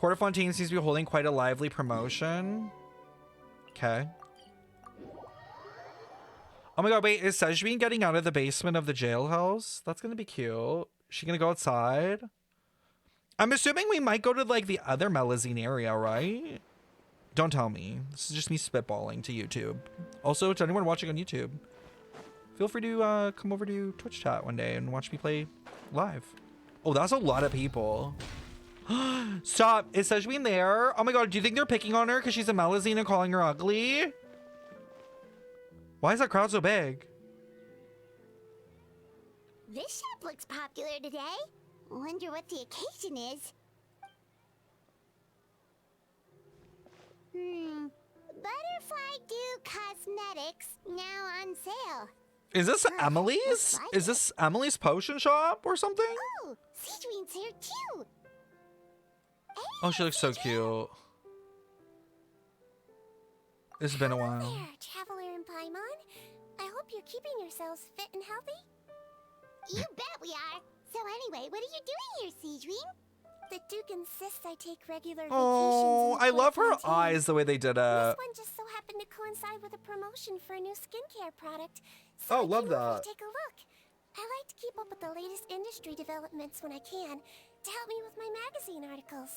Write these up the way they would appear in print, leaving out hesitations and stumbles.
Confronting seems to be holding quite a lively promotion. Okay. Oh my god, wait, is Sigewinne getting out of the basement of the jailhouse? That's gonna be cute. She gonna go outside? I'm assuming we might go to like the other Melazine area, right? Don't tell me. This is just me spitballing to YouTube. Also, to anyone watching on YouTube, feel free to come over to Twitch chat one day and watch me play live. Oh, that's a lot of people. Stop. Is Sigewinne there? Oh my god, do you think they're picking on her because she's a Melazine and calling her ugly? Why is that crowd so big? This shop looks popular today. Wonder what the occasion is. Butterfly Dew Cosmetics now on sale. Is this Emily's? Is this Emily's potion shop or something? Oh, Sigewinne's here too. Hey, Oh, she looks so cute. It's been a while. there, Traveler and Paimon. I hope you're keeping yourselves fit and healthy. You bet we are. So anyway, what are you doing here, Sigewinne? The Duke insists I take regular vacations. Oh, I love her Confronting. eyes, the way they did it. This one just so happened to coincide with a promotion for a new skincare product. So Oh, I love came over that. to take a look. I like to keep up with the latest industry developments when I can to help me with my magazine articles.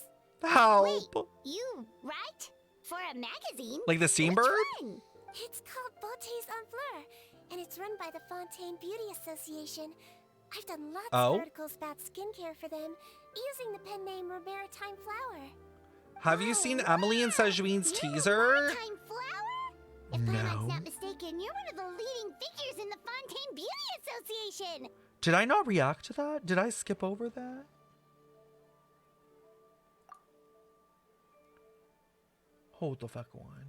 Help. Wait, you write for a magazine? Like the Steam Which Bird? one? It's called Beautés en Fleur, and it's run by the Fontaine Beauty Association. I've done lots of articles about skincare for them, using the pen name Maritime Flower. Have you seen Emily and Sigewinne's teaser? Maritime Flower? If Paimon's not mistaken, you're one of the leading figures in the Fontaine Beauty Association. Did I not react to that? Did I skip over that? Hold the fuck on.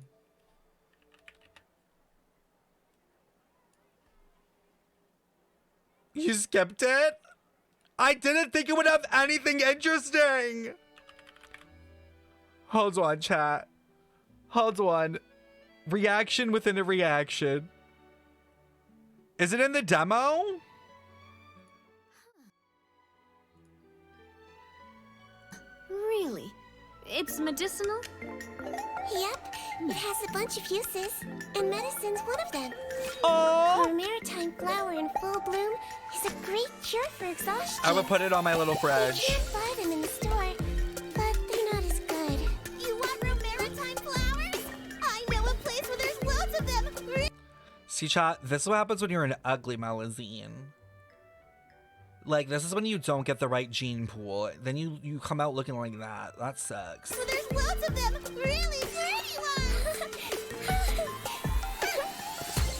You skipped it? I didn't think it would have anything interesting. Hold on, chat. Hold on. Reaction within a reaction. Is it in the demo? Really? It's medicinal? Yep, it has a bunch of uses, and medicine's one of them. Oh! Our maritime flower in full bloom is a great cure for exhaustion. I would put it on my little You fridge. can't buy them in the store, but they're not as good. You want real maritime flowers? I know a place where there's lots of them. See, chat, this is what happens when you're an ugly Melazine. Like, this is when you don't get the right gene pool. Then you come out looking like that. That sucks. So there's lots of them, really pretty ones.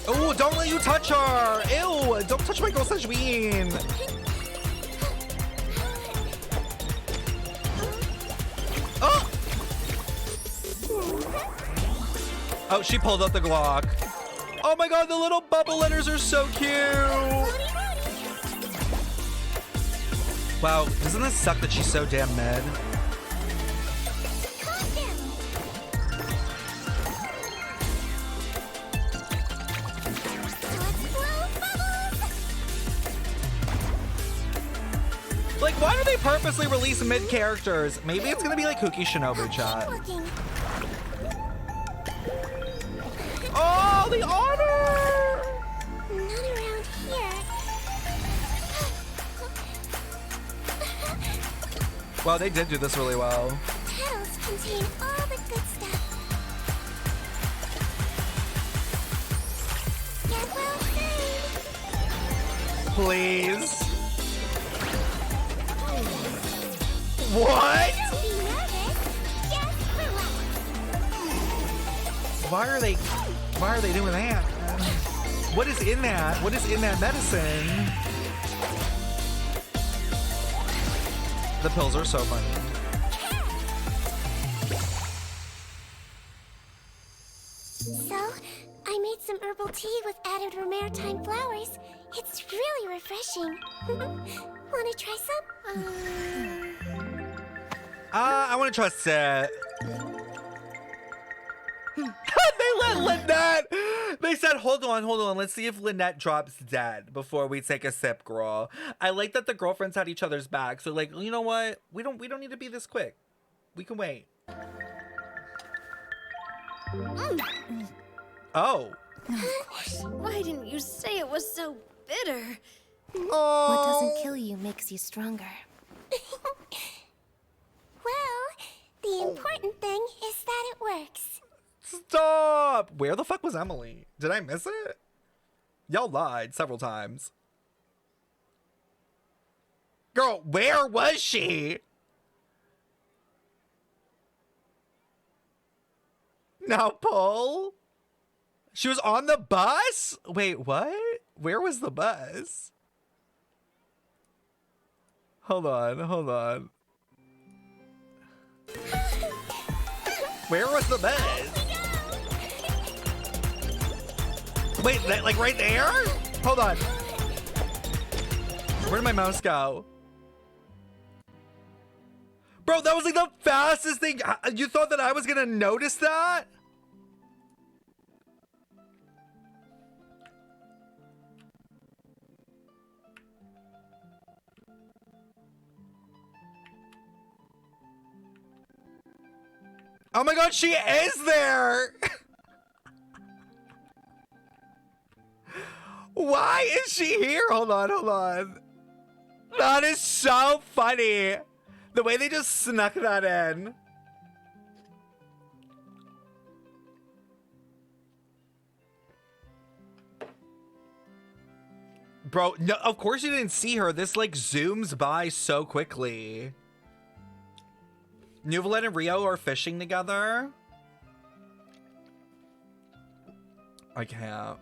Oh, don't let you touch her! Ew! Don't touch my girl Sigewinne! Oh! Oh, she pulled out the Glock. Oh my god, the little bubble letters are so cute! Wow, doesn't this suck that she's so damn mad? Like, why do they purposely release mid characters? Maybe it's gonna be like Cookie Shinobu chat. Oh, the honor! Not around here. Wow, they did do this really well. Petals contain all the good stuff. Get well soon. Please. What? Don't be nervous. Just relax. Why are they doing that? What is in that? What is in that medicine? The pills are so funny. So, I made some herbal tea with added maritime flowers. It's really refreshing. Wanna try some? I want to trust it. They let Lynette. They said, hold on. Let's see if Lynette drops dead before we take a sip, girl. I like that the girlfriends had each other's back. So like, you know what? We don't need to be this quick. We can wait. Oh. Why didn't you say it was so bitter? Oh. What doesn't kill you makes you stronger. Well, the important thing is that it works. Stop! Where the fuck was Emily? Did I miss it? Y'all lied several times. Girl, where was she? Now pull? She was on the bus? Wait, what? Where was the bus? Hold on, hold on. Where was the bus? Wait, that, like right there? Hold on. Where did my mouse go? Bro, that was like the fastest thing. You thought that I was gonna notice that? Oh my god, she is there! Why is she here? Hold on, hold on. That is so funny. The way they just snuck that in. Bro, no, of course you didn't see her. This like zooms by so quickly. Nuvalet and Rio are fishing together. I can't.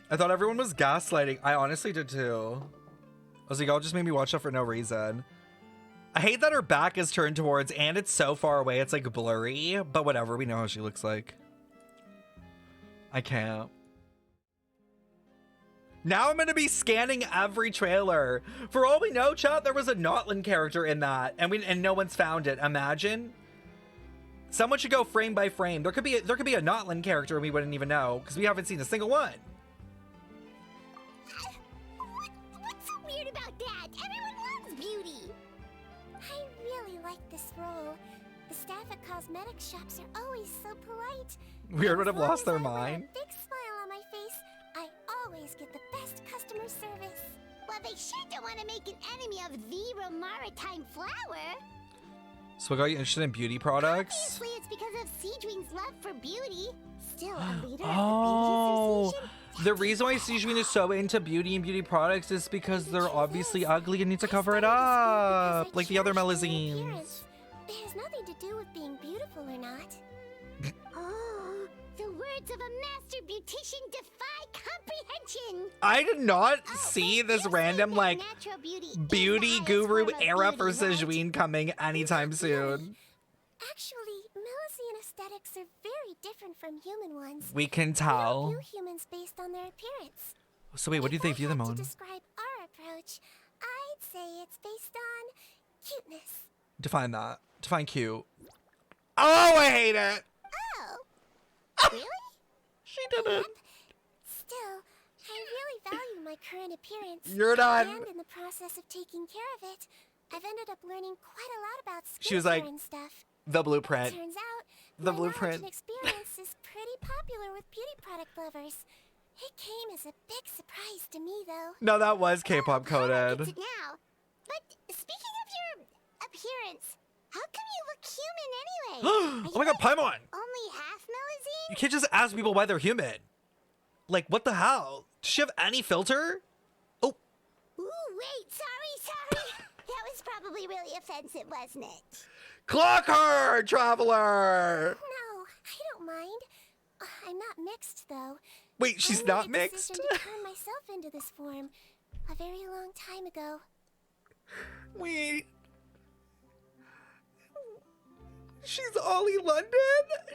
I thought everyone was gaslighting. I honestly did too. I was like, y'all just made me watch that for no reason. I hate that her back is turned towards and it's so far away. It's like blurry, but whatever. We know how she looks like. I can't. Now I'm going to be scanning every trailer. For all we know, chat, there was a Notland character in that, and no one's found it. Imagine. Someone should go frame by frame. There could be a Notland character and we wouldn't even know because we haven't seen a single one. What's so weird about that? Everyone loves beauty. I really like this role. The staff at cosmetic shops are always so polite. Weird would have As long lost as their I wear a mind. big smile on my face, I always get the best customer service. Well, they sure don't want to make an enemy of the Romaritime flower. So, got you interested in beauty products? Obviously, it's because of Sigewinne's love for beauty. Still a leader Oh, of the beauty association. the reason why Sigewinne is so into beauty and beauty products is because they're obviously ugly and need to cover it up, like the other Melazines. It has nothing to do with being beautiful or not. Oh, the words of a master beautician defy comprehension. I did not Oh, see well, this you random said that like natural beauty is beauty the guru highest form of era for beauty, right? Sigewinne coming anytime Not soon. really. Actually, Melazine aesthetics are very different from human ones. We can We don't tell. view humans based on their appearance. So wait, what do If they I view had them to on? describe our approach, I'd say it's based on cuteness. Define that. Define cute. Oh, I hate it. Oh, really? She did it. Still, I really value my current appearance. You're done. And in the process of taking care of it, I've ended up learning quite a lot about skincare She was like, and stuff. The blueprint. Turns out, The my blueprint. knowledge and experience is pretty popular with beauty product lovers. It came as a big surprise to me, though. No, that was K-pop How coded. gets it now? But speaking of your appearance, how come you look human anyway? Oh my god, Paimon! Only half Melazine? You can't just ask people why they're human. Like, what the hell? Does she have any filter? Oh, Ooh, wait, sorry. That was probably really offensive, wasn't it? clock her, traveler! No, I don't mind. I'm not mixed, though. Wait, she's I not made a mixed? decision to turn myself into this form a very long time ago. Wait. She's Ollie London?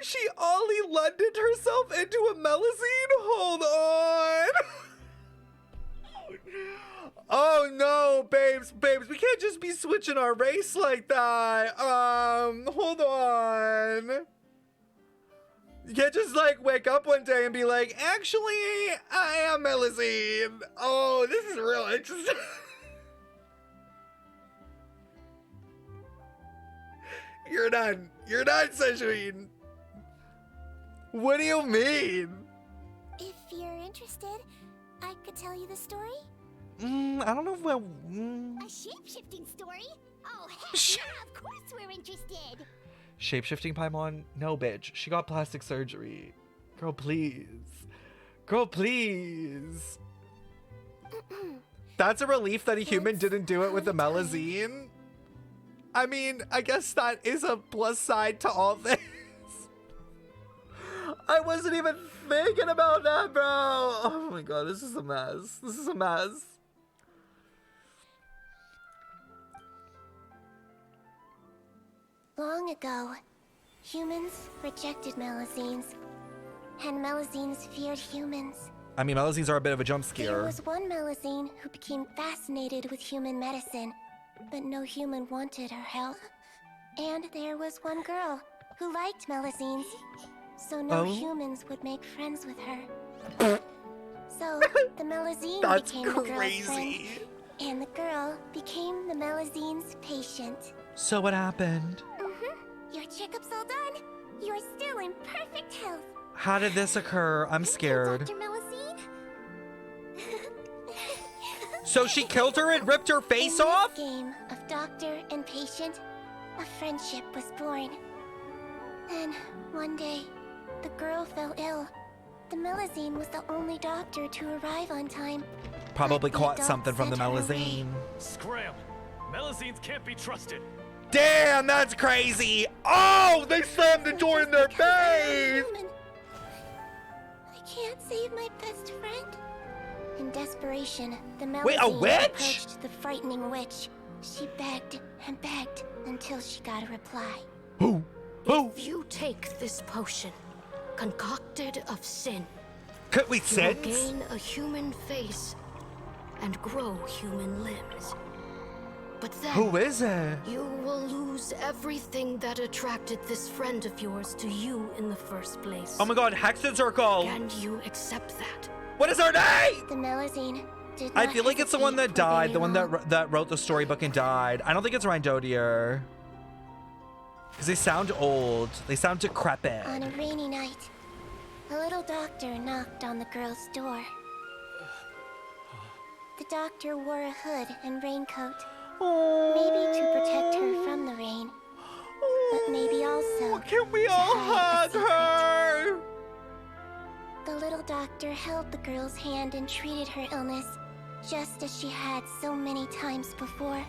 She Ollie Londoned herself into a Melazine? Hold on. Oh no, babes, we can't just be switching our race like that. Hold on. You can't just like wake up one day and be like, actually, I am Melazine. Oh, this is real interesting. You're done. You're done, Sigewinne. What do you mean? If you're interested, I could tell you the story. I don't know if we'll... A shape-shifting story? Oh, heck yeah, of course we're interested. Shape-shifting Paimon? No, bitch. She got plastic surgery. Girl, please. Girl, please. That's a relief that a human didn't do it with the Melazine. I mean, I guess that is a plus side to all this. I wasn't even thinking about that, bro. Oh my god, this is a mess. This is a mess. Long ago, humans rejected Melazines, and Melazines feared humans. I mean, Melazines are a bit of a jump There scare. was one Melazine who became fascinated with human medicine, but no human wanted her help. And there was one girl who liked Melazines, so no humans would make friends with her. So the Melazine That's became the girl's friend, crazy. and the girl became the Melazine's patient. So what happened? Your checkup's all done. You are still in perfect health. How did this occur? I'm scared. Dr. Melazine? So she killed her and ripped her face In off? this game of doctor and patient, a friendship was born. Then, one day, the girl fell ill. The Melazine was the only doctor to arrive on time. Probably But the caught adult something from the sent her away. Melazine. Scram! Melazines can't be trusted. Damn, that's crazy. Oh, they slammed the door in their Because I'm not face. human, I can't save my best friend. In desperation, the Melazine Wait, a witch? approached the frightening witch. She begged and begged until she got a reply. Who? If you take this potion, concocted of sin, Could we you will sense? gain a human face and grow human limbs. But then Who is it? you will lose everything that attracted this friend of yours to you in the first place. Oh my god, Hexen Circle. Can you accept that? What is her name? The Melazine did I not feel like it's the one that hesitate for died, very the one long. that wrote the storybook and died. I don't think it's Ryan Dodier. Because they sound old. They sound decrepit. On a rainy night, a little doctor knocked on the girl's door. The doctor wore a hood and raincoat, maybe to protect her from the rain, but maybe also Can we to all hide hug a secret. her? The little doctor held the girl's hand and treated her illness, just as she had so many times before.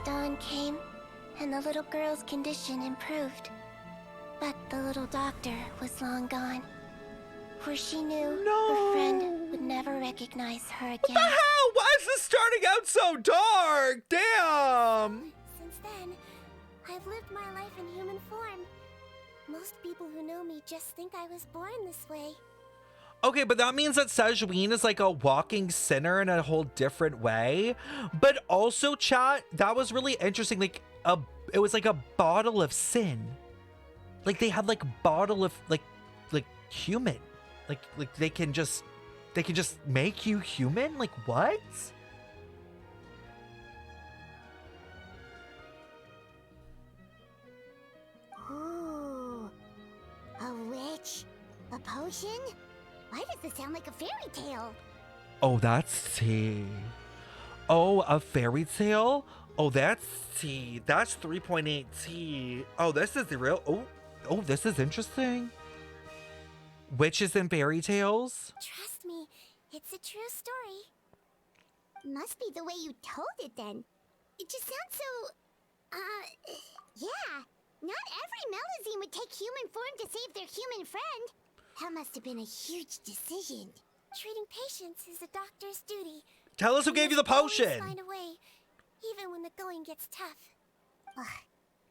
Dawn came, and the little girl's condition improved. But the little doctor was long gone, for she knew her friend would never recognize her What the again. hell? Why is this starting out so dark? Damn. Since then, I've lived my life in human form. Most people who know me just think I was born this way. Okay, but that means that Sigewinne is like a walking sinner in a whole different way. But also, chat, that was really interesting. Like it was like a bottle of sin. Like they had like bottle of like human. Like they can just make you human? Like what? Ooh, a witch? A potion? Why does this sound like a fairy tale? Oh, that's tea. Oh, a fairy tale? Oh, that's tea. That's 3.8 tea. Oh, this is the real. Oh, this is interesting. Witches and fairy tales? Trust me, it's a true story. Must be the way you told it then. It just sounds so... yeah. Not every Melazine would take human form to save their human friend. That must have been a huge decision. Treating patients is a doctor's duty. Tell us who gave you the potion. Find a way, even when the going gets tough. Ugh.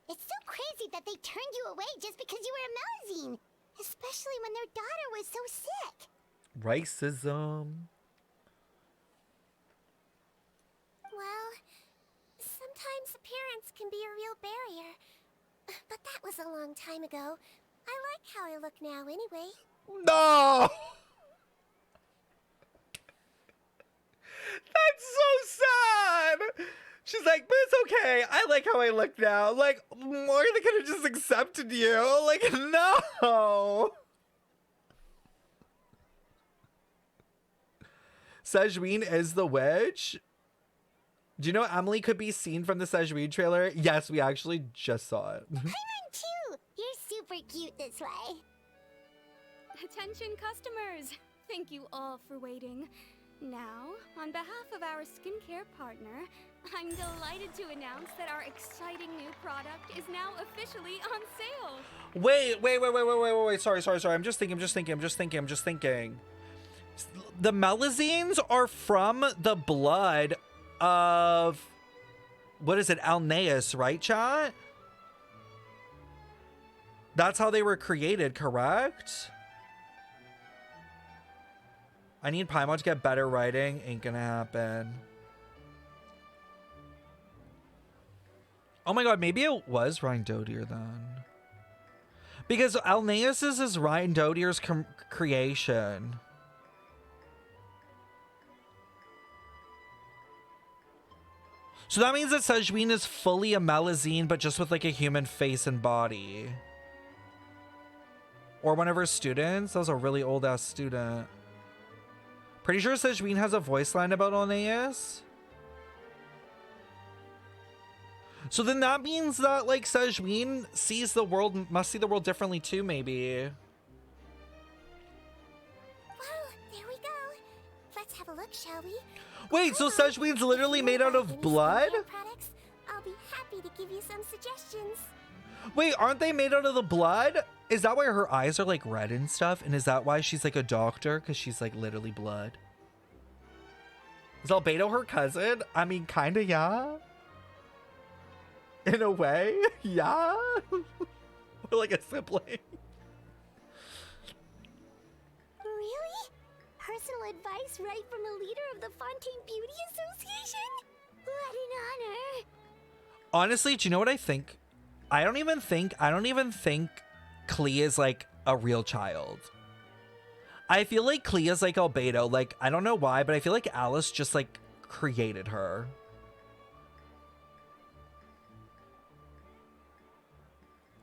It's so crazy that they turned you away just because you were a Melazine, especially when their daughter was so sick. Racism. Well, sometimes appearance can be a real barrier. But that was a long time ago. I like how I look now anyway. No! That's so sad. She's like, but it's okay. I like how I look now. Like, Morgan could have just accepted you. Like, no. Sigewinne is the witch. Do you know Emily could be seen from the Sigewinne trailer? Yes, we actually just saw it. Paimon too! You're super cute this way. Attention customers! Thank you all for waiting. Now, on behalf of our skincare partner, I'm delighted to announce that our exciting new product is now officially on sale. Wait. Sorry. I'm just thinking. The melazines are from the blood of, what is it, Alneus, right, chat? That's how they were created, correct? I need Paimon to get better writing. Ain't gonna happen. Oh my god, maybe it was Rhindodier then. Because Alneus is Rhindodier's creation. So that means that Sigewinne is fully a melazine, but just with like a human face and body. Or one of her students. That was a really old ass student. Pretty sure Sigewinne has a voice line about Alneus. So then that means that like Sigewinne sees the world, must see the world differently too, maybe. Well, there we go. Let's have a look, shall we? Wait, so Sigewinne's literally made out of blood? Products, I'll be happy to give you some suggestions. Wait, aren't they made out of the blood? Is that why her eyes are like red and stuff? And is that why she's like a doctor? Because she's like literally blood. Is Albedo her cousin? I mean, kinda, yeah. In a way, yeah. Or like a sibling. Really? Personal advice right from the leader of the Fontaine Beauty Association? What an honor. Honestly, do you know what I think? I don't even think Clea is like a real child. I feel like Clea's like Albedo. Like, I don't know why, but I feel like Alice just like created her.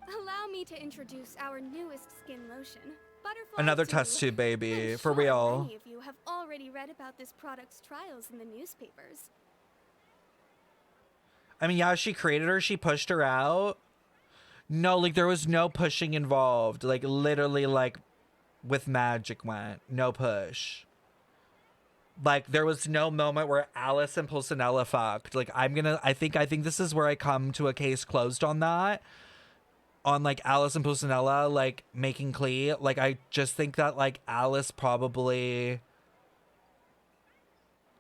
Allow me to introduce our newest skin lotion, Butterfly Another 2. test tube, baby, I'm for sure real. Many of you have already read about this product's trials in the newspapers. I mean, yeah, she created her, she pushed her out. No, like there was no pushing involved. Like literally like with magic went. No push. Like there was no moment where Alice and Pulcinella fucked. Like I think this is where I come to a case closed on that. On like Alice and Pulcinella like making Clea. Like I just think that like Alice probably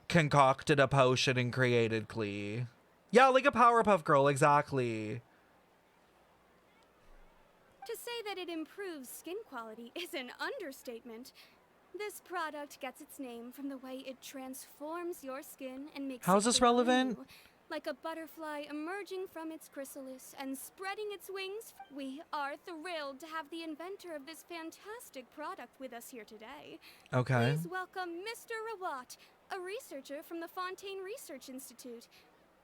concocted a potion and created Clea. Yeah, like a Powerpuff Girl, exactly. To say that it improves skin quality is an understatement. This product gets its name from the way it transforms your skin and makes How is it this glow relevant? new. Like a butterfly emerging from its chrysalis and spreading its wings, we are thrilled to have the inventor of this fantastic product with us here today. Okay. Please welcome Mr. Rawat, a researcher from the Fontaine Research Institute.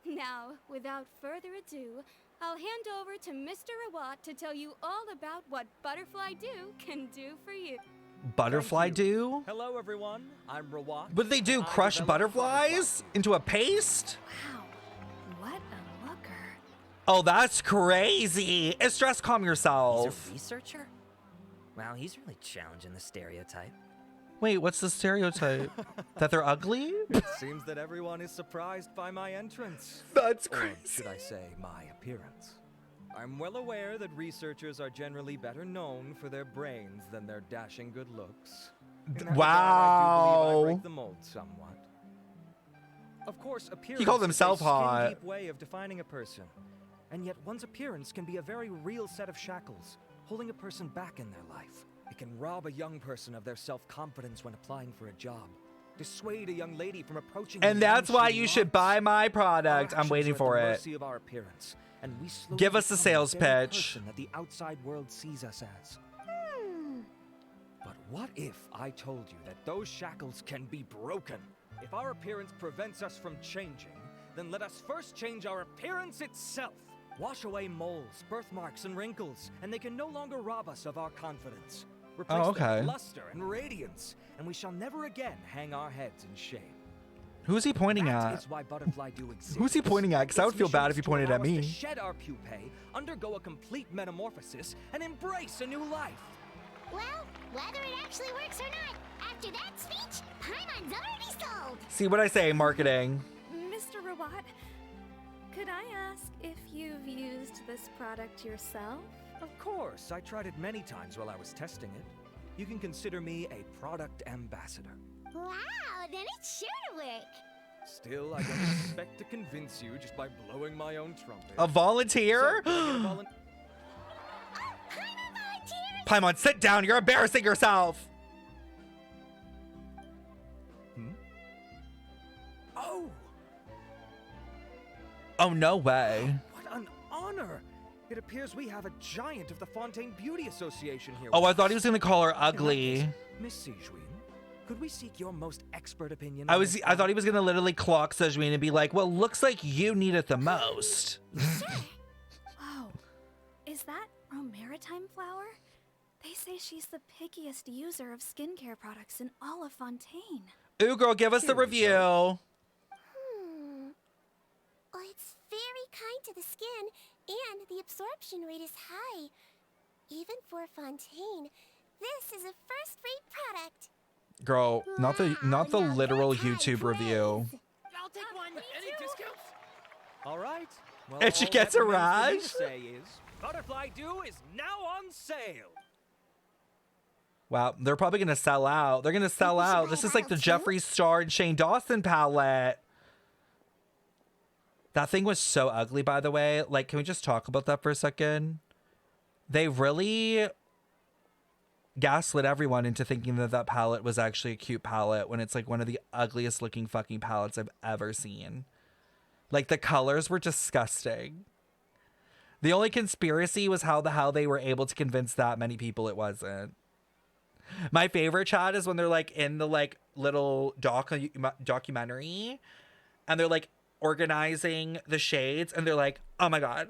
Now, without further ado, I'll hand over to Mr. Rawat to tell you all about what Butterfly Dew can do for you. Butterfly do? Hello, everyone. I'm Rawat. What did they do? I Crush developed butterflies into a paste? Wow, what a looker. Oh, that's crazy. Stress calm He's yourself. a researcher? Wow, he's really challenging the stereotype. Wait, what's the stereotype? That they're ugly? It seems that everyone is surprised by my entrance. That's Or crazy. should I say, my appearance. I'm well aware that researchers are generally better known for their brains than their dashing good looks. In that regard, I do believe Wow. I break the mold somewhat. Of course, appearance called himself is a hot. skin-deep way of defining a person. And yet one's appearance can be a very real set of shackles, holding a person back in their life. It can rob a young person of their self-confidence when applying for a job, dissuade a young lady from approaching And the man that's why she you should wants. buy my product. Our I'm waiting actions are for at the it. mercy of our appearance, and we slowly Give us the become sales very pitch. person that the outside world sees us as. But what if I told you that those shackles can be broken? If our appearance prevents us from changing, then let us first change our appearance itself. Wash away moles, birthmarks, and wrinkles, and they can no longer rob us of our confidence. Replace them okay. with luster and radiance, and we shall never again hang our heads in shame. Who's he pointing That at? is why butterfly dew exists. Who's he pointing at? Because I would feel bad if he pointed at me. To shed our pupae, undergo a complete metamorphosis, and embrace a new life. Well, whether it actually works or not, after that speech, Paimon's already sold. See what I say, marketing. Mr. Robot, could I ask if you've used this product yourself? Of course, I tried it many times while I was testing it. You can consider me a product ambassador. Wow, then it's sure to work. Still, I don't expect to convince you just by blowing my own trumpet. A volunteer? So, can I get a Oh, Paimon volunteered! Paimon, sit down. You're embarrassing yourself. Oh! Oh, no way. What an honor! It appears we have a giant of the Fontaine Beauty Association here. Oh, with I thought he us. was going to call her In that ugly. case, Miss Sigewinne, could we seek your most expert opinion? I on was. this I thought he product? was going to literally clock Sigewinne and be like, well, looks like you need it the most. Oh, is that Romaritime flower? They say she's the pickiest user of skincare products in all of Fontaine. Ooh, girl, give us the Here we review. Well, it's very kind to the skin, and the absorption rate is high. Even for Fontaine, this is a first-rate product. Girl, not the Wow, now literal that's high YouTube review. praise. I'll take one. Any discounts? All right. Well, And she all gets that a remains for me rash? to say is, Butterfly Dew is now on sale. Wow, they're probably gonna sell out. They're gonna sell we should out. buy This is that like the too? Jeffree Star and Shane Dawson palette. That thing was so ugly, by the way. Like, can we just talk about that for a second? They really gaslit everyone into thinking that that palette was actually a cute palette when it's like one of the ugliest looking fucking palettes I've ever seen. Like, the colors were disgusting. The only conspiracy was how the hell they were able to convince that many people it wasn't. My favorite chat is when they're like in the like little documentary and they're like organizing the shades and they're like, oh my god,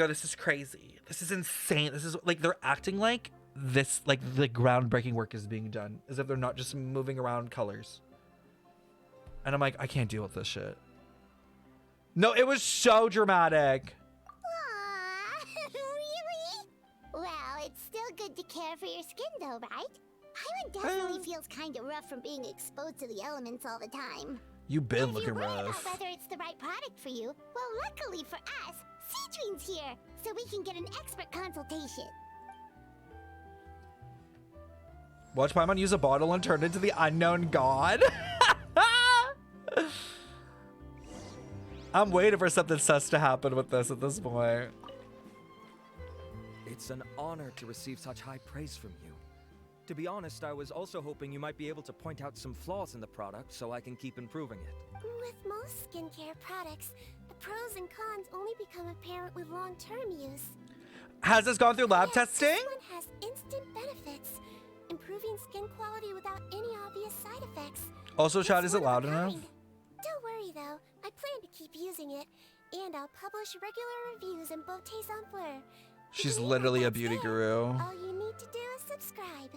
this is crazy, this is insane, this is like, they're acting like this, like the groundbreaking work is being done as if they're not just moving around colors. And I'm like, I can't deal with this shit. No, it was so dramatic. Aw, really? Well, it's still good to care for your skin, though, right? Paimon definitely feels kind of rough from being exposed to the elements all the time. You've been If looking you're worried rough. about whether it's the right product for you, well, luckily for us, Sigewinne's here, so we can get an expert consultation. Watch Paimon use a bottle and turn into the unknown god. I'm waiting for something sus to happen with this at this point. It's an honor to receive such high praise from you. To be honest, I was also hoping you might be able to point out some flaws in the product so I can keep improving it. With most skincare products, the pros and cons only become apparent with long-term use. Has this gone through lab Yes, testing? This one has instant benefits, improving skin quality without any obvious side effects. Also, It's chat, is it one of loud a enough? kind. Don't worry though, I plan to keep using it, and I'll publish regular reviews in Beauté Sans Fleur. She's The email literally a that's beauty there. guru. All you need to do is subscribe.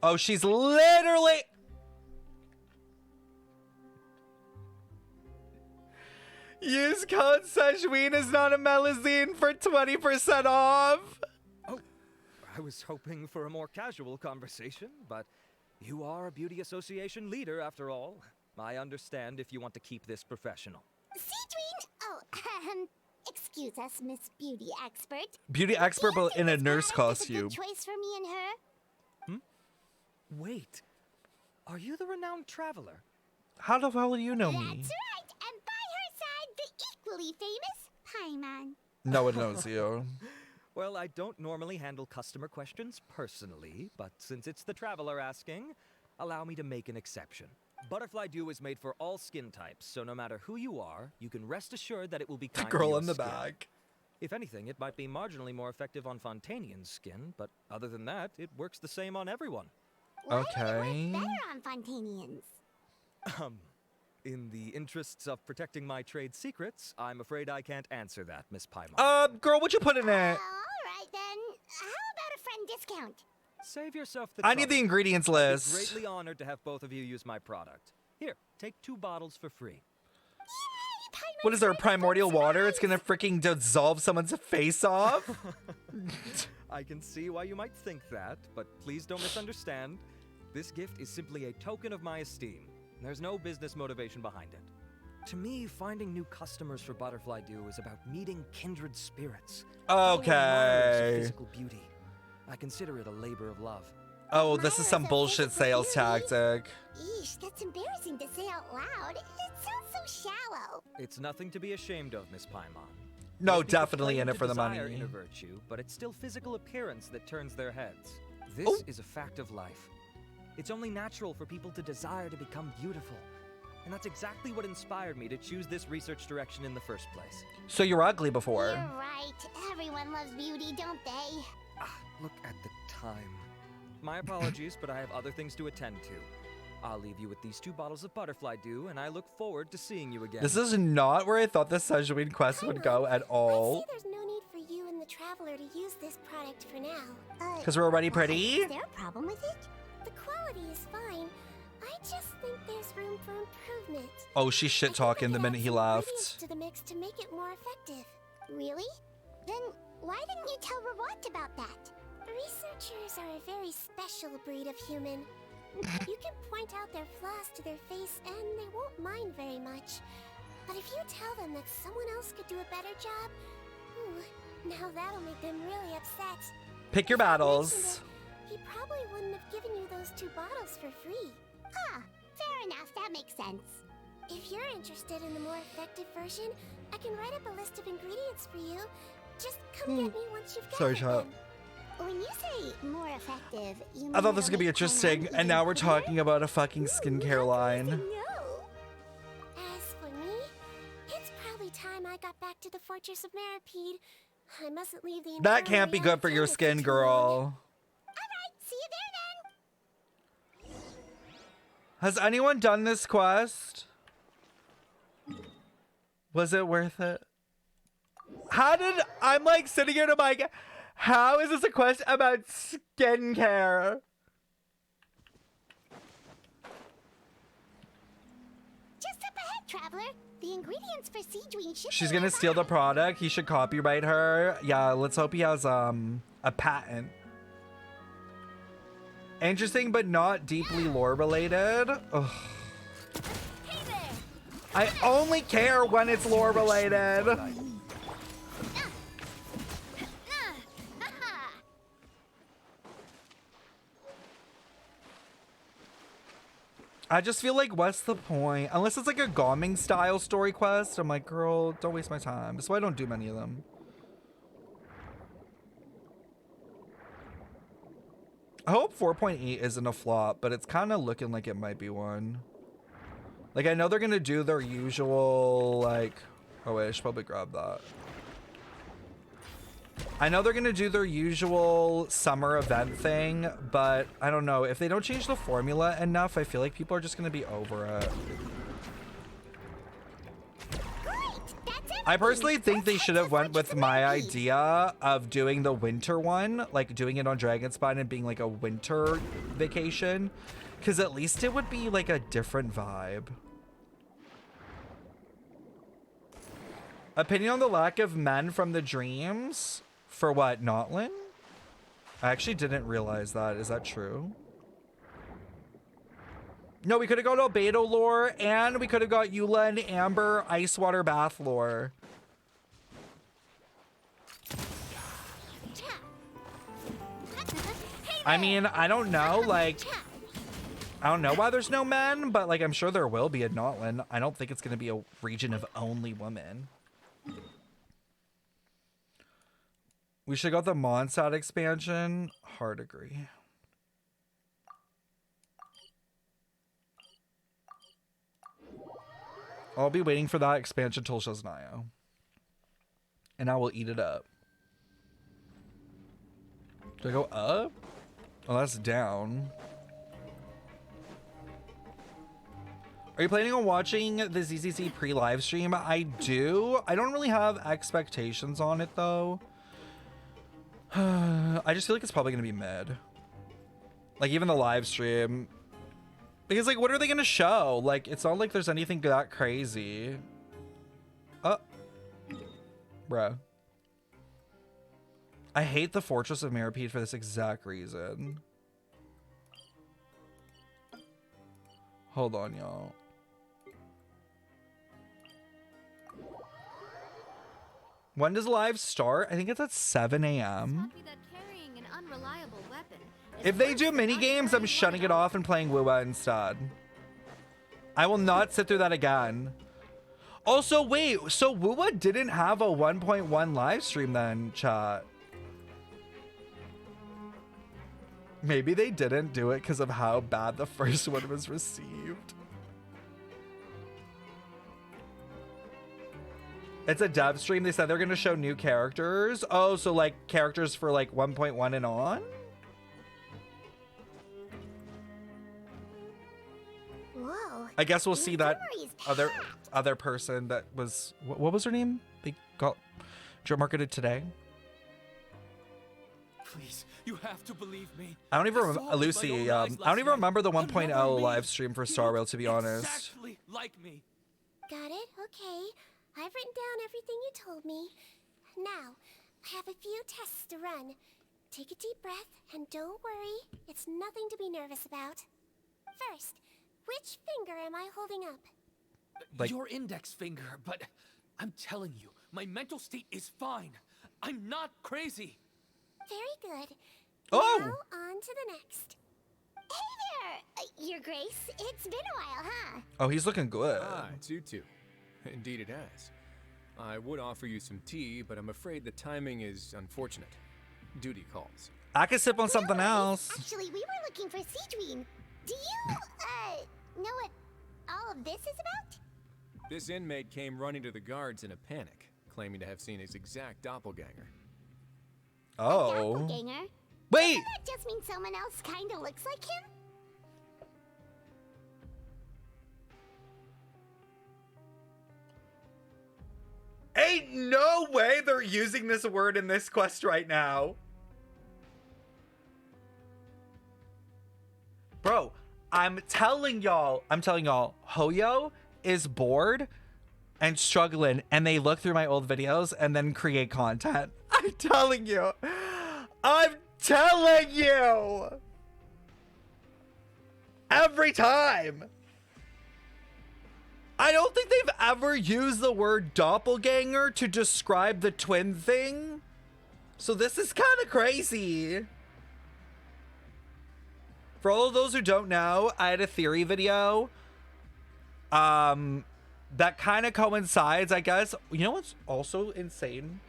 Oh, she's literally... Use code Sigewinne is not a melazine for 20% off. Oh, I was hoping for a more casual conversation, but you are a beauty association leader after all. I understand if you want to keep this professional. Sigewinne! Oh, excuse us, Miss Beauty Expert. Beauty expert, Do you but think in a this nurse product is a costume. good choice for me and her? Wait, are you the renowned traveler? How the hell do you know That's me? right, and by her side, the equally famous Paimon. No one knows you. Well, I don't normally handle customer questions personally, but since it's the traveler asking, allow me to make an exception. Butterfly Dew is made for all skin types, so no matter who you are, you can rest assured that it will be The kind to girl your in the skin. back. If anything, it might be marginally more effective on Fontainian's skin, but other than that, it works the same on everyone. Why would it Okay. work better on Fontainians? In the interests of protecting my trade secrets, I'm afraid I can't answer that, Miss Paimon. Girl, what you put in it? Alright then. How about a friend discount? Save yourself the I trouble. need the ingredients I'd be list. greatly honored to have both of you use my product. Here, take 2 bottles for free. Yay! What is there, primordial water? It's gonna freaking dissolve someone's face off? I can see why you might think that, but please don't misunderstand. This gift is simply a token of my esteem. There's no business motivation behind it. To me, finding new customers for Butterfly Dew is about meeting kindred spirits. Okay. Physical beauty. I consider it a labor of love. Oh, this is some bullshit sales tactic. Eesh, that's embarrassing to say out loud. It sounds so shallow. It's nothing to be ashamed of, Miss Paimon. No, Most people definitely claim in it to for the money. desire inner virtue, but it's still physical appearance that turns their heads. This Oh. is a fact of life. It's only natural for people to desire to become beautiful. And that's exactly what inspired me to choose this research direction in the first place. So you're ugly before. You're right. Everyone loves beauty, don't they? Look at the time. My apologies, but I have other things to attend to. I'll leave you with these 2 bottles of Butterfly Dew, and I look forward to seeing you again. This is not where I thought the Sigewinne quest would go at I'd all. say there's no need for you and the Traveler to use this product for now. Because we're already why? pretty? Is there a problem with it? The quality is fine. I just think there's room for improvement. Oh, she's shit talking the minute he left. To the mix to make it more effective. Really? Then why didn't you tell Rawat about that? Researchers are a very special breed of human. You can point out their flaws to their face and they won't mind very much. But if you tell them that someone else could do a better job, now that'll make them really upset. Pick your If I'd battles. mentioned it, he probably wouldn't have given you those 2 bottles for free. Fair enough, that makes sense. If you're interested in the more effective version, I can write up a list of ingredients for you. Just come get me once you've got Sorry, it. child. When you say more effective, you I thought this was gonna be interesting, and now we're talking about a fucking skincare line. No. As for me, it's probably time I got back to the Fortress of Maripede. I mustn't leave the That can't be good for your skin, girl. Alright, see you there then. Has anyone done this quest? Was it worth it? I'm like sitting here and I'm like, how is this a quest about skincare? Just up ahead, Traveler. The ingredients for Sigewinne should She's be gonna steal the nearby. product. He should copyright her. Yeah, let's hope he has a patent. Interesting, but not deeply lore related. Ugh. Hey there. I only care when it's lore related. I just feel like, what's the point? Unless it's like a Gomming style story quest. I'm like, girl, don't waste my time. That's why I don't do many of them. I hope 4.8 isn't a flop, but it's kind of looking like it might be one. Like, I know they're going to do their usual, like... Oh, wait, I should probably grab that. I know they're going to do their usual summer event thing, but I don't know. If they don't change the formula enough, I feel like people are just going to be over it. I personally think they should have went with my idea of doing the winter one, like doing it on Dragonspine and being like a winter vacation, because at least it would be like a different vibe. Opinion on the lack of men from the dreams? For what, Notlin? I actually didn't realize that. Is that true? No, we could have gone Albedo lore, and we could have got Eula and Amber ice water bath lore. I mean, I don't know, like... I don't know why there's no men, but like I'm sure there will be at Notlin. I don't think it's going to be a region of only women. We should go with the Mondstadt expansion. Hard agree. I'll be waiting for that expansion till Shaznayo. And I will eat it up. Do I go up? Oh, that's down. Are you planning on watching the ZZZ pre-live stream? I do. I don't really have expectations on it though. I just feel like it's probably gonna be mid. Like even the live stream. Because like what are they gonna show? Like it's not like there's anything that crazy. Bruh. I hate the Fortress of Mirapede for this exact reason. Hold on, y'all. When does live start? I think it's at 7 a.m. If they do mini games, I'm shutting it off and playing Wuwa instead. I will not sit through that again. Also, wait, so Wuwa didn't have a 1.1 live stream then, chat. Maybe they didn't do it because of how bad the first one was received. It's a dev stream. They said they're going to show new characters. Oh, so like characters for like 1.1 and on? Whoa. I guess we'll see that other person that was, what was her name? They got drip marketed today. Please, you have to believe me. I don't even remember Lucy. I don't even remember the 1.0 live stream for Star Rail, to be honest. Exactly like me. Got it? Okay. I've written down everything you told me. Now, I have a few tests to run. Take a deep breath and don't worry. It's nothing to be nervous about. First, which finger am I holding up? Like, your index finger, but I'm telling you, my mental state is fine. I'm not crazy. Very good. Oh! Now, on to the next. Hey there, Your Grace. It's been a while, huh? Oh, he's looking good. Ah, Tutu. Indeed it has. I would offer you some tea, but I'm afraid the timing is unfortunate. Duty calls. I could sip on something else. Actually, we were looking for Sigewinne. Do you, know what all of this is about? This inmate came running to the guards in a panic, claiming to have seen his exact doppelganger. Oh. Doppelganger? Wait! Doesn't that just mean someone else kinda looks like him? Ain't no way they're using this word in this quest right now. Bro, I'm telling y'all, Hoyo is bored and struggling, and they look through my old videos and then create content. I'm telling you. Every time. I don't think they've ever used the word doppelganger to describe the twin thing. So this is kind of crazy. For all of those who don't know, I had a theory video that kind of coincides, I guess. You know what's also insane?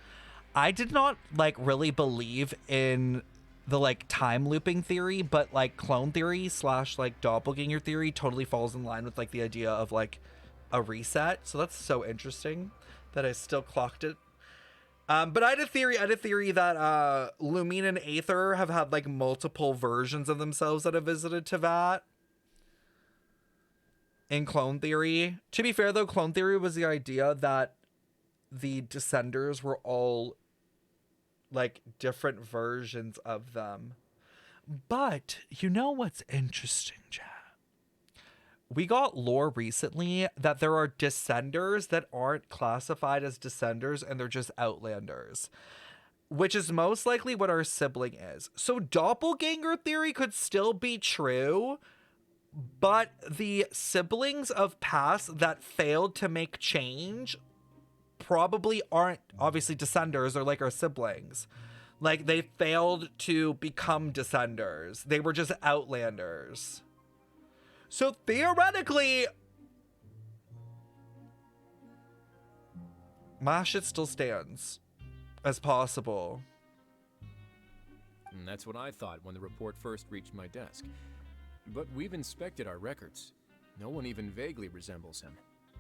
I did not like really believe in the like time looping theory, but like clone theory / like doppelganger theory totally falls in line with like the idea of like a reset. So that's so interesting that I still clocked it. But I had a theory that Lumine and Aether have had like multiple versions of themselves that have visited Teyvat in clone theory. To be fair though, clone theory was the idea that the Descenders were all like different versions of them. But you know what's interesting, Jack? We got lore recently that there are Descenders that aren't classified as Descenders and they're just Outlanders, which is most likely what our sibling is. So doppelganger theory could still be true, but the siblings of past that failed to make change probably aren't obviously Descenders or like our siblings. Like they failed to become Descenders. They were just Outlanders. So theoretically, my shit still stands as possible. And that's what I thought when the report first reached my desk. But we've inspected our records. No one even vaguely resembles him,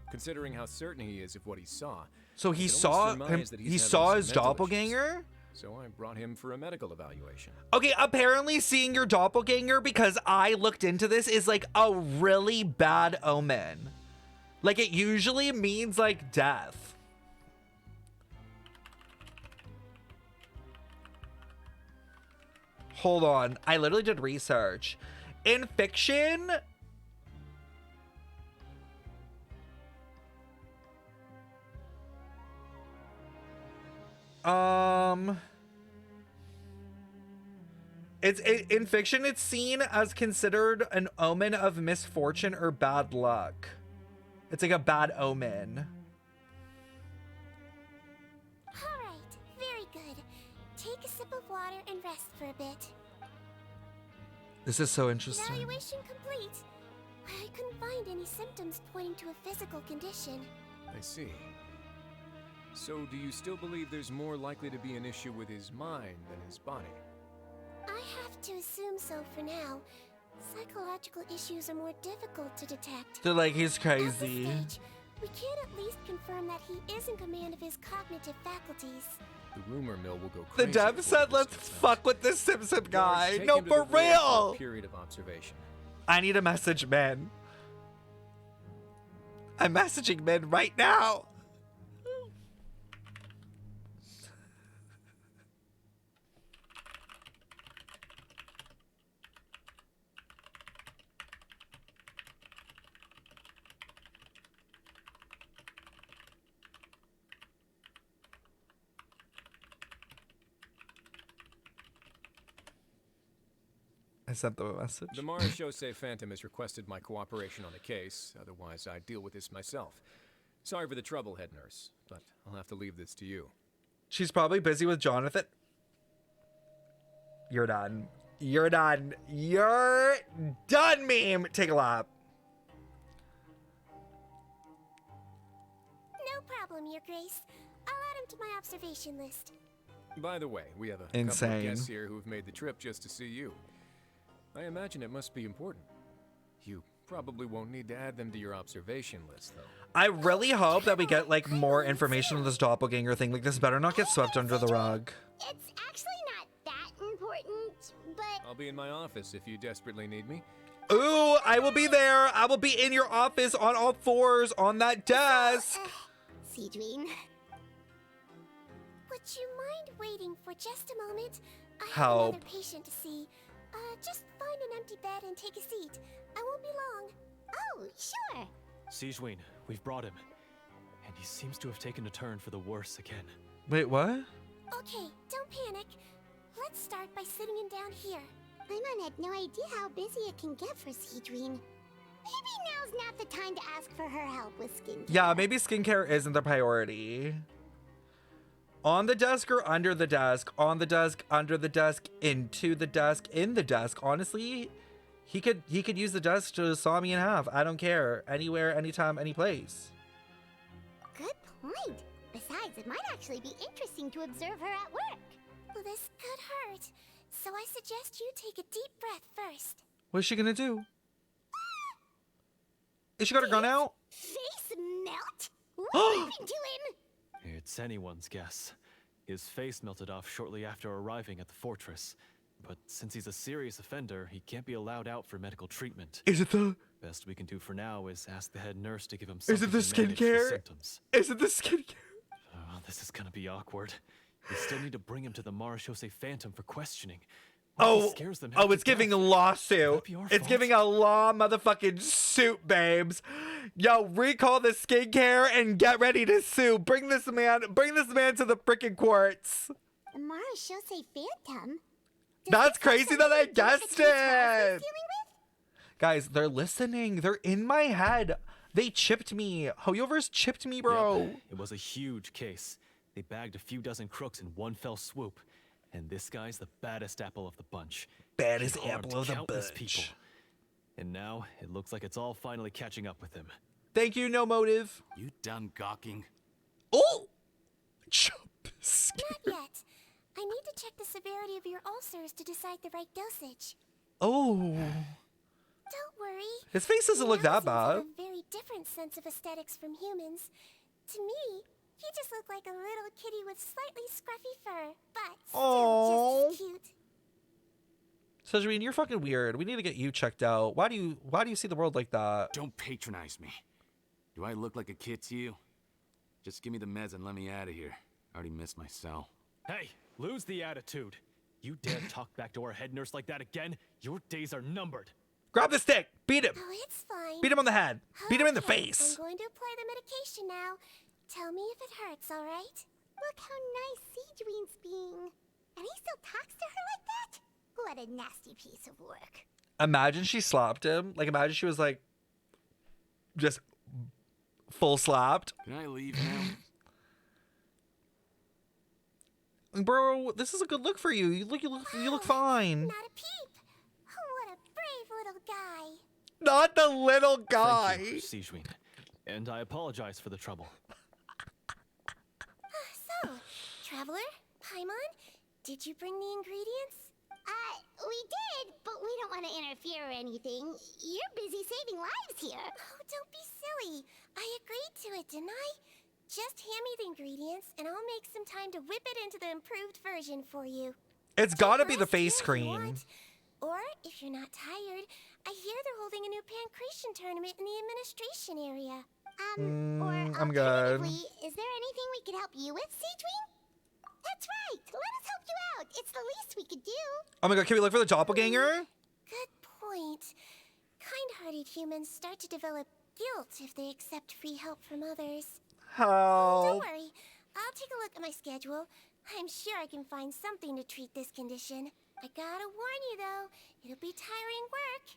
considering how certain he is of what he saw. So he saw him, he saw his doppelganger? So I brought him for a medical evaluation. Okay, apparently seeing your doppelganger, because I looked into this, is like a really bad omen. Like, it usually means, like, death. Hold on. I literally did research. In fiction... in fiction, it's seen as considered an omen of misfortune or bad luck. It's like a bad omen. Alright, very good. Take a sip of water and rest for a bit. This is so interesting. Evaluation complete. I couldn't find any symptoms pointing to a physical condition. I see. So, do you still believe there's more likely to be an issue with his mind than his body? I have to assume so for now. Psychological issues are more difficult to detect. They're like, he's At crazy. this stage, we can at least confirm that he is in command of his cognitive faculties. The rumor mill will go The crazy. dev if said, Wolf let's gets out. fuck with this SipSip guy. Guards, take No, him to for the ward for a real. Period of observation. I need to message men. I'm messaging men right now. I sent them a message. The Marechaussee Phantom has requested my cooperation on the case. Otherwise, I'd deal with this myself. Sorry for the trouble, head nurse, but I'll have to leave this to you. She's probably busy with Jonathan. You're done. You're done. You're done, meme. Take a lap. No problem, Your Grace. I'll add him to my observation list. By the way, we have a couple Insane. of guests here who've made the trip just to see you. I imagine it must be important. You probably won't need to add them to your observation list, though. I really hope that we get like more information on this doppelganger thing. Like, this better not get swept under the rug. It's actually not that important, but... I'll be in my office if you desperately need me. Ooh, I will be there. I will be in your office on all fours on that desk. Sigewinne. Would you mind waiting for just a moment? I have Help. another patient to see. Just find an empty bed and take a seat. I won't be long. Oh, sure. Sigewinne, we've brought him. And he seems to have taken a turn for the worse again. Wait, what? Okay, don't panic. Let's start by sitting him down here. Paimon had no idea how busy it can get for Sigewinne. Maybe now's not the time to ask for her help with skincare. Yeah, maybe skincare isn't the priority. On the desk or under the desk? On the desk, under the desk, into the desk, in the desk. Honestly, he could use the desk to saw me in half. I don't care. Anywhere, anytime, any place. Good point. Besides, it might actually be interesting to observe her at work. Well, this could hurt, so I suggest you take a deep breath first. What's she gonna do? Is she got her gun out? Face melt? What happened to him? It's anyone's guess. His face melted off shortly after arriving at the fortress. But since he's a serious offender, he can't be allowed out for medical treatment. Is it the... Best we can do for now is ask the head nurse to give him Is something it the to manage the skincare? symptoms. Is it the skincare? Oh, this is gonna be awkward. We still need to bring him to the Marechaussee Phantom for questioning. Oh, scares them oh, half it's to giving a death. lawsuit. Would that be our It's fault? giving a law motherfucking suit, babes. Yo, recall the skincare and get ready to sue. Bring this man to the freaking courts. The Marechaussee Phantom? That's crazy that I guessed it. Dealing with? Guys, they're listening. They're in my head. They chipped me. Hoyoverse chipped me, bro. Yep, it was a huge case. They bagged a few dozen crooks in one fell swoop. And this guy's the baddest apple of the bunch. Baddest He harmed apple of the countless bunch. people. And now, it looks like it's all finally catching up with him. Thank you, no motive. You done gawking? Oh! Jump scare. Not yet. I need to check the severity of your ulcers to decide the right dosage. Oh. Don't worry. His face doesn't look that Males have bad. a very different sense of aesthetics from humans. To me, he just looked like a little kitty with slightly scruffy fur, but still just as cute. Sigewinne, you're fucking weird. We need to get you checked out. Why do you see the world like that? Don't patronize me. Do I look like a kid to you? Just give me the meds and let me out of here. I already missed my cell. Hey, lose the attitude. You dare talk back to our head nurse like that again, your days are numbered. Grab the stick. Beat him. Oh, it's fine. Beat him on the head. Beat him in the Okay, face. I'm going to apply the medication now. Tell me if it hurts, all right? Look how nice Sigewinne's being. And he still talks to her like that? What a nasty piece of work. Imagine she slapped him. Like, imagine she was like, just full slapped. Can I leave now? Bro, this is a good look for you. You look fine. Not a peep. What a brave little guy. Not the little guy. Thank you, Sigewinne. And I apologize for the trouble. So, Traveler, Paimon, did you bring the ingredients? We did, but we don't want to interfere or anything. You're busy saving lives here. Oh, don't be silly. I agreed to it, didn't I? Just hand me the ingredients, and I'll make some time to whip it into the improved version for you. It's gotta be the Rest face here if you cream. want. Or, if you're not tired, I hear they're holding a new pancreation tournament in the administration area. I'm good. Alternatively, is there anything we could help you with, Sigewinne? That's right. Let us help you out. It's the least we could do. Oh my god, can we look for the doppelganger? Good point. Kind-hearted humans start to develop guilt if they accept free help from others. Don't Help. worry. I'll take a look at my schedule. I'm sure I can find something to treat this condition. I gotta warn you, though. It'll be tiring work.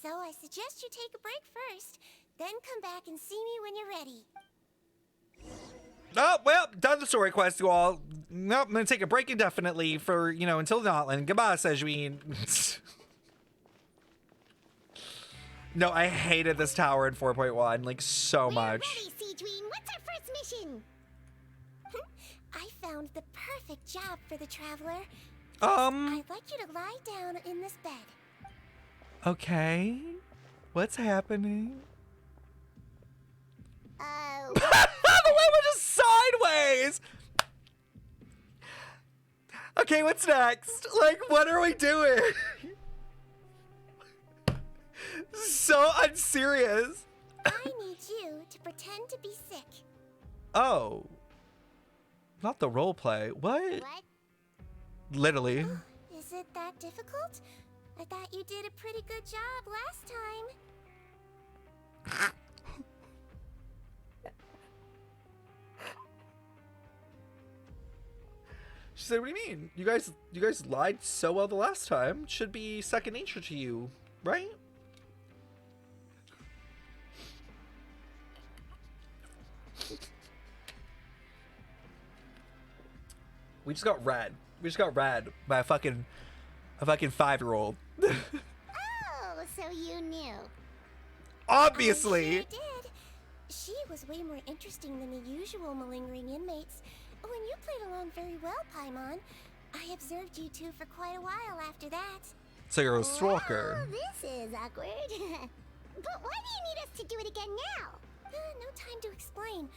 So I suggest you take a break first, then come back and see me when you're ready. Oh, well, done the story quest, you all. Nope, I'm gonna take a break indefinitely for, until Notland. Goodbye, Sigewinne. No, I hated this tower in 4.1, like, so much. Ready, Sigewinne. What's our first mission? I found the perfect job for the Traveler. I'd like you to lie down in this bed. Okay. What's happening? Oh. The way we're just sideways! Okay, what's next? Like, what are we doing? So unserious. I need you to pretend to be sick. Oh. Not the role play. What? What? Literally. Is it that difficult? I thought you did a pretty good job last time. She said, what do you mean? You guys lied so well the last time. Should be second nature to you, right? We just got read. We just got read by a fucking 5-year-old. Oh, so you knew. Obviously. I sure did. She was way more interesting than the usual malingering inmates. When you played along very well, Paimon, I observed you two for quite a while after that. So you're a stalker. Well, this is awkward. But why do you need us to do it again now? No time to explain.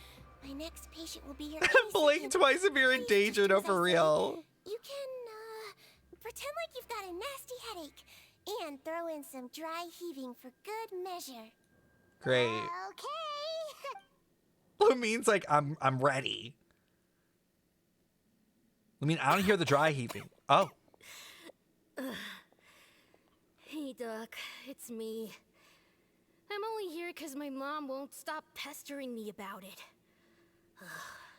My next patient will be here. Blink twice if you're in danger, no, for real. You can, pretend like you've got a nasty headache and throw in some dry heaving for good measure. Great. Okay. Blue means like I'm ready. I mean, I don't hear the dry heaving. Oh. Hey, Doc. It's me. I'm only here because my mom won't stop pestering me about it.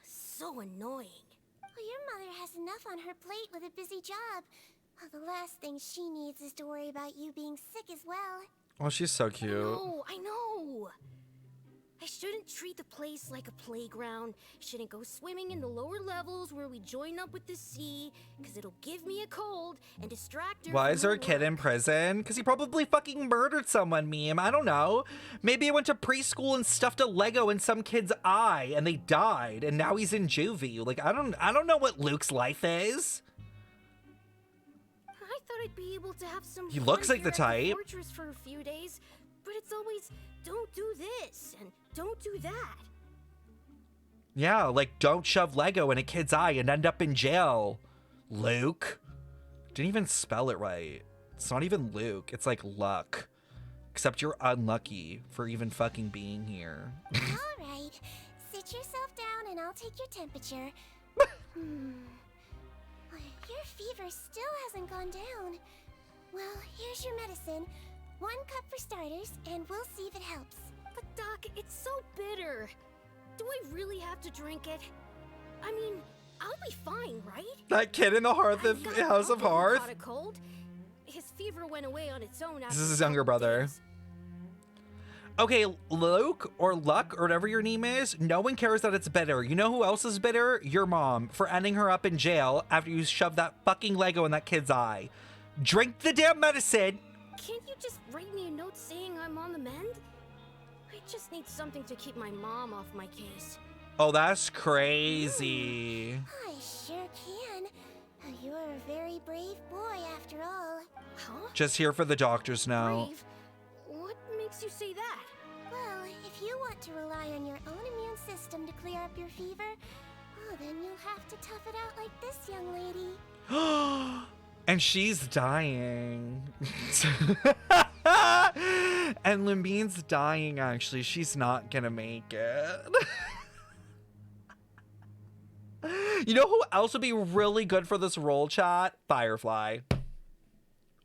So annoying. Well, your mother has enough on her plate with a busy job. Well, the last thing she needs is to worry about you being sick as well. Oh, she's so cute. I know. I shouldn't treat the place like a playground. Shouldn't go swimming in the lower levels where we join up with the sea, because it'll give me a cold and distract her. Why from is there a her kid work. in prison? Because he probably fucking murdered someone, meme. I don't know. Maybe he went to preschool and stuffed a Lego in some kid's eye and they died and now he's in juvie. Like, I don't know what Luke's life is. I thought I'd be able to have some He fun looks like here the at type. Fortress for a few days, but it's always don't do this and don't do that. Yeah, like don't shove Lego in a kid's eye and end up in jail. Luke. Didn't even spell it right. It's not even Luke. It's like Luck. Except you're unlucky for even fucking being here. All right, sit yourself down and I'll take your temperature. Your fever still hasn't gone down. Well, here's your medicine. 1 cup for starters, and we'll see if it helps. But Doc, it's so bitter. Do I really have to drink it? I mean, I'll be fine, right? That kid in the House of Hearth. Caught a cold. His fever went away on its own. This is his younger brother. Okay, Luke or Luck or whatever your name is, no one cares that it's bitter. You know who else is bitter? Your mom, for ending her up in jail after you shoved that fucking Lego in that kid's eye. Drink the damn medicine. Can't you just write me a note saying I'm on the mend? I just need something to keep my mom off my case. Oh, that's crazy. I sure can. You're a very brave boy after all. Huh? Just here for the doctors now. Brave? What makes you say that? Well, if you want to rely on your own immune system to clear up your fever, oh, then you'll have to tough it out like this young lady. And she's dying. And Lumine's dying, actually. She's not gonna make it. You know who else would be really good for this role, chat? Firefly.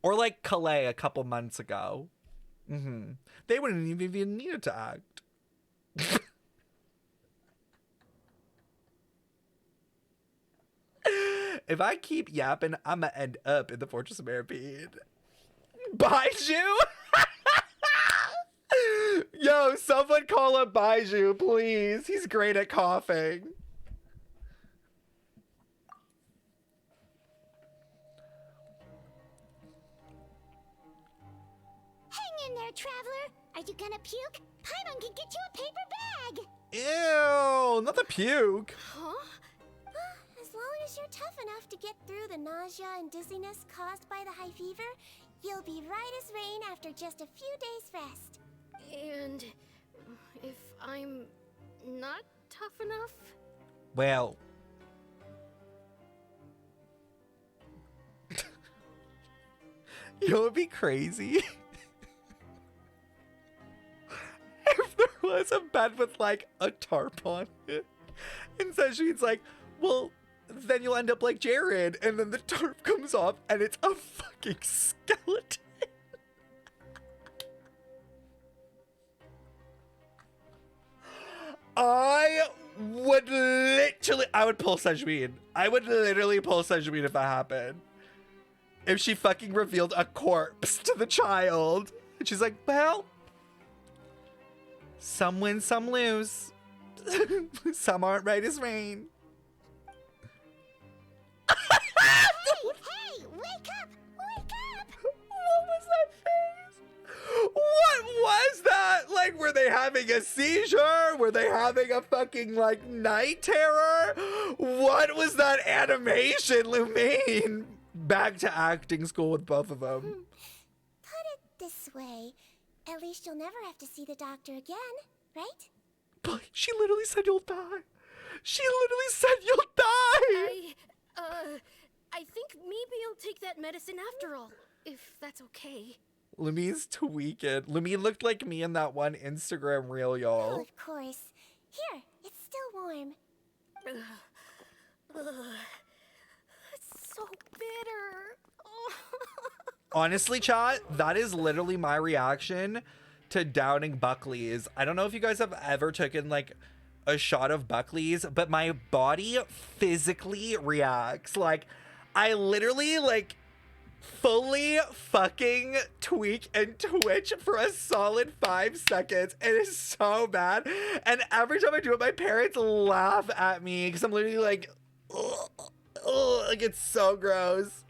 Or like Calais a couple months ago. They wouldn't even need to act. If I keep yapping, I'ma end up in the Fortress of Maripede. Baiju? Yo, someone call up Baiju, please. He's great at coughing. Hang in there, traveler. Are you gonna puke? Paimon can get you a paper bag. Ew, not the puke. Huh? As long as you're tough enough to get through the nausea and dizziness caused by the high fever, you'll be right as rain after just a few days' rest. And if I'm not tough enough? Well. You know what would be crazy? If there was a bed with like a tarp on it. And so she's like, well, then you'll end up like Jared. And then the tarp comes off and it's a fucking skeleton. I would pull Sigewinne. I would literally pull Sigewinne if that happened. If she fucking revealed a corpse to the child. And she's like, well, some win, some lose. Some aren't right as rain. Hey, wake up! Wake up! What was that face? What was that? Like, were they having a seizure? Were they having a fucking, like, night terror? What was that animation, Lumine? Back to acting school with both of them. Put it this way. At least you'll never have to see the doctor again, right? But she literally said you'll die. She literally said you'll die! I think maybe I'll take that medicine after all, if that's okay. Lumine's tweaking. Lumine looked like me in that one Instagram reel, y'all. Oh, of course. Here, it's still warm. It's so bitter. Honestly, chat, that is literally my reaction to downing Buckley's. I don't know if you guys have ever taken like a shot of Buckley's, but my body physically reacts. Like, I literally like fully fucking tweak and twitch for a solid 5 seconds. It is so bad. And every time I do it, my parents laugh at me because I'm literally like, ugh, ugh, like it's so gross.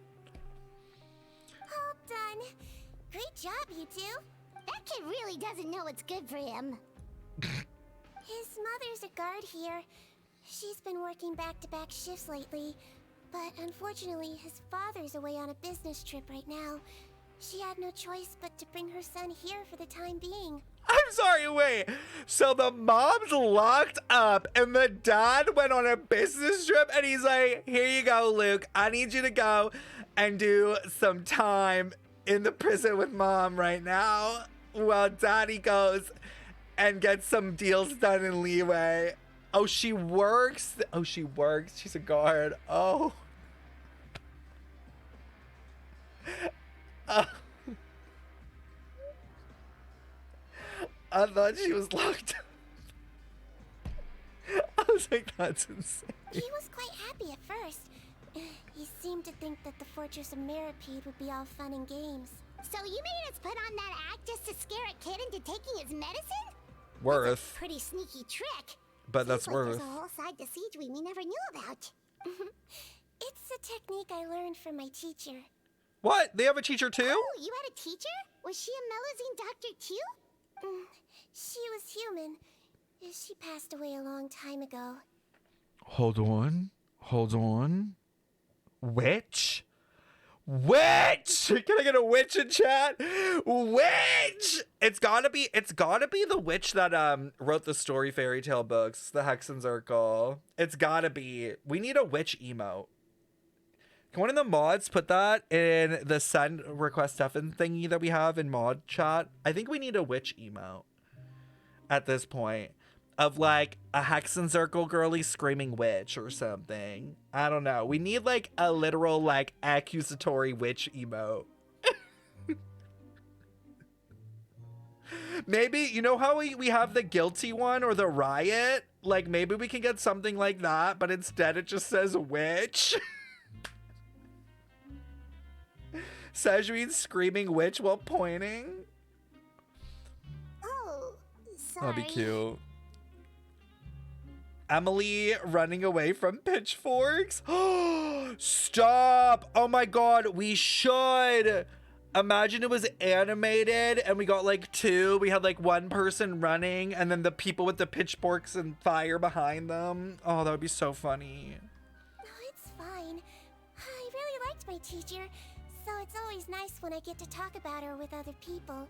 All done. Great job, you two. That kid really doesn't know what's good for him. His mother's a guard here. She's been working back-to-back shifts lately. But unfortunately, his father's away on a business trip right now. She had no choice but to bring her son here for the time being. I'm sorry, wait. So the mom's locked up and the dad went on a business trip and he's like, here you go, Luke. I need you to go and do some time in the prison with mom right now. while Daddy goes and gets some deals done in Leeway. Oh, she works. Oh, she works. She's a guard. Oh. I thought she was locked up. I was like, that's insane. He was quite happy at first. He seemed to think that the Fortress of Mirapede would be all fun and games. So you made us put on that act just to scare a kid into taking his medicine? Worth. That's a pretty sneaky trick. But that's Seems like worth. there's a whole side to Sigewinne we never knew about. It's a technique I learned from my teacher. What? They have a teacher too? Oh, you had a teacher? Was she a Melazine doctor too? She was human. She passed away a long time ago. Hold on. Hold on. Witch? Witch! Can I get a witch in chat? Witch! It's gotta be the witch that wrote the story fairy tale books, the Hexen Circle. It's gotta be. We need a witch emote. Can one of the mods put that in the send request Stefan thingy that we have in mod chat? I think we need a witch emote at this point. Of like a Hexen Circle girly screaming witch or something. I don't know. We need like a literal like accusatory witch emote. Maybe, you know how we have the guilty one or the riot? Like maybe we can get something like that, but instead it just says witch. Sigewinne screaming witch while pointing. Oh, sorry. That'd be cute. Emily running away from pitchforks. Stop. Oh my god, we should. Imagine it was animated and we got like two. We had like one person running and then the people with the pitchforks and fire behind them. Oh, that would be so funny. No, it's fine. I really liked my teacher, so it's always nice when I get to talk about her with other people.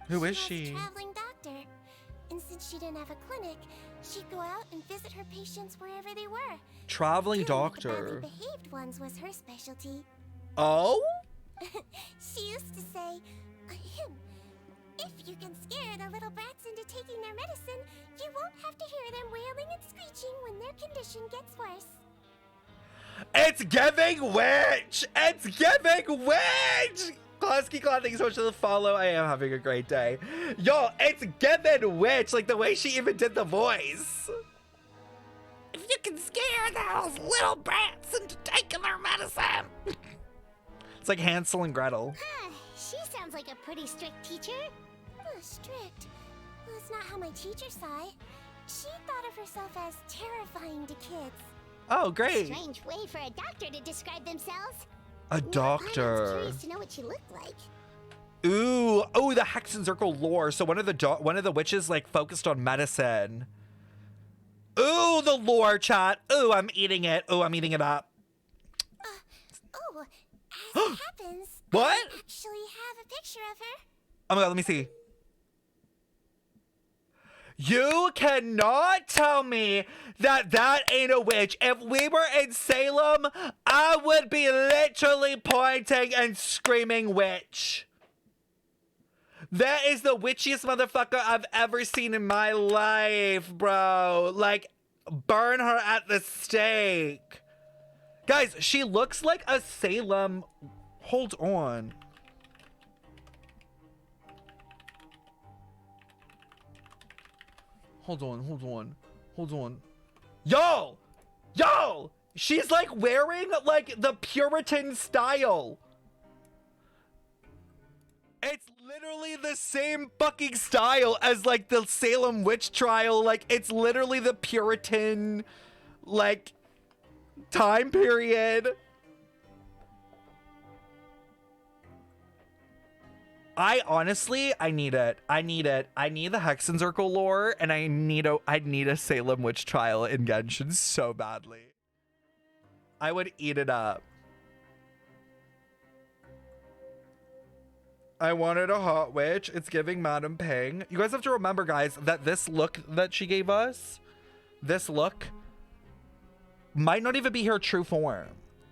Who is She she? was a traveling doctor, and since she didn't have a clinic, she'd go out and visit her patients wherever they were. Traveling Dealing with the doctor. badly behaved ones was her specialty. Oh? She used to say, if you can scare the little brats into taking their medicine, you won't have to hear them wailing and screeching when their condition gets worse. It's giving witch! It's giving witch! Klosky Claw, thanks so much for the follow. I am having a great day. Yo, it's giving witch, like the way she even did the voice. If you can scare those little brats into taking their medicine. It's like Hansel and Gretel. She sounds like a pretty strict teacher. Strict? Well, that's not how my teacher saw it. She thought of herself as terrifying to kids. Oh, great. Strange way for a doctor to describe themselves. A doctor. I'm curious to know what she looked like. Ooh, oh, the Hexen Circle lore. So one of the witches like focused on medicine. Ooh, the lore chat. Ooh, I'm eating it. Ooh, I'm eating it up. As it happens, What? I actually have a picture of her. Oh my god, let me see. You cannot tell me that that ain't a witch. If we were in Salem, I would be literally pointing and screaming witch. That is the witchiest motherfucker I've ever seen in my life, bro. Like, burn her at the stake. Guys, she looks like a Salem. Hold on. Hold on. Yo! She's like wearing like the Puritan style. It's literally the same fucking style as like the Salem witch trial. Like it's literally the Puritan like time period. I honestly, I need it. I need the Hexen Circle lore, and I need a Salem witch trial in Genshin so badly. I would eat it up. I wanted a hot witch. It's giving Madam Ping. You guys have to remember, guys, that this look that she gave us, this look, might not even be her true form,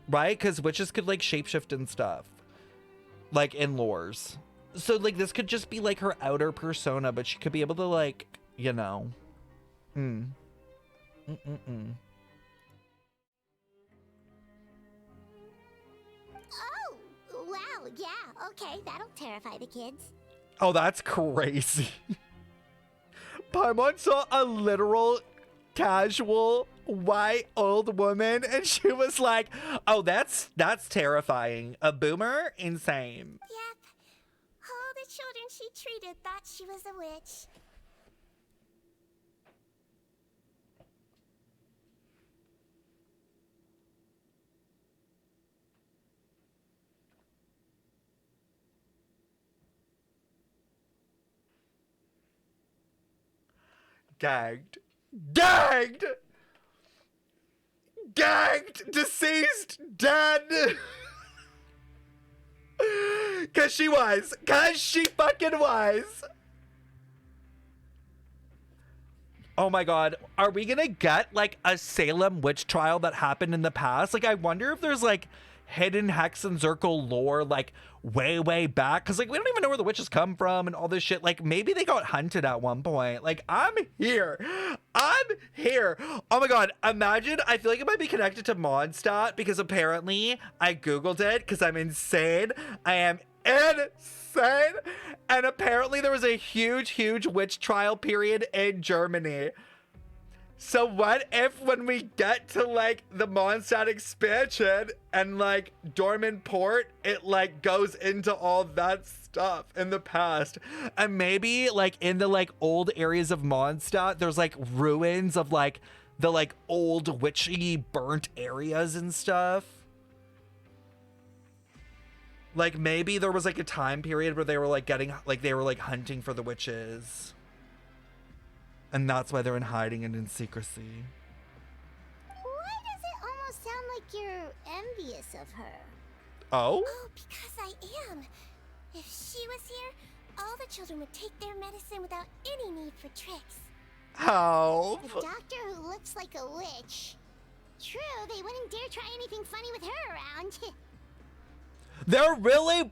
right? Because witches could like shapeshift and stuff, like in lores. So like this could just be like her outer persona, but she could be able to like, you know. Oh, wow, yeah, okay, that'll terrify the kids. Oh, that's crazy. Paimon saw a literal casual white old woman and she was like, oh, that's terrifying. A boomer? Insane. Yep. All the children she treated thought she was a witch. Gagged. Gagged! Gagged! Deceased! Dead! Cause she was. Cause she fucking was. Oh my god. Are we gonna get like a Salem witch trial that happened in the past? Like I wonder if there's like hidden Hex and Zirkle lore like way back, because like we don't even know where the witches come from and all this shit. Like maybe they got hunted at one point. Like I'm here. Oh my god, imagine. I feel like it might be connected to Mondstadt because apparently I googled it because I'm insane. I am insane. And apparently there was a huge witch trial period in Germany. So what if when we get to like the Mondstadt expansion and like Dorman Port, it like goes into all that stuff in the past, and maybe like in the like old areas of Mondstadt, there's like ruins of like the like old witchy burnt areas and stuff. Like maybe there was like a time period where they were like hunting for the witches. And that's why they're in hiding and in secrecy. Why does it almost sound like you're envious of her? Oh? Oh, because I am. If she was here, all the children would take their medicine without any need for tricks. How? A doctor who looks like a witch. True, they wouldn't dare try anything funny with her around. They're really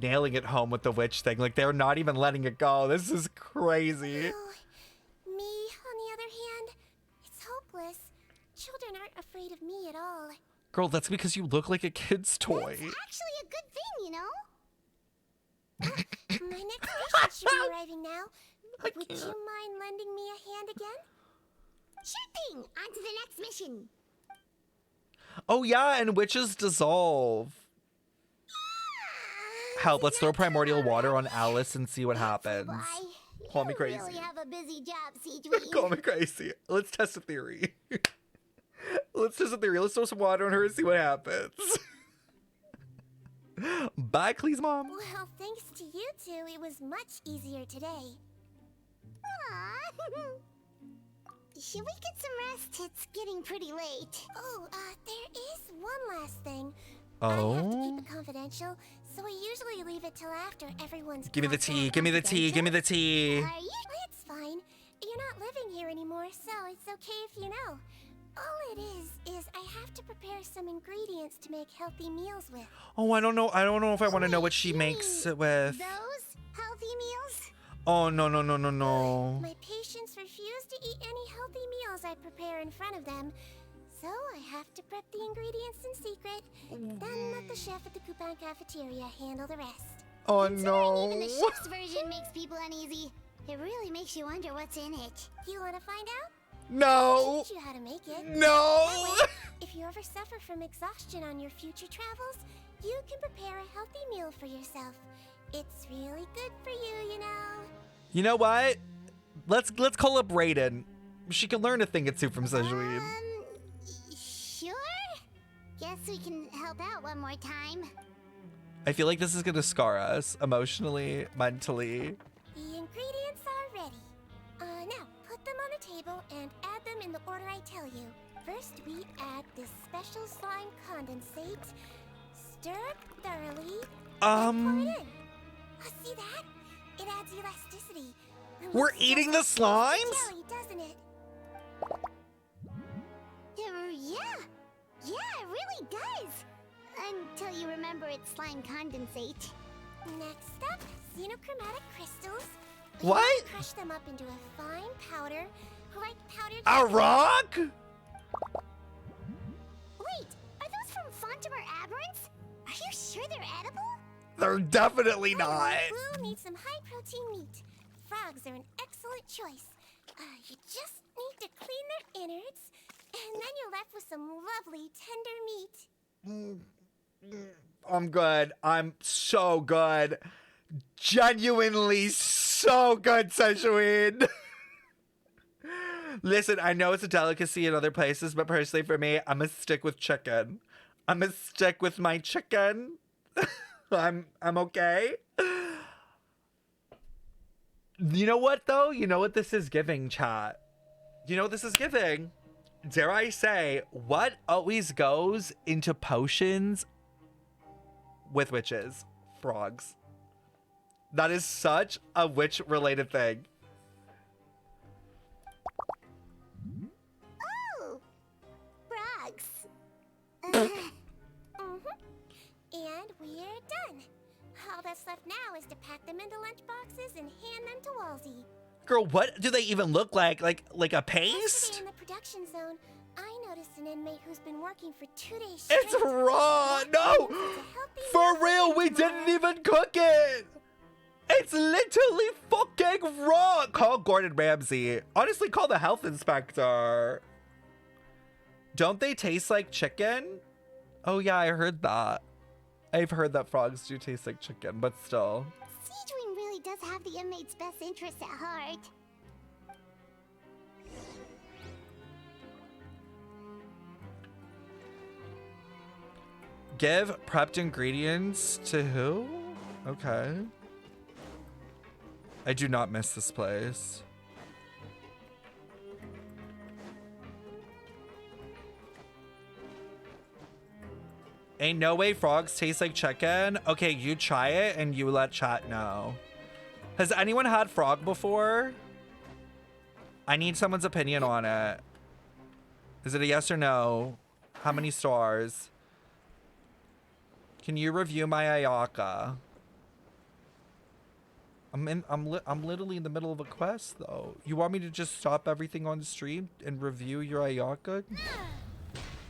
nailing it home with the witch thing. Like they're not even letting it go. This is crazy. Well, me, on the other hand, it's hopeless. Children aren't afraid of me at all. Girl, that's because you look like a kid's toy. That's actually a good thing, you know? My next patient should be arriving now. Would you mind lending me a hand again? Sure thing! On to the next mission. Oh yeah, and witches dissolve. Help, let's throw primordial water on Alice and see what happens. Call me crazy. You really have a busy job, Sigewinne. Call me crazy. Let's test a theory. Let's throw some water on her and see what happens. Bye, Clee's mom. Well, thanks to you two, it was much easier today. Aww. Should we get some rest? It's getting pretty late. Oh, there is one last thing. I have to keep it confidential, so I usually leave it till after everyone's Give me the tea, give me the tea, give me the tea. Are you? It's fine. You're not living here anymore, so it's okay if you know. All it is I have to prepare some ingredients to make healthy meals with. Oh, I don't know if I want to know what she makes it with. Those healthy meals? Oh, no. My patients refuse to eat any healthy meals I prepare in front of them, so I have to prep the ingredients in secret, then let the chef at the coupon cafeteria handle the rest. Oh, no. Even the chef's version makes people uneasy. It really makes you wonder what's in it. You want to find out? No. I'll teach you how to make it. No. That way, if you ever suffer from exhaustion on your future travels, you can prepare a healthy meal for yourself. It's really good for you, you know. You know what? Let's call up Raiden. She can learn a thing or two from Sigewinne. Sure. Guess we can help out one more time. I feel like this is gonna scar us emotionally, mentally. The ingredients are ready. Now, put them on the table and add them in the order I tell you. First, we add this special slime condensate. Stir it thoroughly. And pour it in. See that? It adds elasticity. We're eating the slimes? Jelly, doesn't it? Yeah, it really does. Until you remember it's slime condensate. Next up, xenochromatic crystals. What? Crush them up into a fine powder. Like powdered A rock? Wait, are those from Fontimer Aberrants? Are you sure they're edible? They're definitely not. Blue needs some high-protein meat. Frogs are an excellent choice. You just need to clean their innards, and then you're left with some lovely tender meat. I'm good. I'm so good. Genuinely so good, Sigewinne. Listen, I know it's a delicacy in other places, but personally for me, I'm gonna stick with chicken. I'm gonna stick with my chicken. I'm okay. You know what though? You know what this is giving, chat? You know what this is giving? Dare I say, what always goes into potions with witches? Frogs. That is such a witch-related thing. Oh! Frogs. And we're done. All that's left now is to pack them into lunch boxes and hand them to Walsey. Girl, what do they even look like? Like a paste? Yesterday in the production zone, I noticed an inmate who's been working for 2 days straight. It's raw! No! For real, we didn't even cook it! It's literally fucking raw! Call Gordon Ramsay. Honestly, call the health inspector. Don't they taste like chicken? Oh yeah, I heard that. I've heard that frogs do taste like chicken, but still. Sigewinne really does have the inmate's best interests at heart. Give prepped ingredients to who? Okay. I do not miss this place. Ain't no way frogs taste like chicken. Okay, you try it and you let chat know. Has anyone had frog before? I need someone's opinion on it. Is it a yes or no? How many stars? Can you review my Ayaka? I'm literally in the middle of a quest though. You want me to just stop everything on the stream and review your Ayaka?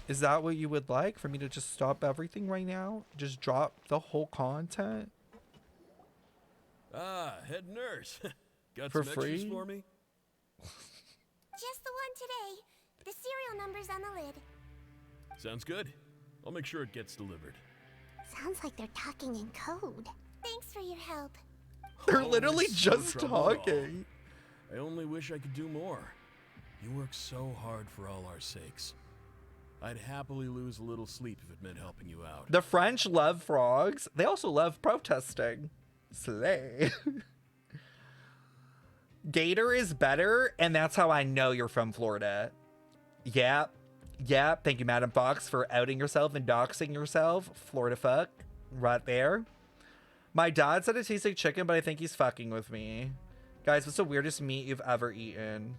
Is that what you would like? For me to just stop everything right now? Just drop the whole content? Ah, head nurse. Got For some extras free? for me? Just the one today. The serial number's on the lid. Sounds good. I'll make sure it gets delivered. Sounds like they're talking in code. Thanks for your help. They're Oh, literally it's no just trouble at all. talking. I only wish I could do more. You work so hard for all our sakes. I'd happily lose a little sleep if it meant helping you out. The French love frogs. They also love protesting. Slay. Gator is better, and that's how I know you're from Florida. Yep. Yep. Thank you, Madam Fox, for outing yourself and doxing yourself. Florida fuck. Right there. My dad said it tastes like chicken, but I think he's fucking with me. Guys, what's the weirdest meat you've ever eaten?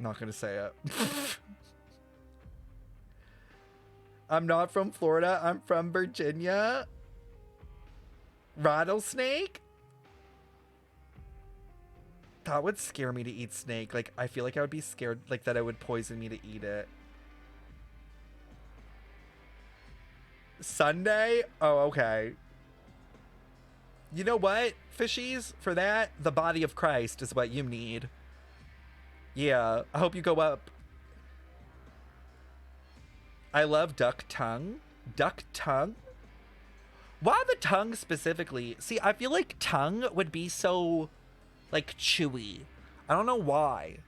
Not gonna say it. I'm not from Florida. I'm from Virginia. Rattlesnake? That would scare me to eat snake. Like, I feel like I would be scared, like, that it would poison me to eat it. Sunday? Oh, okay. You know what, fishies? For that, the body of Christ is what you need. Yeah, I hope you go up. I love duck tongue. Duck tongue? Why the tongue specifically? See, I feel like tongue would be so, like, chewy. I don't know why.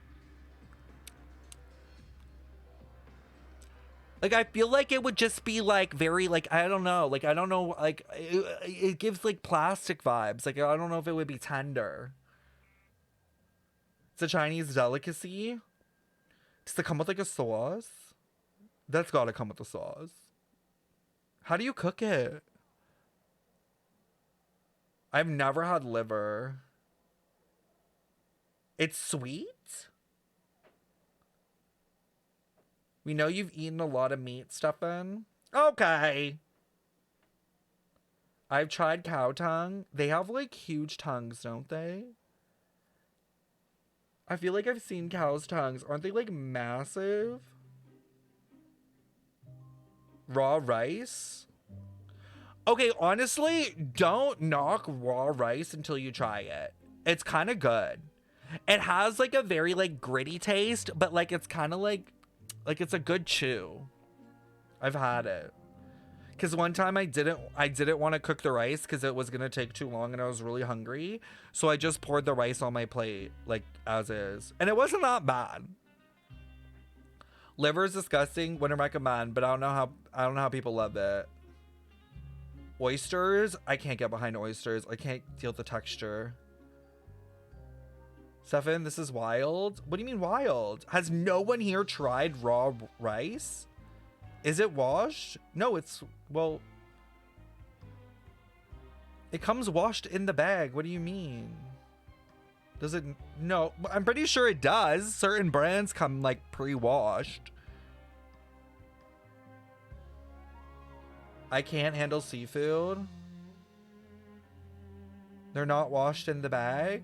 Like, I feel like it would just be, like, very, like, I don't know. Like, I don't know, like, it gives, like, plastic vibes. Like, I don't know if it would be tender. It's a Chinese delicacy. Does it come with, like, a sauce? That's gotta come with a sauce. How do you cook it? I've never had liver. It's sweet? We know you've eaten a lot of meat, Stefan. Okay. I've tried cow tongue. They have like huge tongues, don't they? I feel like I've seen cows' tongues. Aren't they like massive? Raw rice? Okay, honestly, don't knock raw rice until you try it. It's kind of good. It has like a very like gritty taste, but like it's kind of like it's a good chew. I've had it. Cause one time I didn't want to cook the rice because it was gonna take too long and I was really hungry. So I just poured the rice on my plate like as is. And it wasn't that bad. Liver is disgusting, wouldn't recommend, but I don't know how people love it. Oysters, I can't get behind oysters. I can't deal with the texture. Stefan, this is wild. What do you mean wild? Has no one here tried raw rice? Is it washed? No, it's, well, it comes washed in the bag. What do you mean? Does it? No, I'm pretty sure it does. Certain brands come like pre-washed. I can't handle seafood. They're not washed in the bag.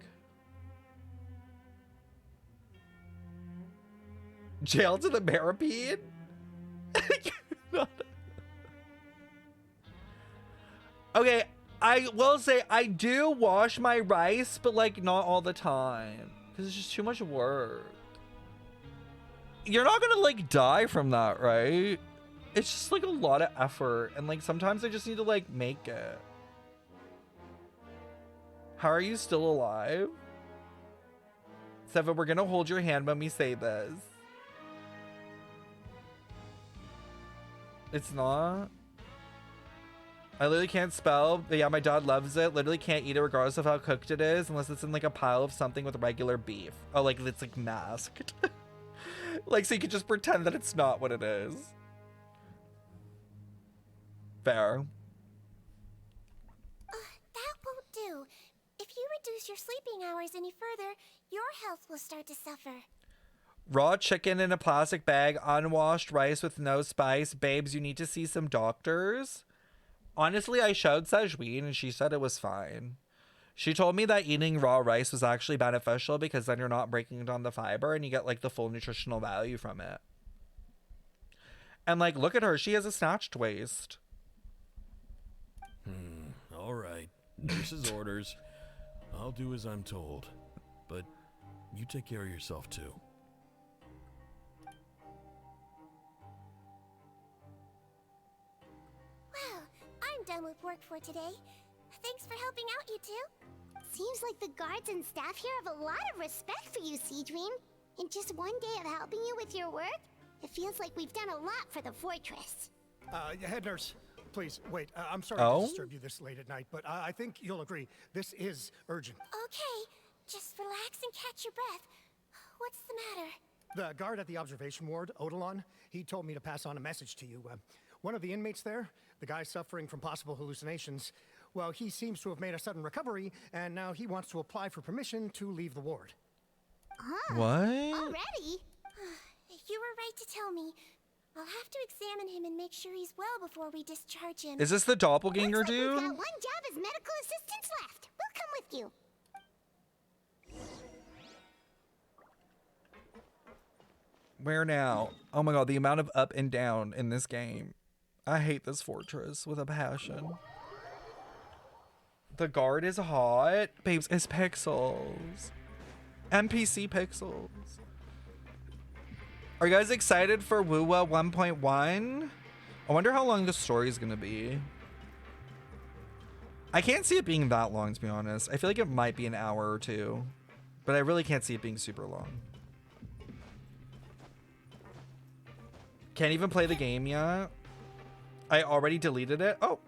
Jail to the Maripede? Okay, I will say I do wash my rice, but like not all the time because it's just too much work. You're not gonna like die from that, right? It's just like a lot of effort, and like sometimes I just need to like make it. How are you still alive? Seven, we're gonna hold your hand when we say this. It's not. I literally can't spell, but yeah, my dad loves it. Literally can't eat it regardless of how cooked it is, unless it's in like a pile of something with regular beef. Oh, like it's like masked. Like, so you can just pretend that it's not what it is. Fair. That won't do. If you reduce your sleeping hours any further, your health will start to suffer. Raw chicken in a plastic bag, unwashed rice with no spice. Babes, you need to see some doctors. Honestly, I showed Sigewinne and she said it was fine. She told me that eating raw rice was actually beneficial because then you're not breaking down the fiber and you get like the full nutritional value from it. And like, look at her. She has a snatched waist. All right. Nurse's orders. I'll do as I'm told. But you take care of yourself too. Well, I'm done with work for today. Thanks for helping out, you two. Seems like the guards and staff here have a lot of respect for you, Sigewinne. In just one day of helping you with your work, it feels like we've done a lot for the fortress. Head nurse, please, wait. I'm sorry to disturb you this late at night, but I think you'll agree. This is urgent. Okay, just relax and catch your breath. What's the matter? The guard at the observation ward, Odilon, he told me to pass on a message to you. One of the inmates there, the guy suffering from possible hallucinations, well, he seems to have made a sudden recovery, and now he wants to apply for permission to leave the ward. Huh? What? Already? You were right to tell me. I'll have to examine him and make sure he's well before we discharge him. Is this the doppelganger Looks like dude? we've got one job as medical assistants left. We'll come with you. Where now? Oh my god, the amount of up and down in this game. I hate this fortress with a passion. The guard is hot. Babes, it's pixels. NPC pixels. Are you guys excited for WUWA 1.1? I wonder how long the story is going to be. I can't see it being that long, to be honest. I feel like it might be an hour or two. But I really can't see it being super long. Can't even play the game yet. I already deleted it. Oh.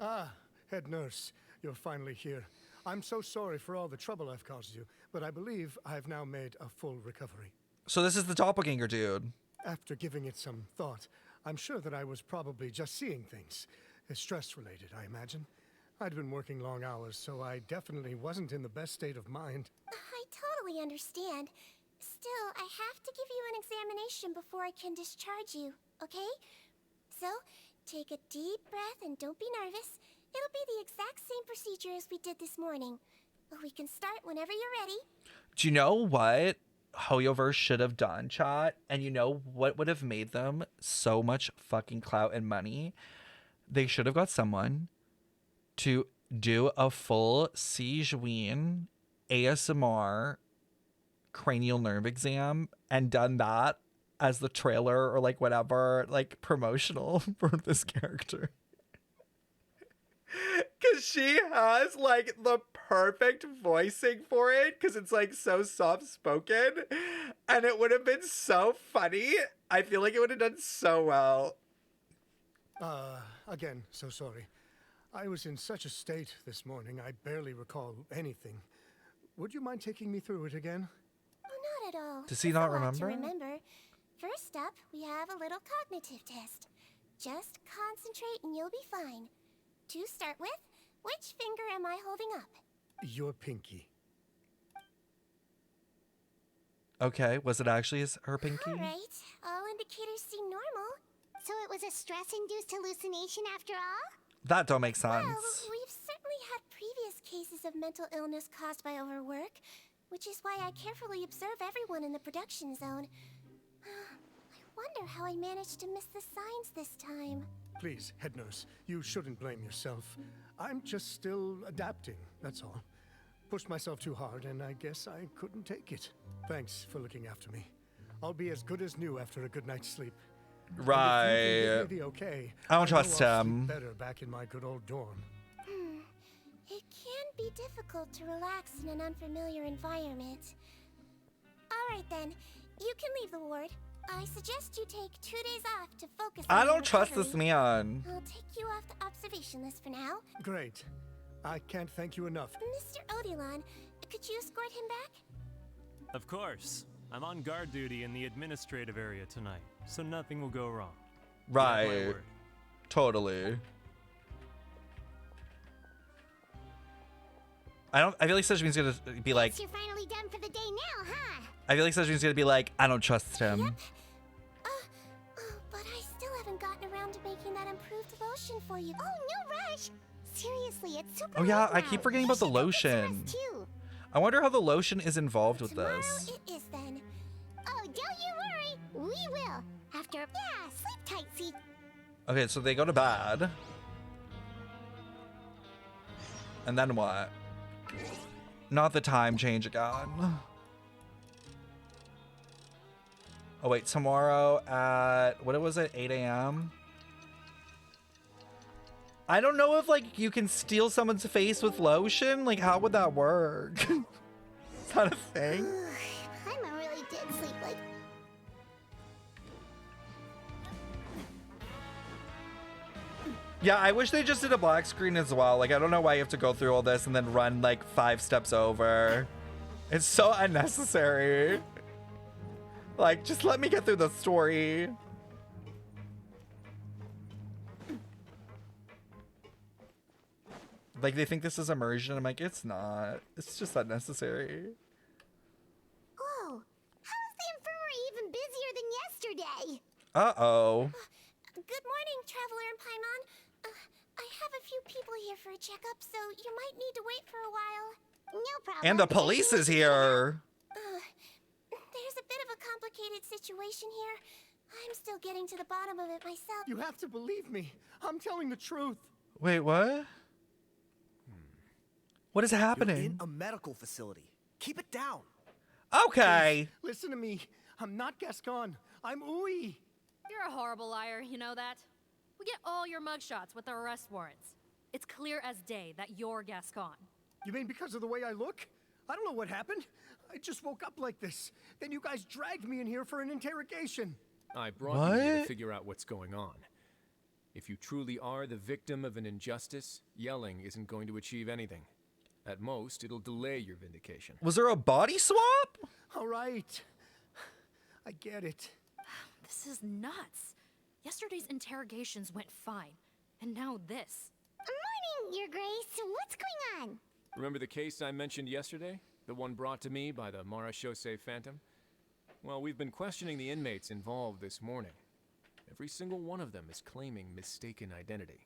Ah, head nurse, you're finally here. I'm so sorry for all the trouble I've caused you, but I believe I've now made a full recovery. So this is the doppelganger dude. After giving it some thought, I'm sure that I was probably just seeing things. Stress-related, I imagine. I'd been working long hours, so I definitely wasn't in the best state of mind. I totally understand. Still, I have to give you an examination before I can discharge you, okay? So, Take a deep breath and don't be nervous. It'll be the exact same procedure as we did this morning. We can start whenever you're ready. Do you know what Hoyoverse should have done, chat? And you know what would have made them so much fucking clout and money? They should have got someone to do a full Sigewinne ASMR cranial nerve exam and done that as the trailer or like whatever, like promotional for this character. Because she has like the perfect voicing for it because it's like so soft spoken and it would have been so funny. I feel like it would have done so well. Again, so sorry. I was in such a state this morning, I barely recall anything. Would you mind taking me through it again? Oh, not at all. Does he There's not a lot to remember? remember. First up, we have a little cognitive test. Just concentrate and you'll be fine. To start with, which finger am I holding up? Your pinky. Okay, was it actually her pinky? All right, all indicators seem normal. So it was a stress-induced hallucination after all? That don't make sense. Well, we've certainly had previous cases of mental illness caused by overwork, which is why I carefully observe everyone in the production zone. I wonder how I managed to miss the signs this time. Please, head nurse, you shouldn't blame yourself. I'm just still adapting, that's all. Pushed myself too hard, and I guess I couldn't take it. Thanks for looking after me. I'll be as good as new after a good night's sleep. Right. And if you can give me the okay, I don't trust know I'll him. sleep better back in my good old dorm. It can be difficult to relax in an unfamiliar environment. All right then, you can leave the ward. I suggest you take 2 days off to focus on I your don't trust this recovery. man. I'll take you off the observation list for now. Great. I can't thank you enough. Mr. Odilon, could you escort him back? Of course. I'm on guard duty in the administrative area tonight, so nothing will go wrong. You have my Right. word. Totally. I feel like Sigewinne's gonna be like, You're finally done for the day now, huh? I feel like Sigewinne's gonna be like, I don't trust him. But I still haven't gotten around to making that improved lotion for you. Oh, no rush. Seriously, it's super Oh yeah, late I now. keep forgetting You about the should go get some lotion. rest, too. I wonder how the lotion is involved with Tomorrow this. it is then. Oh, don't you worry. We will. After, yeah, sleep tight, see. Okay, so they go to bed. And then what? Not the time change again. Oh wait, tomorrow at, what was it, 8 a.m.? I don't know if like you can steal someone's face with lotion. Like how would that work? Is that a thing? I'm a really dead sleep like. Yeah, I wish they just did a black screen as well. Like I don't know why you have to go through all this and then run like 5 steps over. It's so unnecessary. Like just let me get through the story. Like they think this is immersion. I'm like, it's not. It's just unnecessary. Whoa, how is the infirmary even busier than yesterday? Uh-oh. Good morning, Traveler and Paimon. I have a few people here for a checkup, so you might need to wait for a while. No problem. And the police is here. There's a bit of a complicated situation here. I'm still getting to the bottom of it myself. You have to believe me. I'm telling the truth. Wait, what? What is happening? You're in a medical facility. Keep it down. Okay. Please, listen to me. I'm not Gascon. I'm Uy. You're a horrible liar, you know that? We get all your mugshots with our arrest warrants. It's clear as day that you're Gascon. You mean because of the way I look? I don't know what happened. I just woke up like this. Then you guys dragged me in here for an interrogation. I brought you here to What? figure out what's going on. If you truly are the victim of an injustice, yelling isn't going to achieve anything. At most, it'll delay your vindication. Was there a body swap? All right. I get it. This is nuts. Yesterday's interrogations went fine, and now this. Morning, Your Grace. What's going on? Remember the case I mentioned yesterday? The one brought to me by the Marachose Phantom? Well, we've been questioning the inmates involved this morning. Every single one of them is claiming mistaken identity.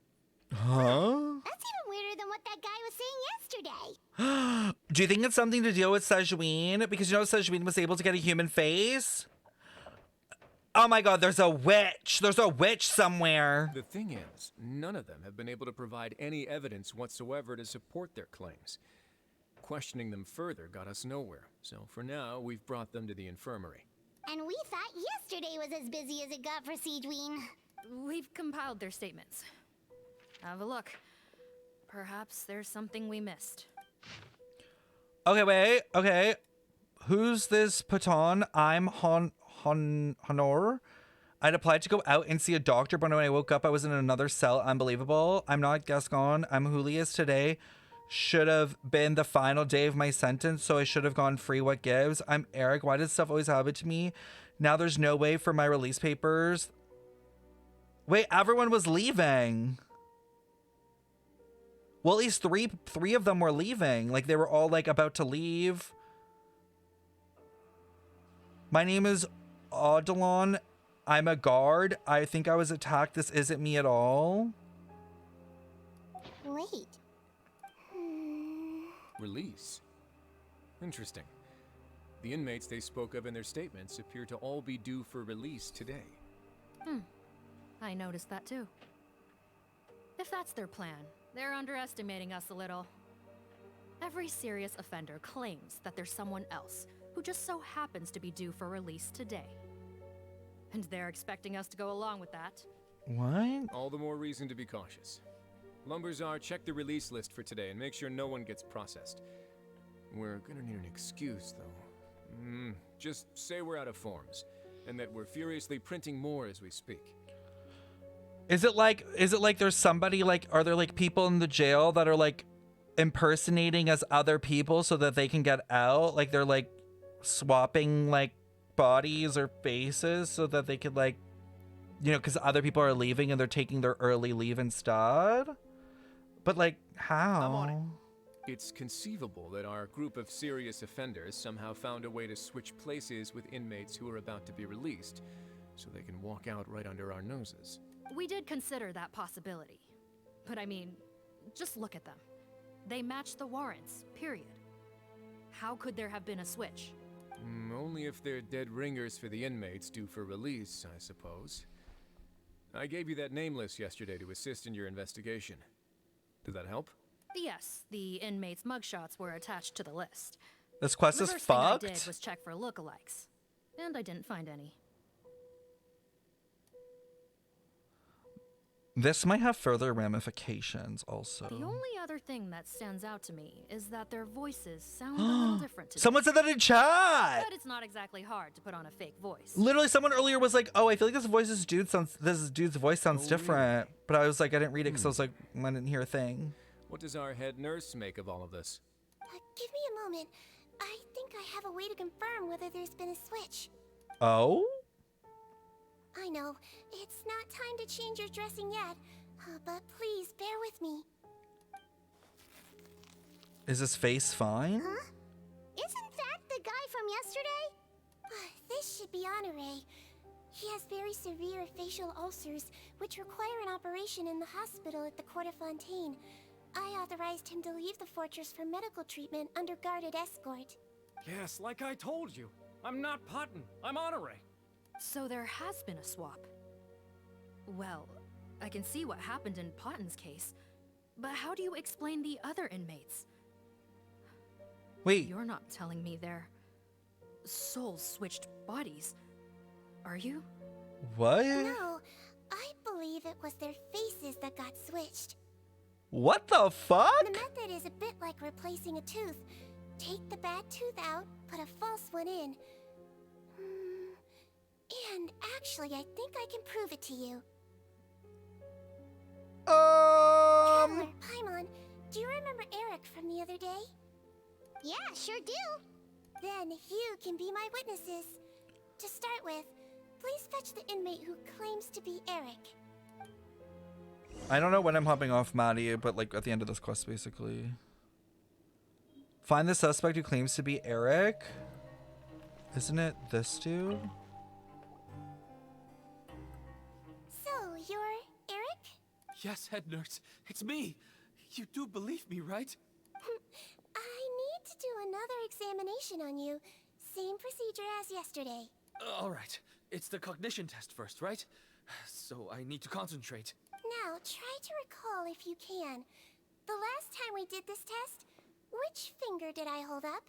Huh? That's even weirder than what that guy was saying yesterday. Do you think it's something to deal with Sigewinne? Because you know Sigewinne was able to get a human face? Oh my god, there's a witch. There's a witch somewhere. The thing is, none of them have been able to provide any evidence whatsoever to support their claims. Questioning them further got us nowhere, so for now, we've brought them to the infirmary. And we thought yesterday was as busy as it got for Sigewinne. We've compiled their statements. Have a look. Perhaps there's something we missed. Okay, wait. Okay. Who's this Paton? I'm Honor. I'd applied to go out and see a doctor, but when I woke up, I was in another cell. Unbelievable. I'm not Gascon. I'm Julius today. Should have been the final day of my sentence, so I should have gone free. What gives? I'm Eric. Why does stuff always happen to me? Now there's no way for my release papers. Wait, everyone was leaving. Well, at least three of them were leaving. Like, they were all, like, about to leave. My name is Odilon. I'm a guard. I think I was attacked. This isn't me at all. Wait. Release? Interesting. The inmates they spoke of in their statements appear to all be due for release today. I noticed that too. If that's their plan, they're underestimating us a little. Every serious offender claims that there's someone else who just so happens to be due for release today. And they're expecting us to go along with that. What? All the more reason to be cautious. Lumberzar, check the release list for today and make sure no one gets processed. We're gonna need an excuse, though. Just say we're out of forms, and that we're furiously printing more as we speak. Is it like there's somebody, like, are there, like, people in the jail that are, like, impersonating as other people so that they can get out? Like, they're, like, swapping, like, bodies or faces so that they could, like, you know, because other people are leaving and they're taking their early leave instead? But, like, how? I'm on it. It's conceivable that our group of serious offenders somehow found a way to switch places with inmates who are about to be released, so they can walk out right under our noses. We did consider that possibility. But I mean, just look at them. They match the warrants, period. How could there have been a switch? Only if they're dead ringers for the inmates due for release, I suppose. I gave you that name list yesterday to assist in your investigation. Did that help? Yes, the inmates' mugshots were attached to the list. This quest The is first thing I fucked? did was check for lookalikes, and I didn't find any. This might have further ramifications also. The only other thing that stands out to me is that their voices sound a little different today. Someone said that in chat! But it's not exactly hard to put on a fake voice. Literally, someone earlier was like, "Oh, I feel like this dude's voice sounds different." But I was like, I didn't read it because I was like, I didn't hear a thing. What does our head nurse make of all of this? Give me a moment. I think I have a way to confirm whether there's been a switch. Oh? I know, it's not time to change your dressing yet, but please bear with me. Is his face fine? Huh? Isn't that the guy from yesterday? This should be Honore. He has very severe facial ulcers, which require an operation in the hospital at the Court of Fontaine. I authorized him to leave the fortress for medical treatment under guarded escort. Yes, like I told you. I'm not Patton. I'm Honore. So there has been a swap. Well, I can see what happened in Patton's case, but how do you explain the other inmates? Wait. You're not telling me their souls switched bodies, are you? What? No, I believe it was their faces that got switched. What the fuck? The method is a bit like replacing a tooth. Take the bad tooth out, put a false one in. And actually, I think I can prove it to you. Traveler, Paimon, do you remember Eric from the other day? Yeah, sure do. Then you can be my witnesses. To start with, please fetch the inmate who claims to be Eric. I don't know when I'm hopping off Maddie, but like at the end of this quest, basically. Find the suspect who claims to be Eric. Isn't it this dude? Yes, head nurse. It's me. You do believe me, right? I need to do another examination on you. Same procedure as yesterday. All right. It's the cognition test first, right? So I need to concentrate. Now, try to recall if you can. The last time we did this test, which finger did I hold up?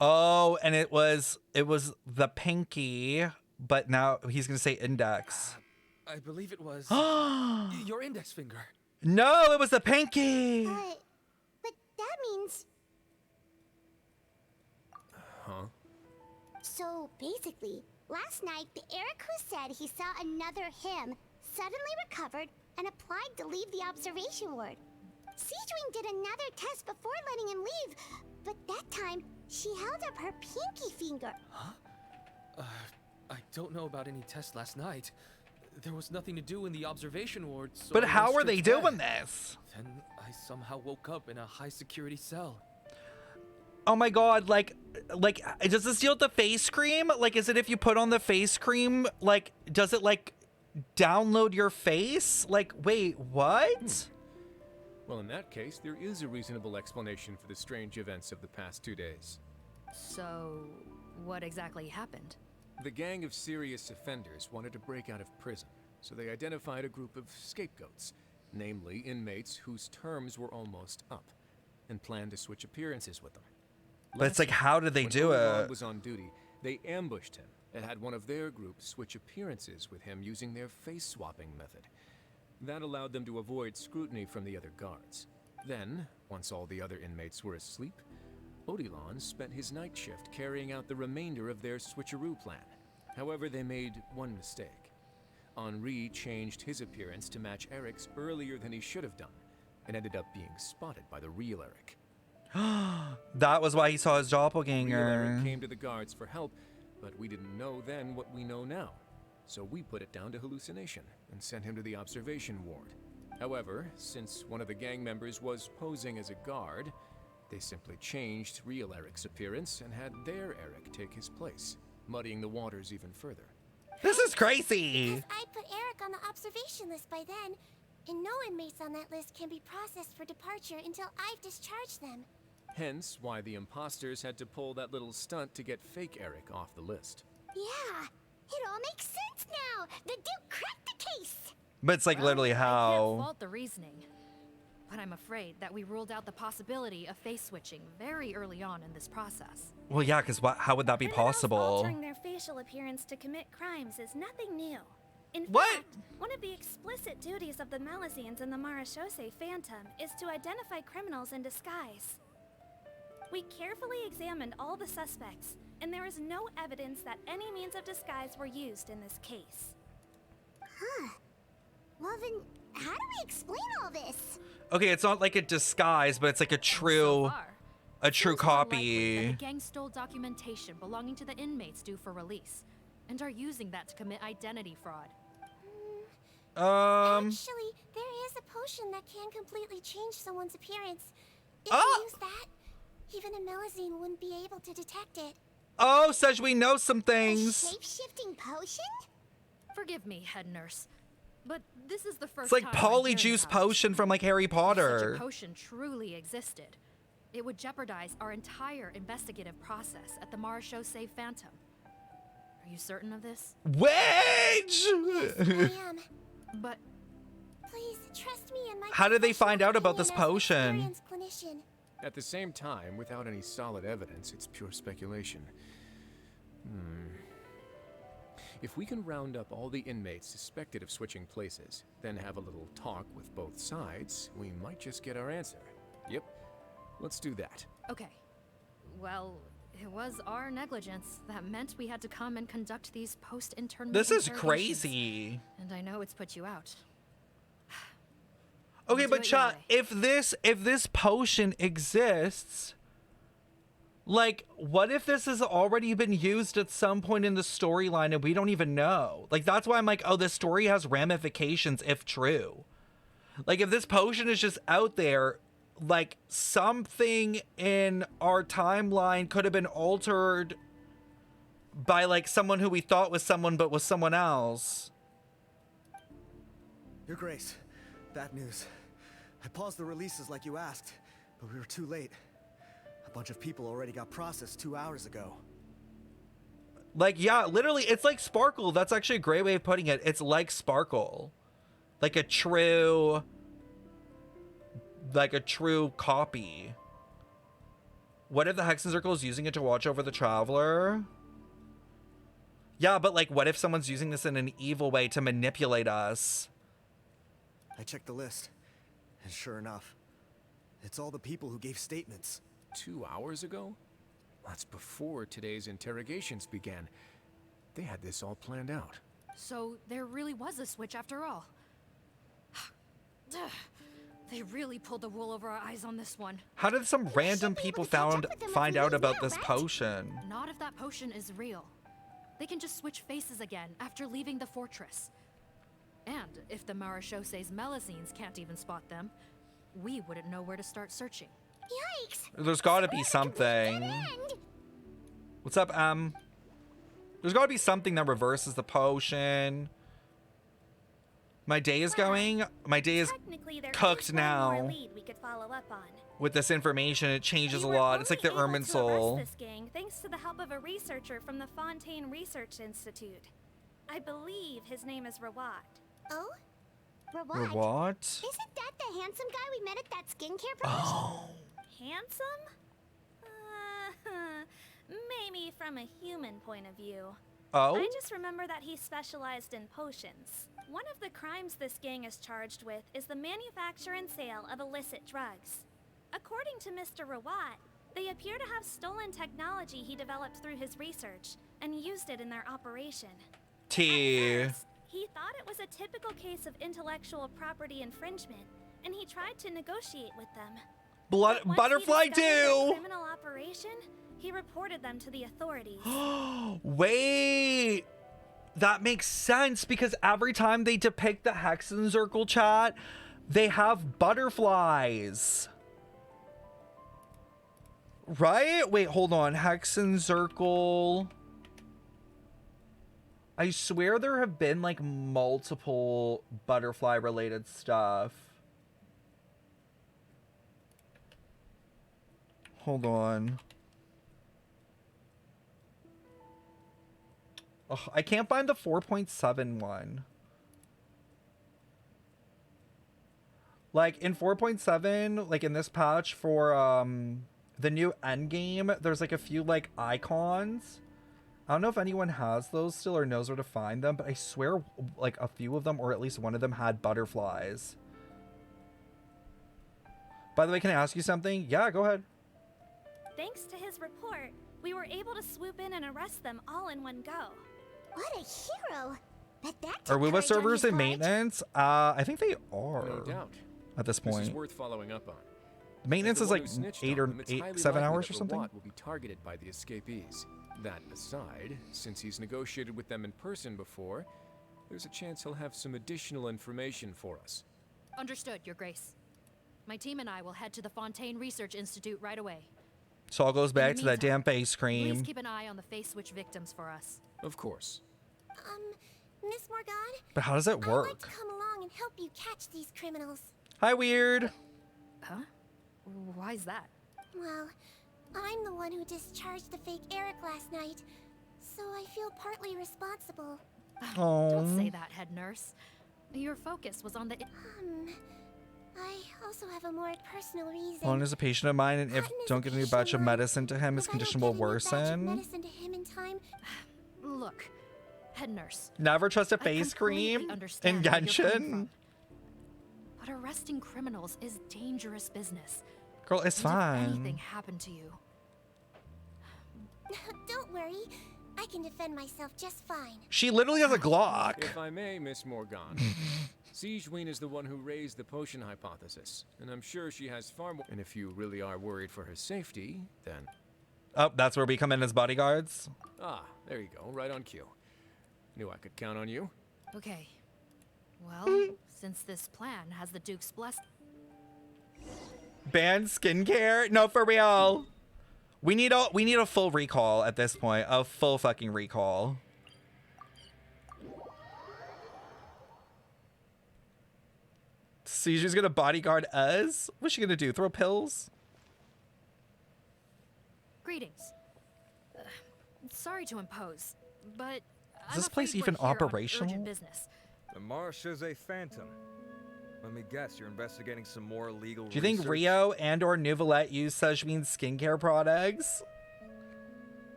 Oh, and it was the pinky, but now he's gonna say index. I believe it was your index finger. No, it was the pinky. But that means... Huh? So, basically, last night, the Eric who said he saw another him suddenly recovered and applied to leave the observation ward. Sigewinne did another test before letting him leave, but that time, she held up her pinky finger. Huh? I don't know about any test last night. There was nothing to do in the observation ward, so But I how went are straight they to doing bed. this? Then I somehow woke up in a high-security cell. Oh my god, like, does this deal with the face cream? Like, is it if you put on the face cream, like, does it, like, download your face? Like, wait, what? Well, in that case, there is a reasonable explanation for the strange events of the past 2 days. So, what exactly happened? The gang of serious offenders wanted to break out of prison, so they identified a group of scapegoats, namely inmates whose terms were almost up, and planned to switch appearances with them. But it's like, how did they do when it? was on duty, they ambushed him and had one of their group switch appearances with him using their face-swapping method. That allowed them to avoid scrutiny from the other guards. Then, once all the other inmates were asleep, Odilon spent his night shift carrying out the remainder of their switcheroo plan. However, they made one mistake. Henri changed his appearance to match Eric's earlier than he should have done, and ended up being spotted by the real Eric. That was why he saw his Real doppelganger. Eric came to the guards for help, but we didn't know then what we know now. So we put it down to hallucination and sent him to the observation ward. However, since one of the gang members was posing as a guard, they simply changed real Eric's appearance and had their Eric take his place, muddying the waters even further. This is crazy. Because I put Eric on the observation list by then, and no inmates on that list can be processed for departure until I've discharged them. Hence why the imposters had to pull that little stunt to get fake Eric off the list. Yeah, it all makes sense now. The Duke cracked the case. But it's like literally I can't how. fault the reasoning, but I'm afraid that we ruled out the possibility of face switching very early on in this process. Well, yeah, because how would that be possible? Altering their facial appearance to commit crimes is nothing new. In fact, one of the explicit duties of the Malazines in the Marachose Phantom is to identify criminals in disguise. We carefully examined all the suspects, and there is no evidence that any means of disguise were used in this case. Huh. Well then, how do we explain all this? Okay, it's not like a disguise, but it's like a true, copy. The gang stole documentation belonging to the inmates due for release, and are using that to commit identity fraud. Actually, there is a potion that can completely change someone's appearance. If you use that, even a Melazine wouldn't be able to detect it. Oh, Sigewinne knows some things. Shape-shifting potion? Forgive me, head nurse, but this is the first It's like time I'm hearing polyjuice about it. potion from like Harry If Potter. such a potion truly existed, it would jeopardize our entire investigative process at the Marachose Phantom. Are you certain of this? Wedge! I am. But please trust me and my How did they find out about this professional potion? experienced clinician. At the same time, without any solid evidence, it's pure speculation. If we can round up all the inmates suspected of switching places, then have a little talk with both sides, we might just get our answer. Yep, let's do that. okay. Well, it was our negligence that meant we had to come and conduct these post-internment This is interrogations. crazy. And I know it's put you out. Okay, Do but it your chat, way. if this potion exists, like, what if this has already been used at some point in the storyline and we don't even know? Like, that's why I'm like, oh, this story has ramifications if true. Like, if this potion is just out there, like, something in our timeline could have been altered by, like, someone who we thought was someone but was someone else. Your Grace, Bad news. I paused the releases like you asked, but we were too late. A bunch of people already got processed 2 hours ago. Like, yeah, literally, it's like Sparkle. That's actually a great way of putting it. It's like Sparkle. Like a true copy. What if the Hexen Circle is using it to watch over the Traveler? Yeah, but like, what if someone's using this in an evil way to manipulate us? I checked the list, and sure enough, it's all the people who gave statements. 2 hours ago? That's before today's interrogations began. They had this all planned out. So there really was a switch after all. They really pulled the wool over our eyes on this one. How did some random people find out about this potion? Not if that potion is real. They can just switch faces again after leaving the fortress. And if the Maréchaussées Melusines can't even spot them, we wouldn't know where to start searching. Yikes! There's gotta be something. What's up, There's gotta be something that reverses the potion. My day is going. My day is cooked now. We could follow up on. With this information, it changes a lot. It's like the Ermine Soul. This gang, thanks to the help of a researcher from the Fontaine Research Institute. I believe his name is Rawat. Oh? Rawat? What? Isn't that the handsome guy we met at that skincare place? Oh. Handsome? Maybe from a human point of view. Oh? I just remember that he specialized in potions. One of the crimes this gang is charged with is the manufacture and sale of illicit drugs. According to Mr. Rawat, they appear to have stolen technology he developed through his research and used it in their operation. T. He thought it was a typical case of intellectual property infringement, and he tried to negotiate with them. Butterfly do. Criminal operation, he reported them to the authorities. Wait. That makes sense because every time they depict the Hexen Circle chat, they have butterflies. Right? Wait, hold on. Hexen Circle. I swear there have been like multiple butterfly related stuff. Hold on. Ugh, I can't find the 4.7 one. Like in 4.7, like in this patch for the new endgame, there's like a few like icons. I don't know if anyone has those still or knows where to find them, but I swear like a few of them, or at least one of them, had butterflies. By the way, can I ask you something? Yeah, go ahead. Thanks to his report, we were able to swoop in and arrest them all in one go. What a hero! But that Are Wuba servers in maintenance? I think they are. No doubt. At this point. This is worth following up on. Maintenance is like 7 hours or something. Will be targeted by the escapees. That aside, since he's negotiated with them in person before, there's a chance he'll have some additional information for us. Understood, Your Grace. My team and I will head to the Fontaine Research Institute right away. So all goes back to that damn face cream. Please keep an eye on the face switch victims for us. Of course. Miss Morgan? But how does it work? I'd like to come along and help you catch these criminals. Hi, Weird. Huh? Why's that? Well, I'm the one who discharged the fake Eric last night, so I feel partly responsible. Don't say that, head nurse. Your focus was on the... I also have a more personal reason. Long as a patient of mine, and if don't get a new batch of medicine to him, his condition will worsen. Medicine to him in time. Look, head nurse. Never trust a face cream in Genshin. But arresting criminals is dangerous business. Girl, it's fine. If anything happened to you. Don't worry. I can defend myself just fine. She literally has a Glock. If I may, Miss Morgan. Sigewinne is the one who raised the potion hypothesis, and I'm sure she has far more. And if you really are worried for her safety, then... Oh, that's where we come in as bodyguards? Ah, there you go, right on cue. Knew I could count on you. Okay. Well, since this plan has the Duke's blessing... Ban skincare? No, for real. We need a full recall at this point. A full fucking recall. See, she's gonna bodyguard us? What's she gonna do? Throw pills? Greetings. Sorry to impose, but Is this place even operational? Business. The Marechaussee Phantom. Let me guess, you're investigating some more illegal Do you think research? Rio and or Nouvellette use Sigewinne's skincare products?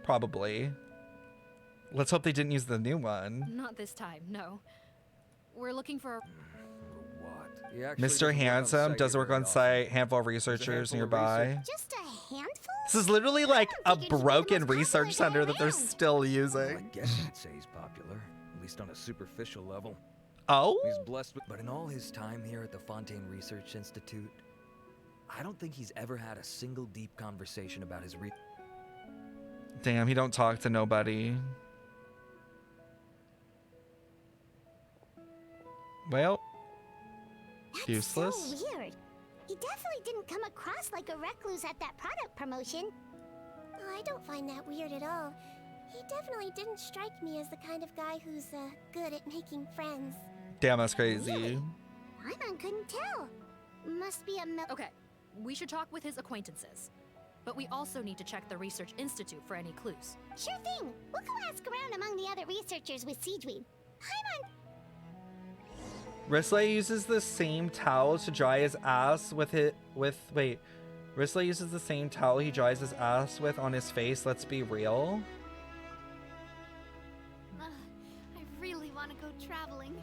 Probably. Let's hope they didn't use the new one. Not this time, no. We're looking for What? He actually Mr. doesn't work on Handsome site does very work on often. site, handful of researchers handful of nearby. Just a handful? This is literally like a broken research center that they're still I using. guess you'd say he's popular, at least on a superficial level. Oh? He's blessed with, but in all his time here at the Fontaine Research Institute, I don't think he's ever had a single deep conversation about his Damn, he don't talk to nobody. Well, useless. So weird. He definitely didn't come across like a recluse at that product promotion. Oh, I don't find that weird at all. He definitely didn't strike me as the kind of guy who's good at making friends. Damn, that's crazy. Paimon couldn't tell. Must be a Okay, we should talk with his acquaintances. But we also need to check the Research Institute for any clues. Sure thing. We'll go ask around among the other researchers with Sigewinne. Paimon! Risley uses the same towel to dry his ass wait. Risley uses the same towel he dries his ass with on his face. Let's be real. I really want to go traveling.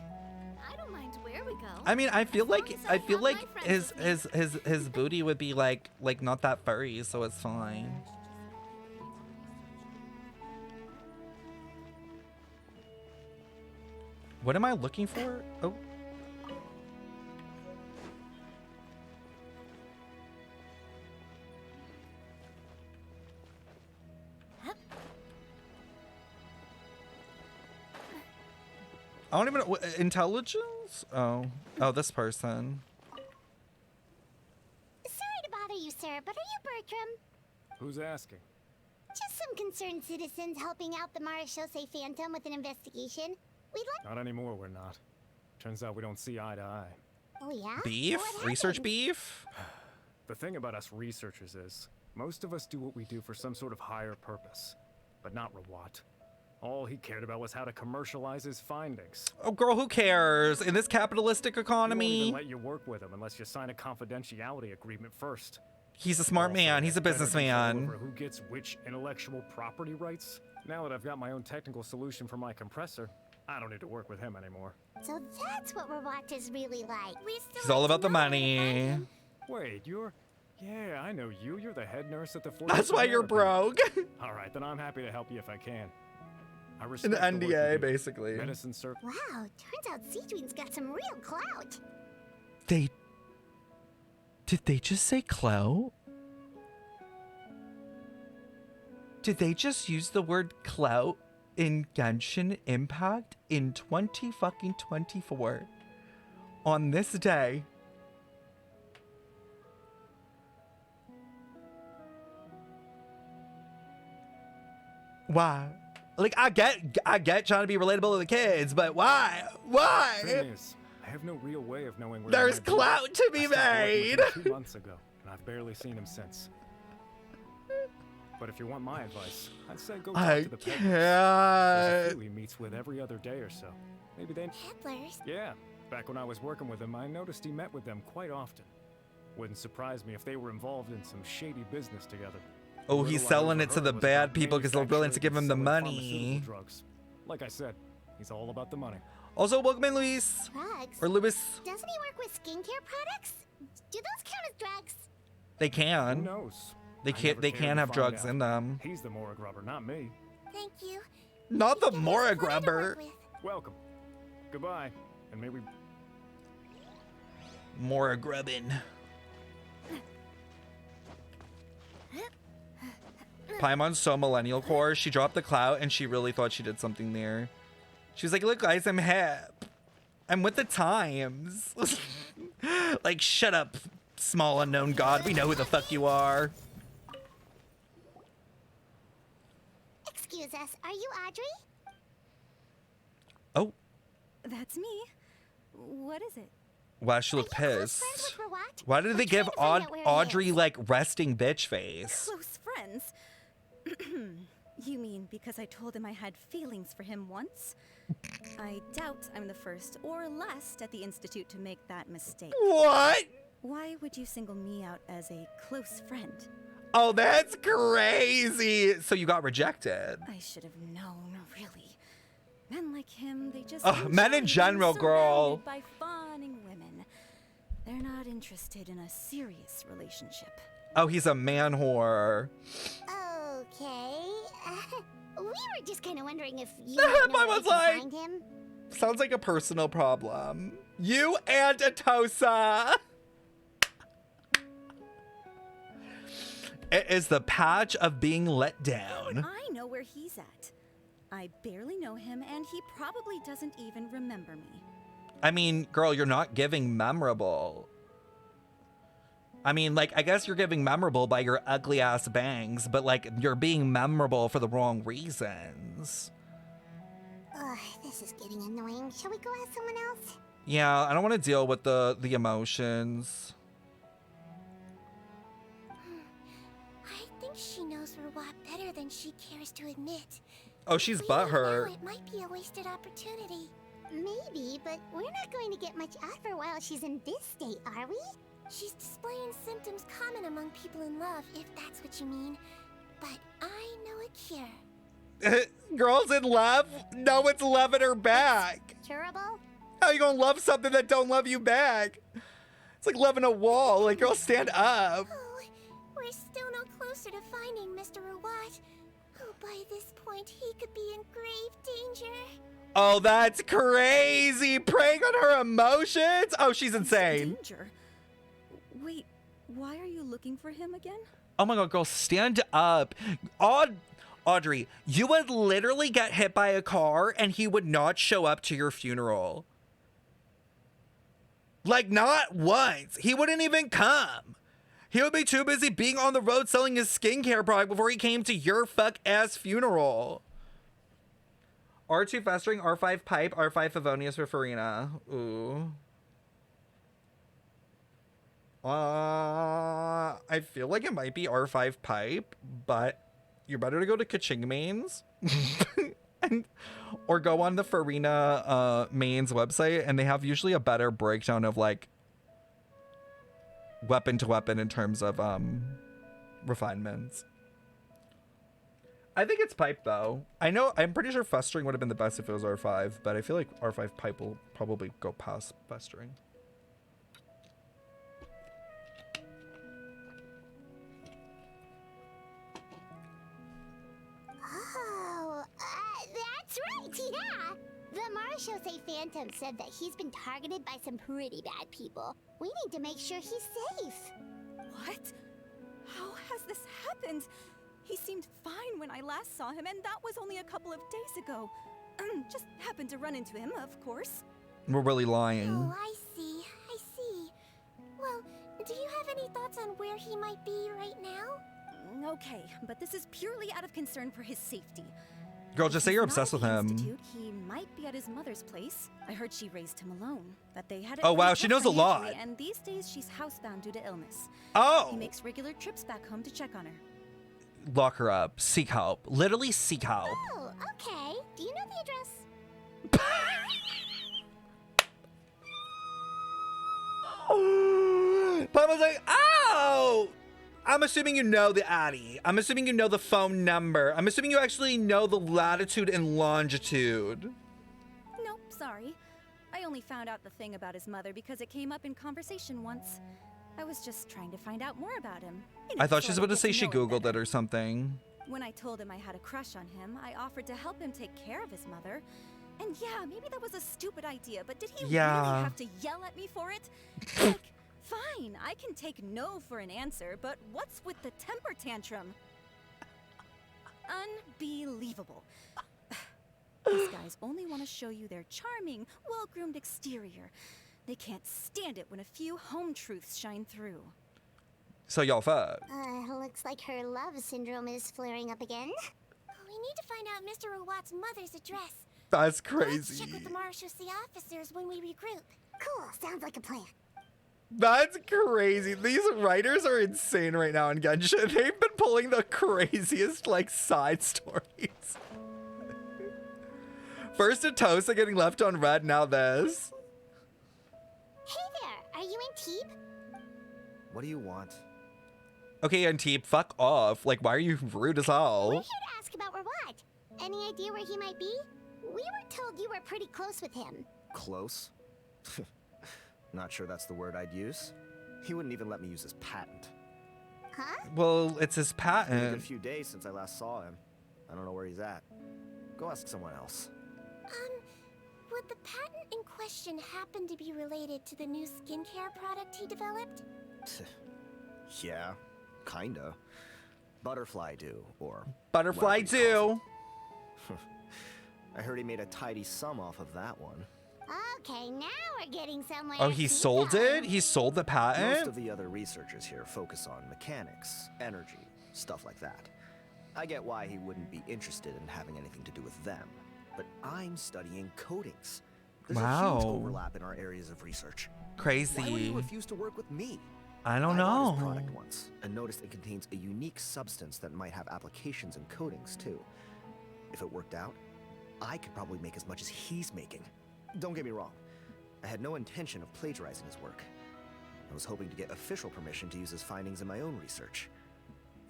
I don't mind where we go. I mean, I feel like have my friends his booty would be like not that furry, so it's fine. What am I looking for? Oh. I don't even know. Intelligence? Oh, this person. Sorry to bother you, sir, but are you Bertram? Who's asking? Just some concerned citizens helping out the Marechaussee Phantom with an investigation. We'd like... Not anymore, we're not. Turns out we don't see eye to eye. Oh, yeah? Beef? What Research happened? beef? The thing about us researchers is, most of us do what we do for some sort of higher purpose, but not Rawat. All he cared about was how to commercialize his findings. Oh, girl, who cares? In this capitalistic He won't economy, even let you work with him unless you sign a confidentiality agreement first. he's a smart Also, man. He's a better control businessman. over who gets which intellectual property rights? Now that I've got my own technical solution for my compressor, I don't need to work with him anymore. So that's what Rawat is really like. He's all about the money. Wait, you're... Yeah, I know you. You're the head nurse at the Fort. That's why you're broke. All right, then I'm happy to help you if I can. I An respect the work you NDA, do. basically. Medicine circle. Wow, turns out Sigewinne's got some real clout. Did they just say clout? Did they just use the word clout in Genshin Impact in 2024 on this day? Why? Like, I get trying to be relatable to the kids, but why? Why? Thing is, I have no real way of knowing where There's he might be. clout to be I stopped working made. with him 2 months ago, and I've barely seen him since. But if you want my advice, I'd say go talk I to the peddlers. There's a can't. few he meets with every other day or so. Maybe they... Peddlers? Yeah. Back when I was working with him, I noticed he met with them quite often. Wouldn't surprise me if they were involved in some shady business together. Oh, he's Little I selling it to overheard the was bad about people because they're willing to give him the manufacturing money. and selling pharmaceutical drugs. Like I said, he's all about the money. Also, welcome in, Luis. Drugs? Or Lewis. Doesn't he work with skincare products? Do those count as drugs? They Who can. knows? They I can't. never They cared can to have find drugs out. in them. He's the Morag rubber, not me. Thank you. Not the He's Mora got a lot to grubber. work with. Welcome. Goodbye. And maybe... Mora grubbin. Paimon's so millennial core. She dropped the clout and she really thought she did something there. She was like, look guys, I'm hip. I'm with the times. Like, shut up, small unknown god. We know who the fuck you are. Excuse us, are you Audrey? Oh, That's me. What is it? Why she look pissed? Friends with Rawat? Why did they give find out where he Audrey is. like resting bitch face? Close friends? You mean because I told him I had feelings for him once? I doubt I'm the first or last at the Institute to make that mistake. What? Why would you single me out as a close friend? Oh, that's crazy. So you got rejected. I should have known, really. Men like him, they just Men in enjoy general, being girl. surrounded by fawning women. They're not interested in a serious relationship. Oh, he's a man whore. Okay. We were just kind of wondering if you I know where was we can like- find him. Sounds like a personal problem. You and Atosa. It is the patch of being let down. I know where he's at. I barely know him, and he probably doesn't even remember me. I mean, girl, you're not giving memorable. I mean, like, I guess you're giving memorable by your ugly ass bangs, but like, you're being memorable for the wrong reasons. Ugh, this is getting annoying. Shall we go ask someone else? Yeah, I don't want to deal with the emotions. I think she knows Rawat better than she cares to admit. Oh, she's If we leave butthurt. now, it might be a wasted opportunity. Maybe, but we're not going to get much out of her while she's in this state, are we? She's displaying symptoms common among people in love, if that's what you mean. But I know a cure. Girls in love? No one's loving her back. Curable? How you gonna love something that don't love you back? It's like loving a wall. Like, girl, stand up. Oh, we're still no closer to finding Mr. Rawat. Oh, by this point, he could be in grave danger. Oh, that's crazy. Preying on her emotions? Oh, she's insane. Danger? Wait, why are you looking for him again? Oh my god, girl, stand up. Audrey, you would literally get hit by a car and he would not show up to your funeral. Like, not once. He wouldn't even come. He would be too busy being on the road selling his skincare product before he came to your fuck-ass funeral. R2 festering, R5 pipe, R5 Favonius for Farina. Ooh. I feel like it might be R5 pipe, but you're better to go to Kaching Mains or go on the Farina Mains website, and they have usually a better breakdown of like weapon to weapon in terms of refinements. I think it's pipe though. I'm pretty sure festering would have been the best if it was R5, but I feel like R5 pipe will probably go past festering. Oh, that's right, yeah! The Marshosei Phantom said that he's been targeted by some pretty bad people. We need to make sure he's safe. What? How has this happened? He seemed fine when I last saw him, and that was only a couple of days ago. Just happened to run into him, of course. We're really lying. Oh, I see. Well, do you have any thoughts on where he might be right now? Okay, but this is purely out of concern for his safety. Girl, just say you're obsessed with him. Institute, he might be at his mother's place. I heard she raised him alone. That they had it Oh, wow, pretty she tough knows a lot. financially, And these days she's housebound due to illness. Oh. He makes regular trips back home to check on her. Lock her up. Seek help. Literally seek help. Oh, okay. Do you know the address? Papa's like, oh! I'm assuming you know the Addy. I'm assuming you know the phone number. I'm assuming you actually know the latitude and longitude. Nope, sorry. I only found out the thing about his mother because it came up in conversation once. I was just trying to find out more about him. You know, I thought she was sort about of to say get she know him Googled better. it or something. When I told him I had a crush on him, I offered to help him take care of his mother. And yeah, maybe that was a stupid idea, but did he really Yeah. have to yell at me for it? Like, fine, I can take no for an answer, but what's with the temper tantrum? Unbelievable. These guys only want to show you their charming, well-groomed exterior. They can't stand it when a few home truths shine through. So y'all fuck. Looks like her love syndrome is flaring up again. We need to find out Mr. Rawat's mother's address. That's Let's crazy. check with the Marshosei officers when we regroup. Cool, sounds like a plan. That's crazy. These writers are insane right now in Genshin. They've been pulling the craziest, like, side stories. First Atosa getting left on red, now this. Hey there, are you in Teep? What do you want? Okay, Antip, fuck off. Like, why are you rude as hell? We're here to ask about Rawat. Any idea where he might be? We were told you were pretty close with him. Close? Not sure that's the word I'd use. He wouldn't even let me use his patent. Huh? Well, it's his It's been a patent. good few days since I last saw him. I don't know where he's at. Go ask someone else. Would the patent in question happen to be related to the new skincare product he developed? Yeah, kinda. Butterfly dew, or Butterfly whatever he calls dew. it. I heard he made a tidy sum off of that one. Okay, now we're getting somewhere. Oh, he sold it? He sold the Most patent? of the other researchers here focus on mechanics, energy, stuff like that. I get why he wouldn't be interested in having anything to do with them, but I'm studying coatings. There's a huge Wow. overlap in our areas of research. Crazy. Why would he refuse to work with me? I don't bought his know. product once and noticed it contains a unique substance that might have applications in coatings too. If it worked out, I could probably make as much as he's making. Don't get me wrong, I had no intention of plagiarizing his work. I was hoping to get official permission to use his findings in my own research.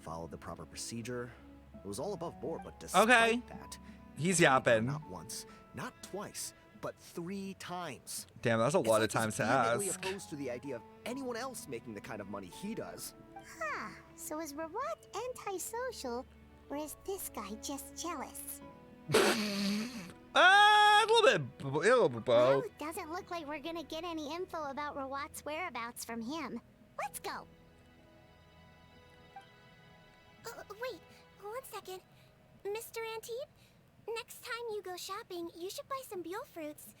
Followed the proper procedure. It was all above board, but despite Okay. that, He's he turned me down yapping. Not once, not twice, but 3 times. Damn, that's a lot of It's like times he's to vehemently ask. opposed to the idea of anyone else making the kind of money he does. Huh, so is Rawat antisocial, or is this guy just jealous? A little bit Well, both. it doesn't look like we're gonna get any info about Rawat's whereabouts from him. Let's go. Wait, 1 second. Mr. Antip, next time you go shopping, you should buy some Buell fruits.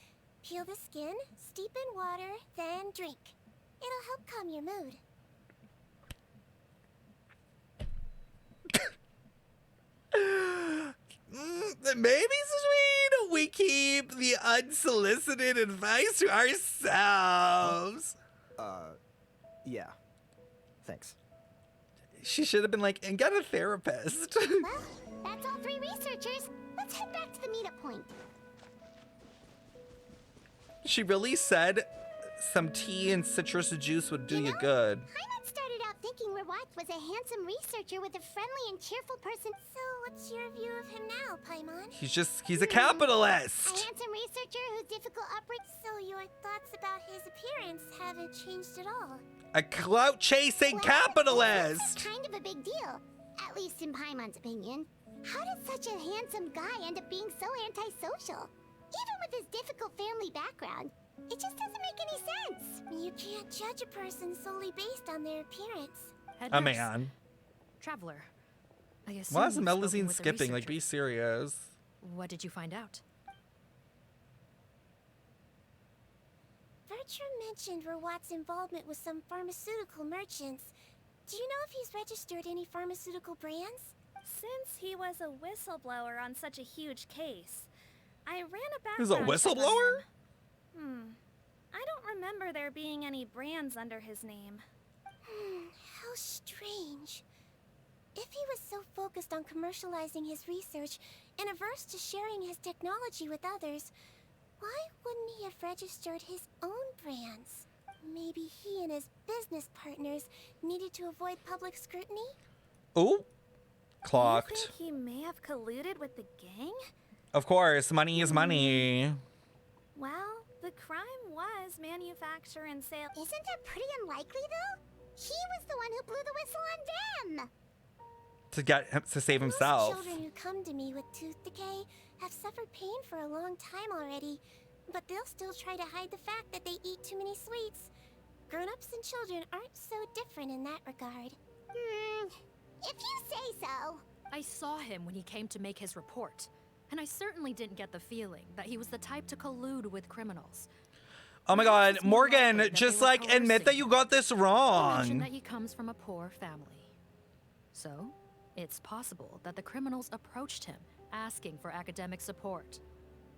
Peel the skin, steep in water, then drink. It'll help calm your mood. Maybe, Sigewinne, we keep the unsolicited advice to ourselves. Yeah. Thanks. She should have been like, and get a therapist. Well, that's all 3 researchers. Let's head back to the meetup point. She really said some tea and citrus juice would do you good. Paimon started out thinking Rawat was a handsome researcher with a friendly and cheerful person. So what's your view of him now, Paimon? He's a A capitalist. handsome researcher who's difficult upwards. So your thoughts about his appearance haven't changed at all. A clout chasing capitalist. That's kind of a big deal, at least in Paimon's opinion. How did such a handsome guy end up being so antisocial? Even with his difficult family background, it just doesn't make any sense. You can't judge a person solely based on their appearance. Head A nurse. man. Traveler. I assume Why is you've spoken Melusine with the skipping? Like, researcher. be serious. What did you find out? Bertram mentioned Rawat's involvement with some pharmaceutical merchants. Do you know if he's registered any pharmaceutical brands? Since he was a whistleblower on such a huge case, I ran a He's a background check on whistleblower? him. I don't remember there being any brands under his name. How strange. If he was so focused on commercializing his research and averse to sharing his technology with others, why wouldn't he have registered his own brands? Maybe he and his business partners needed to avoid public scrutiny? Oh, You clocked. think he may have colluded with the gang? Of course, money is money. Well, the crime was manufacture and sale. Isn't that pretty unlikely, though? He was the one who blew the whistle on them! To save himself. Most children who come to me with tooth decay have suffered pain for a long time already, but they'll still try to hide the fact that they eat too many sweets. Grown-ups and children aren't so different in that regard. If you say so. I saw him when he came to make his report, and I certainly didn't get the feeling that he was the type to collude with criminals. Oh my god, Morgan, just like admit that you got this He mentioned wrong. that he comes from a poor family. So, it's possible that the criminals approached him, asking for academic support,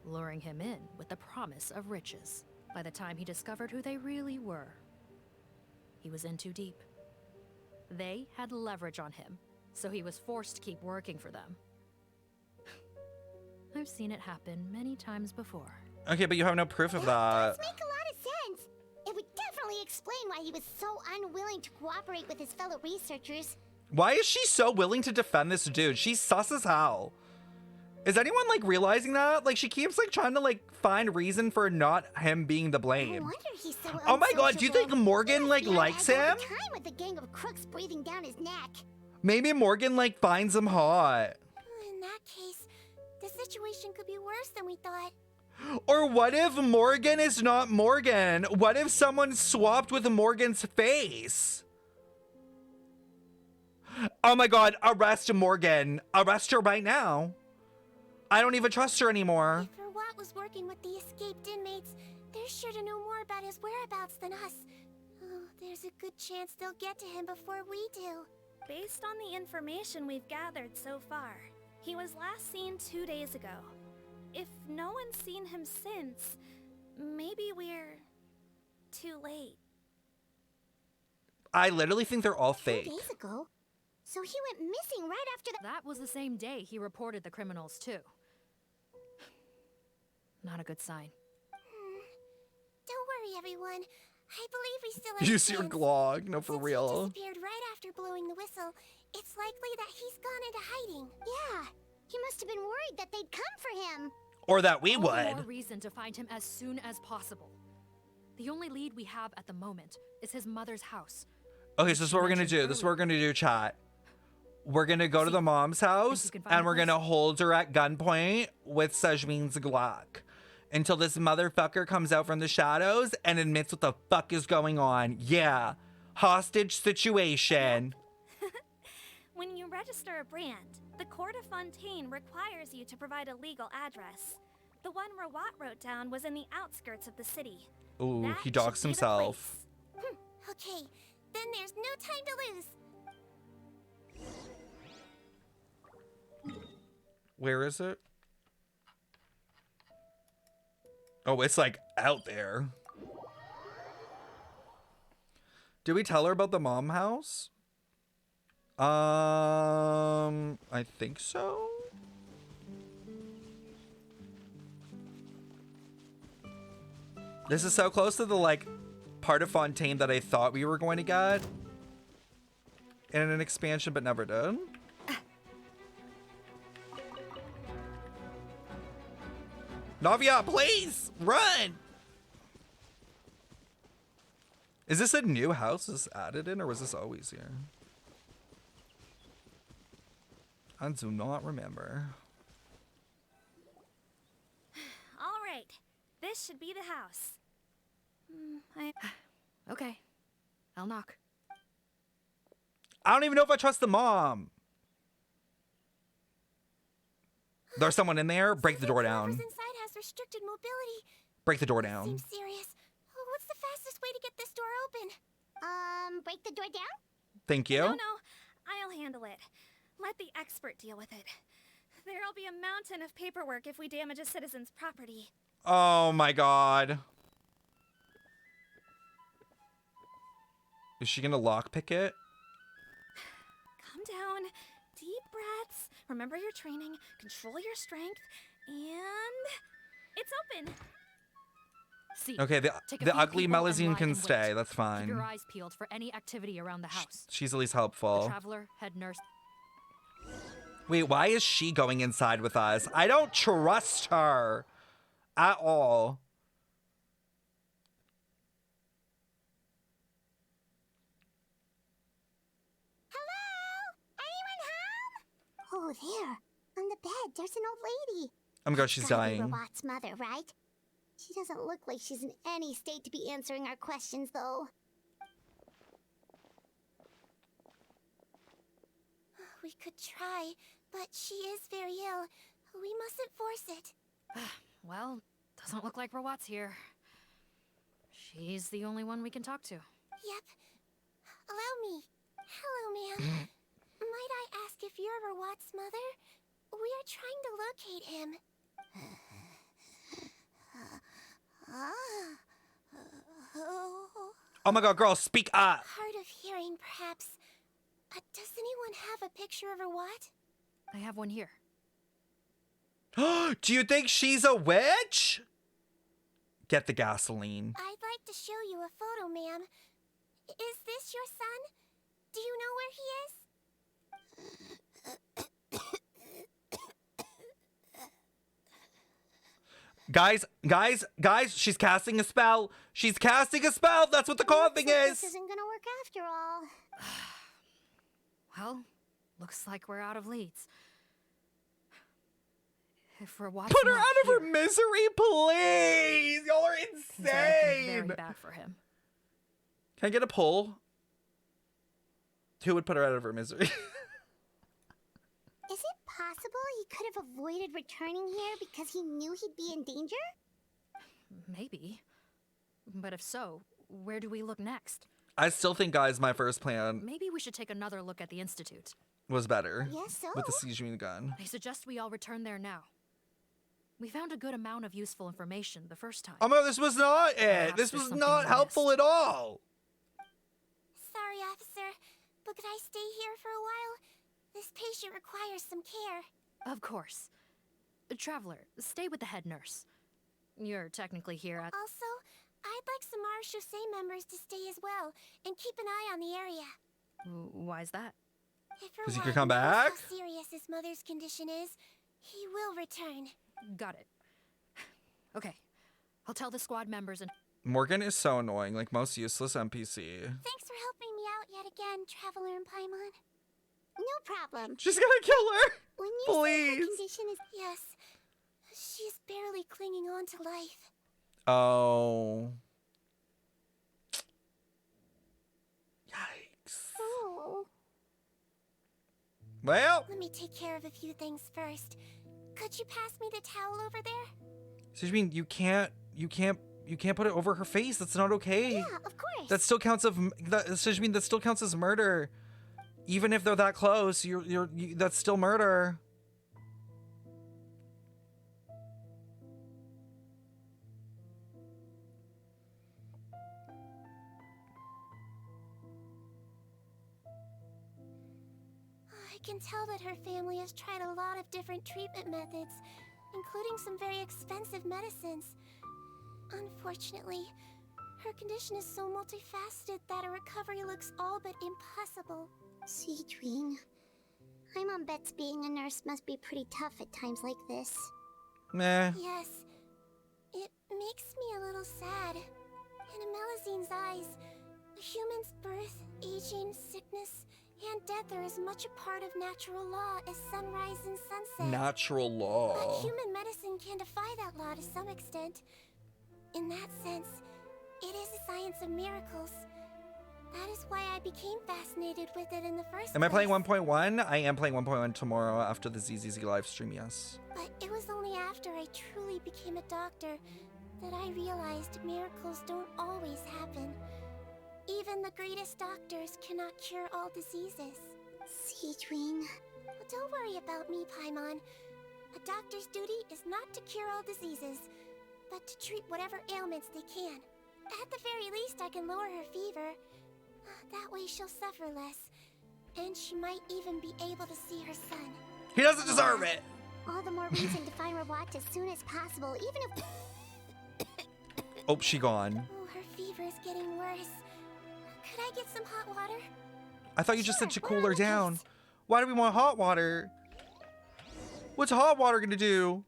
luring him in with the promise of riches. by the time he discovered who they really were, he was in too deep. They had leverage on him, so he was forced to keep working for them. I've seen it happen many times before. Okay, but you have no proof of that. Does make a lot of sense. It would definitely explain why he was so unwilling to cooperate with his fellow researchers. Why is she so willing to defend this dude? She's sus as hell. Is anyone like realizing that? Like she keeps like trying to like find reason for not him being the blame. No wonder he's so Oh my god, do you think Morgan like likes him? Time with a gang of crooks breathing down his neck. Maybe Morgan like finds him hot. In that case, the situation could be worse than we thought. Or what if Morgan is not Morgan? What if someone swapped with Morgan's face? Oh my god, arrest Morgan. Arrest her right now. I don't even trust her anymore. If Rawat was working with the escaped inmates, they're sure to know more about his whereabouts than us. Oh, there's a good chance they'll get to him before we do. Based on the information we've gathered so far, he was last seen 2 days ago. If no one's seen him since, maybe we're too late. I literally think they're all fake. 2 days ago? So he went missing right after That was the same day he reported the criminals too. Not a good sign. Don't worry, everyone. I believe we still have Use your chance. glog. No, for Since real. he disappeared right after blowing the whistle, it's likely that he's gone into hiding. Yeah, he must have been worried that they'd come for him. Or that we All the would. more reason to find him as soon as possible. The only lead we have at the moment is his mother's house. Okay, so this is what we're gonna do. This is what we're gonna do, chat. We're gonna go to the mom's house and we're gonna hold her at gunpoint with Sigewinne's Glock until this motherfucker comes out from the shadows and admits what the fuck is going on. Yeah, hostage situation. When you register a brand, the Court of Fontaine requires you to provide a legal address. The one Rawat wrote down was in the outskirts of the city. Ooh, That he doxed should be the himself. Okay, then there's no time to lose. Where is it? Oh, it's like out there. Did we tell her about the mom house? I think so. This is so close to the like part of Fontaine that I thought we were going to get in an expansion, but never did. Navia, please run. Is this a new house that's added in, or was this always here? I do not remember. All right, this should be the house. Okay, I'll knock. I don't even know if I trust the mom. There's someone in there. Break the door down. Whoever's inside has restricted mobility. Break the door down. Seems serious. Oh, what's the fastest way to get this door open? Break the door down? Thank you. No, I'll handle it. Let the expert deal with it. There'll be a mountain of paperwork if we damage a citizen's property. Oh my god. Is she gonna lockpick it? Calm down. Deep breaths. Remember your training. Control your strength. And it's open. See, Okay, take a the few ugly people and Melusine lie can in wait. stay. That's Keep your fine. eyes peeled for any activity around the house. She's at least The helpful. traveler, head nurse. Wait, why is she going inside with us? I don't trust her at all. Oh, there. On the bed, there's an old lady. Oh my god, she's Gotta be dying. Rawat's mother, right? She doesn't look like she's in any state to be answering our questions, though. We could try, but she is very ill. We mustn't force it. Well, doesn't look like Rawat's here. She's the only one we can talk to. Yep. Allow me. Hello, ma'am. Might I ask if you're Rawat's mother? We are trying to locate him. Oh my god, girl, speak up. Hard of hearing, perhaps. Does anyone have a picture of her what? I have one here. Do you think she's a witch? Get the gasoline. I'd like to show you a photo, ma'am. Is this your son? Do you know where he is? Guys, she's casting a spell. She's casting a spell. That's what the coughing This is. isn't gonna work after all. Well, looks like we're out of leads. If we're Put her out of her misery, please. Y'all are insane. Very bad for him. Can I get a poll? Who would put her out of her misery? Is it possible he could have avoided returning here because he knew he'd be in danger? Maybe. But if so, where do we look next? I still think, guys, my first plan Maybe we should take another look at the Institute. was better. Yes, so? With the Sigewinne gun. I suggest we all return there now. We found a good amount of useful information the first time. Oh my god, this was not it. Perhaps This there's was something not we helpful at all. Sorry, officer, but could I stay here for a while? This patient requires some care. Of course. Traveler, stay with the head nurse. You're technically here at... Also, I'd like some Marechaussee members to stay as well and keep an eye on the area. Why's that? If Because he Reward could come knows back? how serious his mother's condition is, he will return. Got it. Okay. I'll tell the squad members and... Morgan is so annoying, like most useless NPC. Thanks for helping me out yet again, Traveler and Paimon. No problem. She's gonna kill her. When you say her Please. condition is... Yes. She's barely clinging on to life. Oh. Oh. Well. Let me take care of a few things first. Could you pass me the towel over there? Sigewinne, you can't put it over her face. That's not okay. Yeah, of course. That still counts Sigewinne, that still counts as murder. Even if they're that close, that's still murder. I can tell that her family has tried a lot of different treatment methods, including some very expensive medicines. Unfortunately, her condition is so multifaceted that a recovery looks all but impossible. Sigewinne, I'm on bets being a nurse must be pretty tough at times like this. Meh. Yes, it makes me a little sad. In Melizine's eyes, a human's birth, aging, sickness, and death are as much a part of natural law as sunrise and sunset. Natural law. But human medicine can defy that law to some extent. In that sense, it is a science of miracles. That is why I became fascinated with it in the first Am I place. playing 1.1? I am playing 1.1 tomorrow after the ZZZ live stream, yes. But it was only after I truly became a doctor that I realized miracles don't always happen. Even the greatest doctors cannot cure all diseases. Sigewinne. Don't worry about me, Paimon. A doctor's duty is not to cure all diseases, but to treat whatever ailments they can. At the very least, I can lower her fever. That way she'll suffer less. And she might even be able to see her son. He doesn't deserve it! All the more reason to find Rawat as soon as possible, even if... Oh, she gone. Oh, her fever is getting worse. Could I get some hot water? I thought you just said to cool her down. Why do we want hot water? What's hot water gonna do?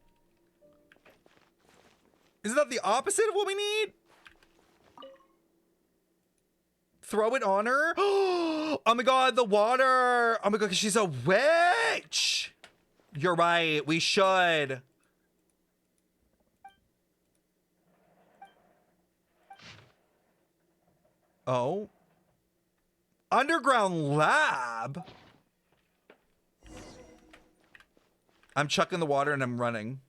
Isn't that the opposite of what we need? Throw it on her? Oh my god, the water! Oh my god, 'cause she's a witch! You're right, we should. Oh. Underground lab? I'm chucking the water and I'm running.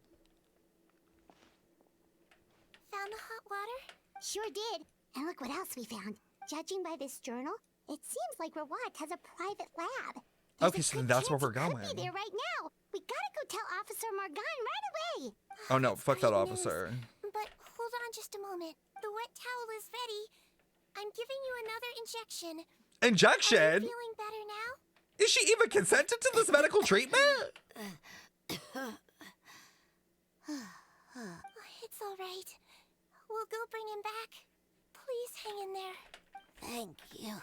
Found the hot water? Sure did. And look what else we found. Judging by this journal, it seems like Rawat has a private lab. Okay, so that's where we're Could going. be there right now. We gotta go tell Officer Morgan right away. Oh no, fuck that Great officer. news. but hold on just a moment. The wet towel is ready. I'm giving you another injection. Are Injection? you feeling better now? Is she even consented to this medical treatment? It's all right. We'll go bring him back. Please hang in there. Thank you.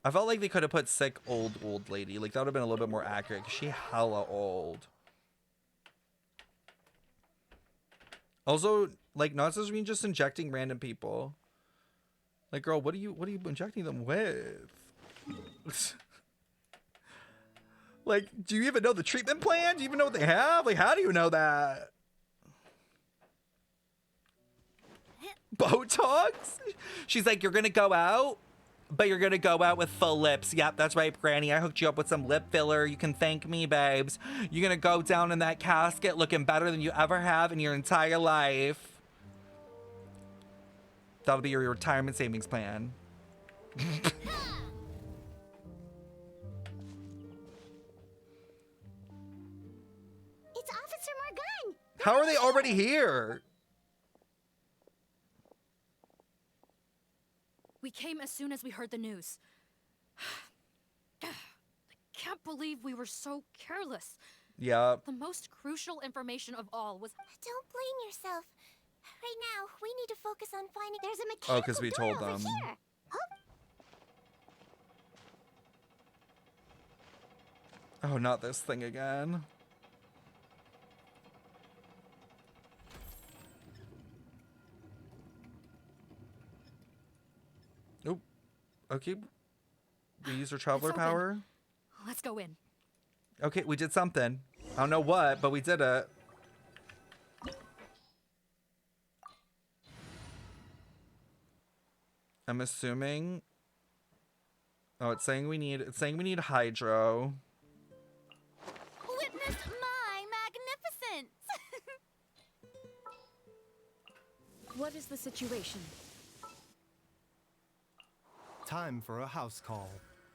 I felt like they could have put sick old lady. Like, that would have been a little bit more accurate. 'Cause she hella old. Also, like, not supposed to be just injecting random people. Like, girl, what are you injecting them with? Like, do you even know the treatment plan? Do you even know what they have? Like, how do you know that? Botox? She's like, you're gonna go out, but you're gonna go out with full lips. Yep, that's right, Granny. I hooked you up with some lip filler. You can thank me, babes. You're gonna go down in that casket looking better than you ever have in your entire life. That'll be your retirement savings plan. It's Officer Morgan! How are they already here? We came as soon as we heard the news. I can't believe we were so careless. Yeah. The most crucial information of all was... Don't blame yourself. Right now, we need to focus on finding... There's a Oh, mechanical because we door told over them. here. Oh, not this thing again. Nope. Okay. We used our traveler It's open. power. Let's go in. Okay, we did something. I don't know what, but we did it. I'm assuming. Oh, it's saying we need hydro. Witness my magnificence! What is the situation? Time for a house call.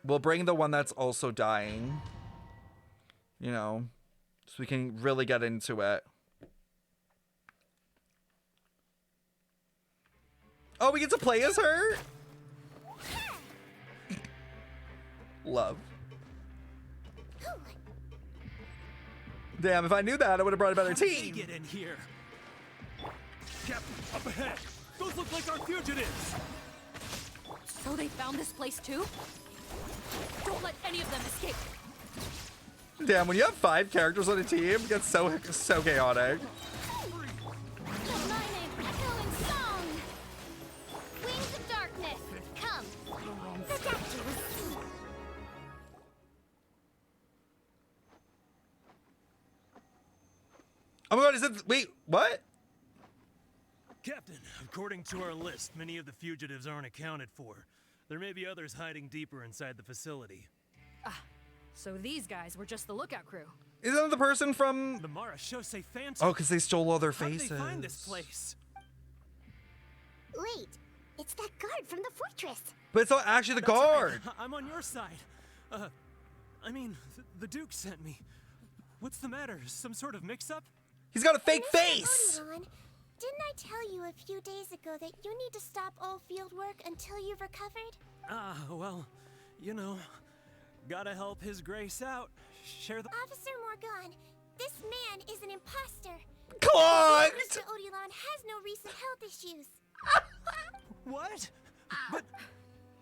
We'll bring the one that's also dying. You know, so we can really get into it. Oh, we get to play as her? Love. Damn, if I knew that, I would have brought a better team. Get in here. Captain, up ahead. Those look like our fugitives. So they found this place too? Don't let any of them escape. Damn, when you have 5 characters on a team, it gets so chaotic. My name echoing song! Wings of darkness, come! Seductress! Oh my god, is it? Wait, what? Captain, according to our list, many of the fugitives aren't accounted for. There may be others hiding deeper inside the facility. Ah, so these guys were just the lookout crew. Isn't that the person from... The Marashose Phantom. Oh, because they stole all their How did faces. they find this place? Wait, it's that guard from the fortress. But it's not actually the That's right. guard. I'm on your side. I mean, the Duke sent me. What's the matter? Some sort of mix-up? He's got a fake Mr. face. Odilon, didn't I tell you a few days ago that you need to stop all field work until you've recovered? Ah, well, you know, gotta help His Grace out. Share the... Officer Morgan, this man is an imposter. Clocked! Mr. Odilon has no recent health issues. What?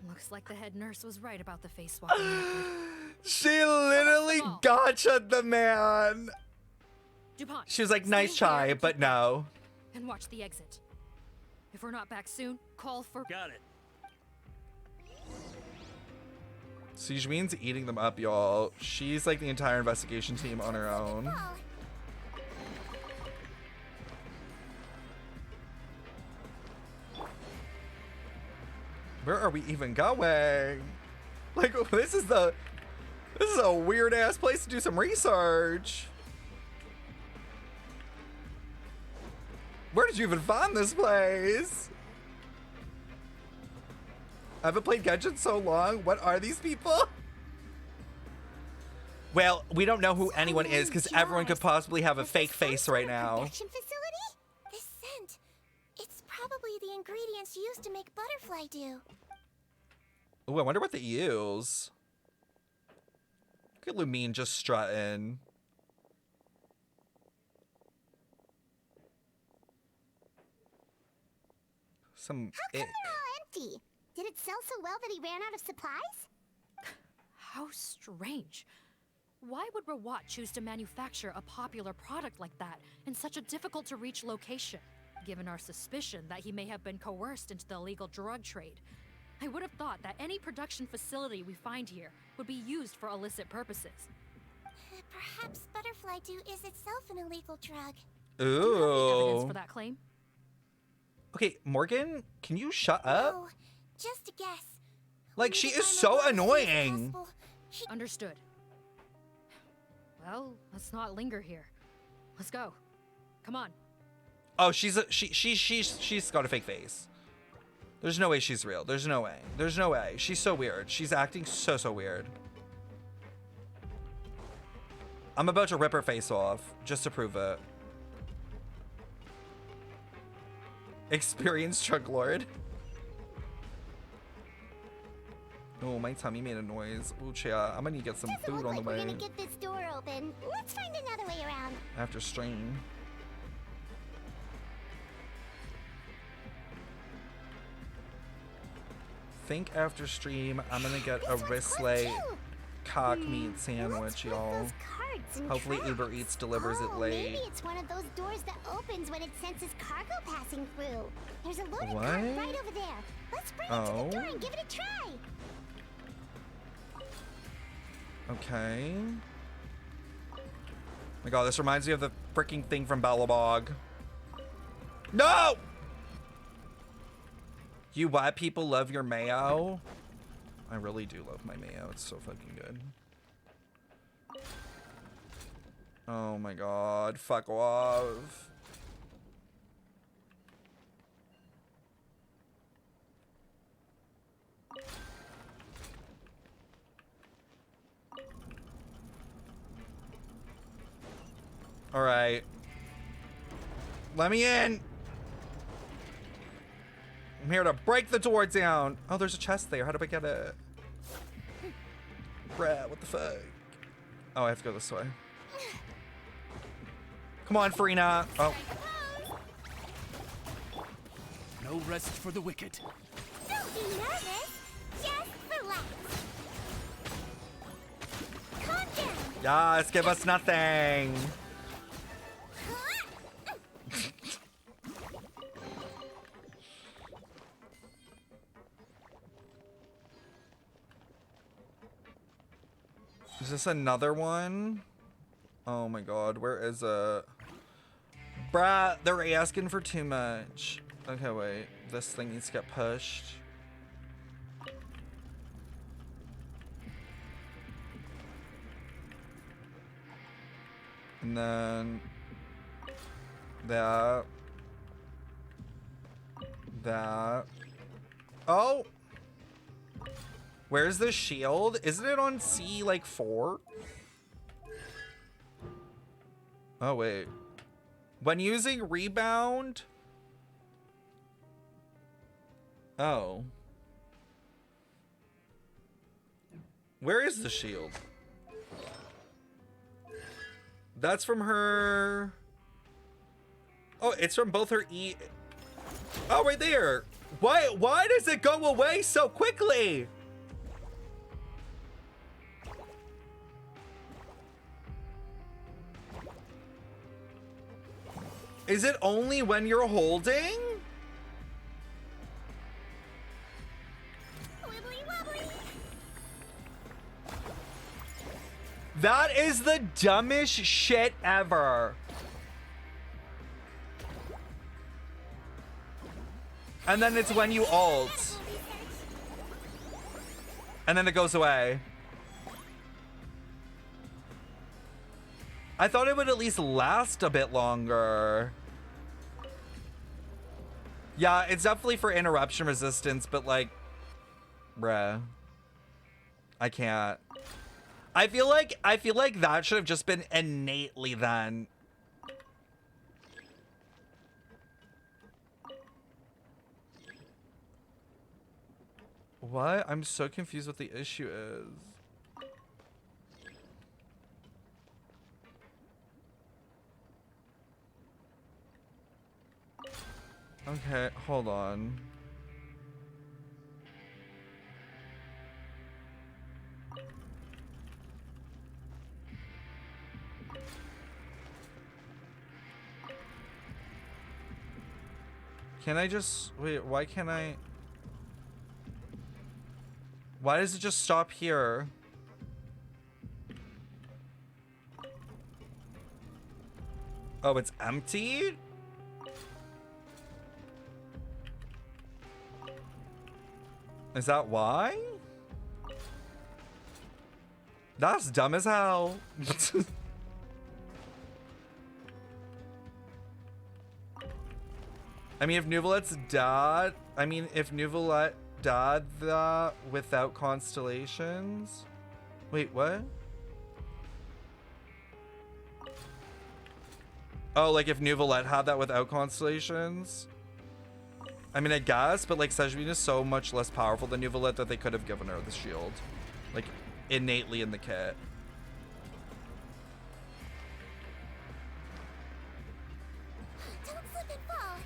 Looks like the head nurse was right about the face swapping record. She literally gotcha'd the man. DuPont, She was like, stay nice here try, and but keep no. and watch the exit. If we're not back soon, call for... Got it. Sigewinne's eating them up, y'all. She's like the entire investigation team on her own. Where are we even going? Like, this is a weird ass place to do some research. Where did you even find this place? I haven't played Genshin so long. What are these people? Well, we don't know who anyone is because everyone could possibly have a fake face right now. Production facility? This scent. It's probably the ingredients used to make butterfly dew. Ooh, I wonder what they use. Look at Lumine just strutting. Some How come they're all empty? Did it sell so well that he ran out of supplies? How strange. Why would Rawat choose to manufacture a popular product like that in such a difficult to reach location, given our suspicion that he may have been coerced into the illegal drug trade? I would have thought that any production facility we find here would be used for illicit purposes. Perhaps butterfly dew is itself an illegal drug. Do you have any evidence Ooh. for that claim? Okay, Morgan, can you shut up? No, just a guess. Like, she is so annoying. Understood. Well, let's not linger here. Let's go. Come on. Oh, she's got a fake face. There's no way she's real. There's no way. There's no way. She's so weird. She's acting so weird. I'm about to rip her face off just to prove it. Experienced drug lord. Oh, my tummy made a noise. Ooh, Chia, I'm gonna need to get some food on the We're way gonna get this door open. Let's find another way around. after stream. Think after stream, I'm gonna get a wristlet cock meat sandwich, y'all. Hopefully Uber Eats delivers it late. Maybe it's one of those doors that opens when it senses cargo passing through. There's a loading What? cart right over there. Let's bring it to Oh. the door and give it a try. Okay. My god, this reminds me of the freaking thing from Balabog. No! You white people love your mayo? I really do love my mayo. It's so fucking good. Oh my god. Fuck off. Alright. Let me in! I'm here to break the door down. Oh, there's a chest there. How do I get it? Bruh, what the fuck? Oh, I have to go this way. Come on, Farina. Oh. No rest for the wicked. Don't be nervous. Just relax. Calm down. Yes, give us nothing. Is this another one? Oh my god, where is it? Bruh, they're asking for too much. Okay, wait. This thing needs to get pushed. And then that. Oh! Where's the shield? Isn't it on C, like, 4? Oh, wait. When using rebound? Oh. Where is the shield? That's from her... Oh, it's from both her E... Oh, right there! Why does it go away so quickly? Is it only when you're holding? Wibbly wobbly. That is the dumbest shit ever. And then it's when you ult. And then it goes away. I thought it would at least last a bit longer. Yeah, it's definitely for interruption resistance, but like, bruh. I can't. I feel like that should have just been innately then. What? I'm so confused what the issue is. Okay, hold on. Can I just wait? Why can't I? Why does it just stop here? Oh, it's empty? Is that why? That's dumb as hell. I mean, if Nouvelette's dad, if Nouvelette died that without constellations. Wait, what? Oh, like if Nouvelette had that without constellations? I mean, I guess, but like Sigewinne is so much less powerful than Nouvelette that they could have given her the shield. Like, innately in the kit. Don't slip and fall.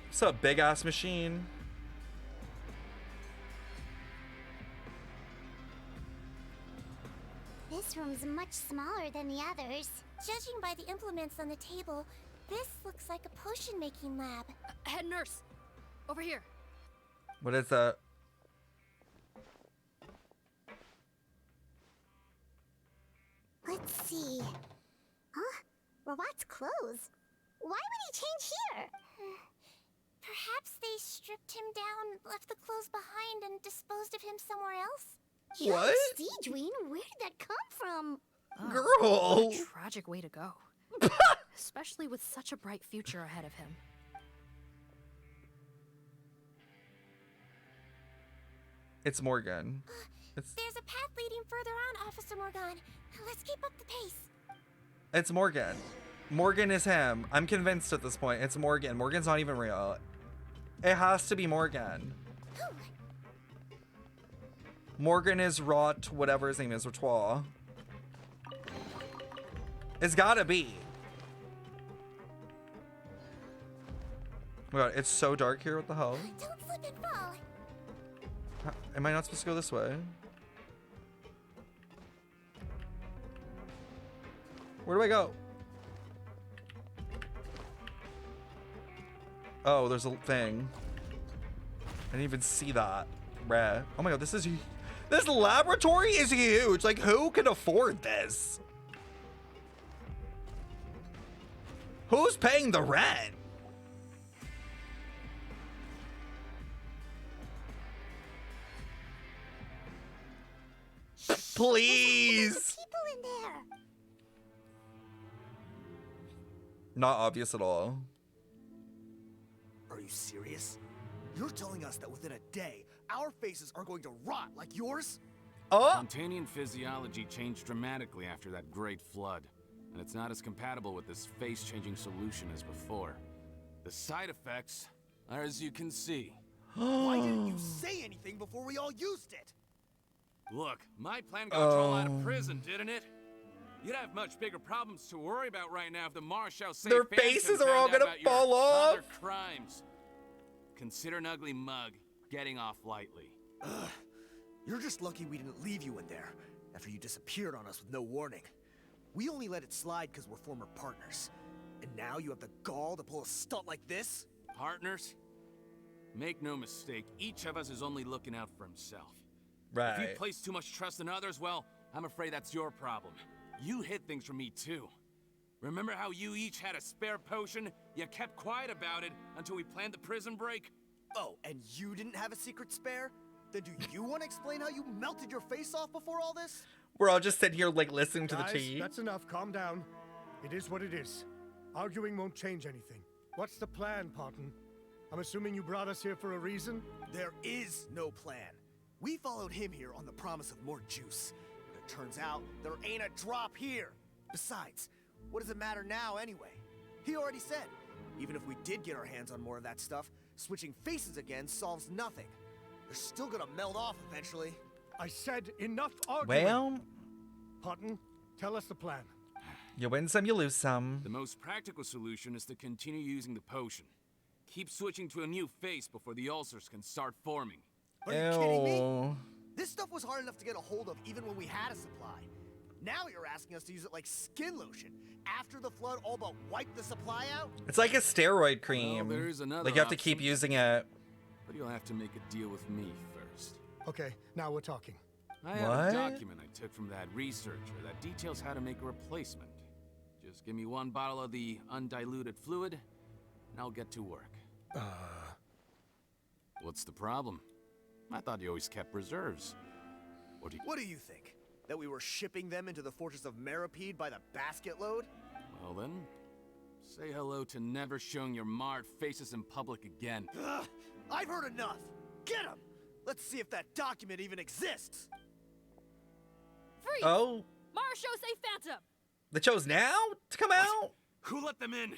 What's up, big ass machine? This room's much smaller than the others. Judging by the implements on the table, this looks like a potion-making lab. Head nurse, over here. What is that? Let's see. Huh? Robot's clothes. Why would he change here? Perhaps they stripped him down, left the clothes behind, and disposed of him somewhere else? What? Sigewinne, where did that come from? Girl! What a tragic way to go. Especially with such a bright future ahead of him. It's Morgan. There's a path leading further on, Officer Morgan. Let's keep up the pace. It's Morgan. Morgan is him. I'm convinced at this point. It's Morgan. Morgan's not even real. It has to be Morgan. Morgan is Rot, whatever his name is, Rotois. It's gotta be. Oh my god, it's so dark here. What the hell? Don't slip and fall. Am I not supposed to go this way? Where do I go? Oh, there's a thing. I didn't even see that. Rare. Oh my god, this laboratory is huge. Like, who can afford this? Who's paying the rent? Please. People in there. Not obvious at all. Are you serious? You're telling us that within a day, our faces are going to rot like yours? Spontanean physiology changed dramatically after that great flood, and it's not as compatible with this face-changing solution as before. The side effects are as you can see. Why didn't you say anything before we all used it? Look, my plan got you all out of prison, didn't it? You'd have much bigger problems to worry about right now if the Marshal say Their faces are all gonna fall off. Other crimes. Consider an ugly mug getting off lightly. Ugh. You're just lucky we didn't leave you in there after you disappeared on us with no warning. We only let it slide because we're former partners. And now you have the gall to pull a stunt like this? Partners? Make no mistake, each of us is only looking out for himself. Right. If you place too much trust in others, well, I'm afraid that's your problem. You hid things from me too. Remember how you each had a spare potion? You kept quiet about it until we planned the prison break? Oh, and you didn't have a secret spare? Then do you want to explain how you melted your face off before all this? We're all just sitting here like listening to the Guys, tea. that's enough. Calm down. It is what it is. Arguing won't change anything. What's the plan, Parton? I'm assuming you brought us here for a reason? There is no plan. We followed him here on the promise of more juice. But it turns out there ain't a drop here. Besides, what does it matter now anyway? He already said, even if we did get our hands on more of that stuff, switching faces again solves nothing. They're still gonna melt off eventually. I said enough arguing. Well, Hutton, tell us the plan. you win some, you lose some. The most practical solution is to continue using the potion. Keep switching to a new face before the ulcers can start forming. Are you kidding me? This stuff was hard enough to get a hold of even when we had a supply. Now you're asking us to use it like skin lotion after the flood all but wiped the supply out? It's like a steroid cream. Well, there is another like you have to option. keep using it. But you'll have to make a deal with me first. Okay, now we're talking. I have What? a document I took from that researcher that details how to make a replacement. Just give me one bottle of the undiluted fluid, and I'll get to work. What's the problem? I thought you always kept reserves. What do you think? That we were shipping them into the fortress of Meripede by the basket load? Well then, say hello to never showing your marred faces in public again. Ugh, I've heard enough! Get him! Let's see if that document even exists! Freeze! Oh, Marshall, say Phantom! they chose now to come out? Who let them in?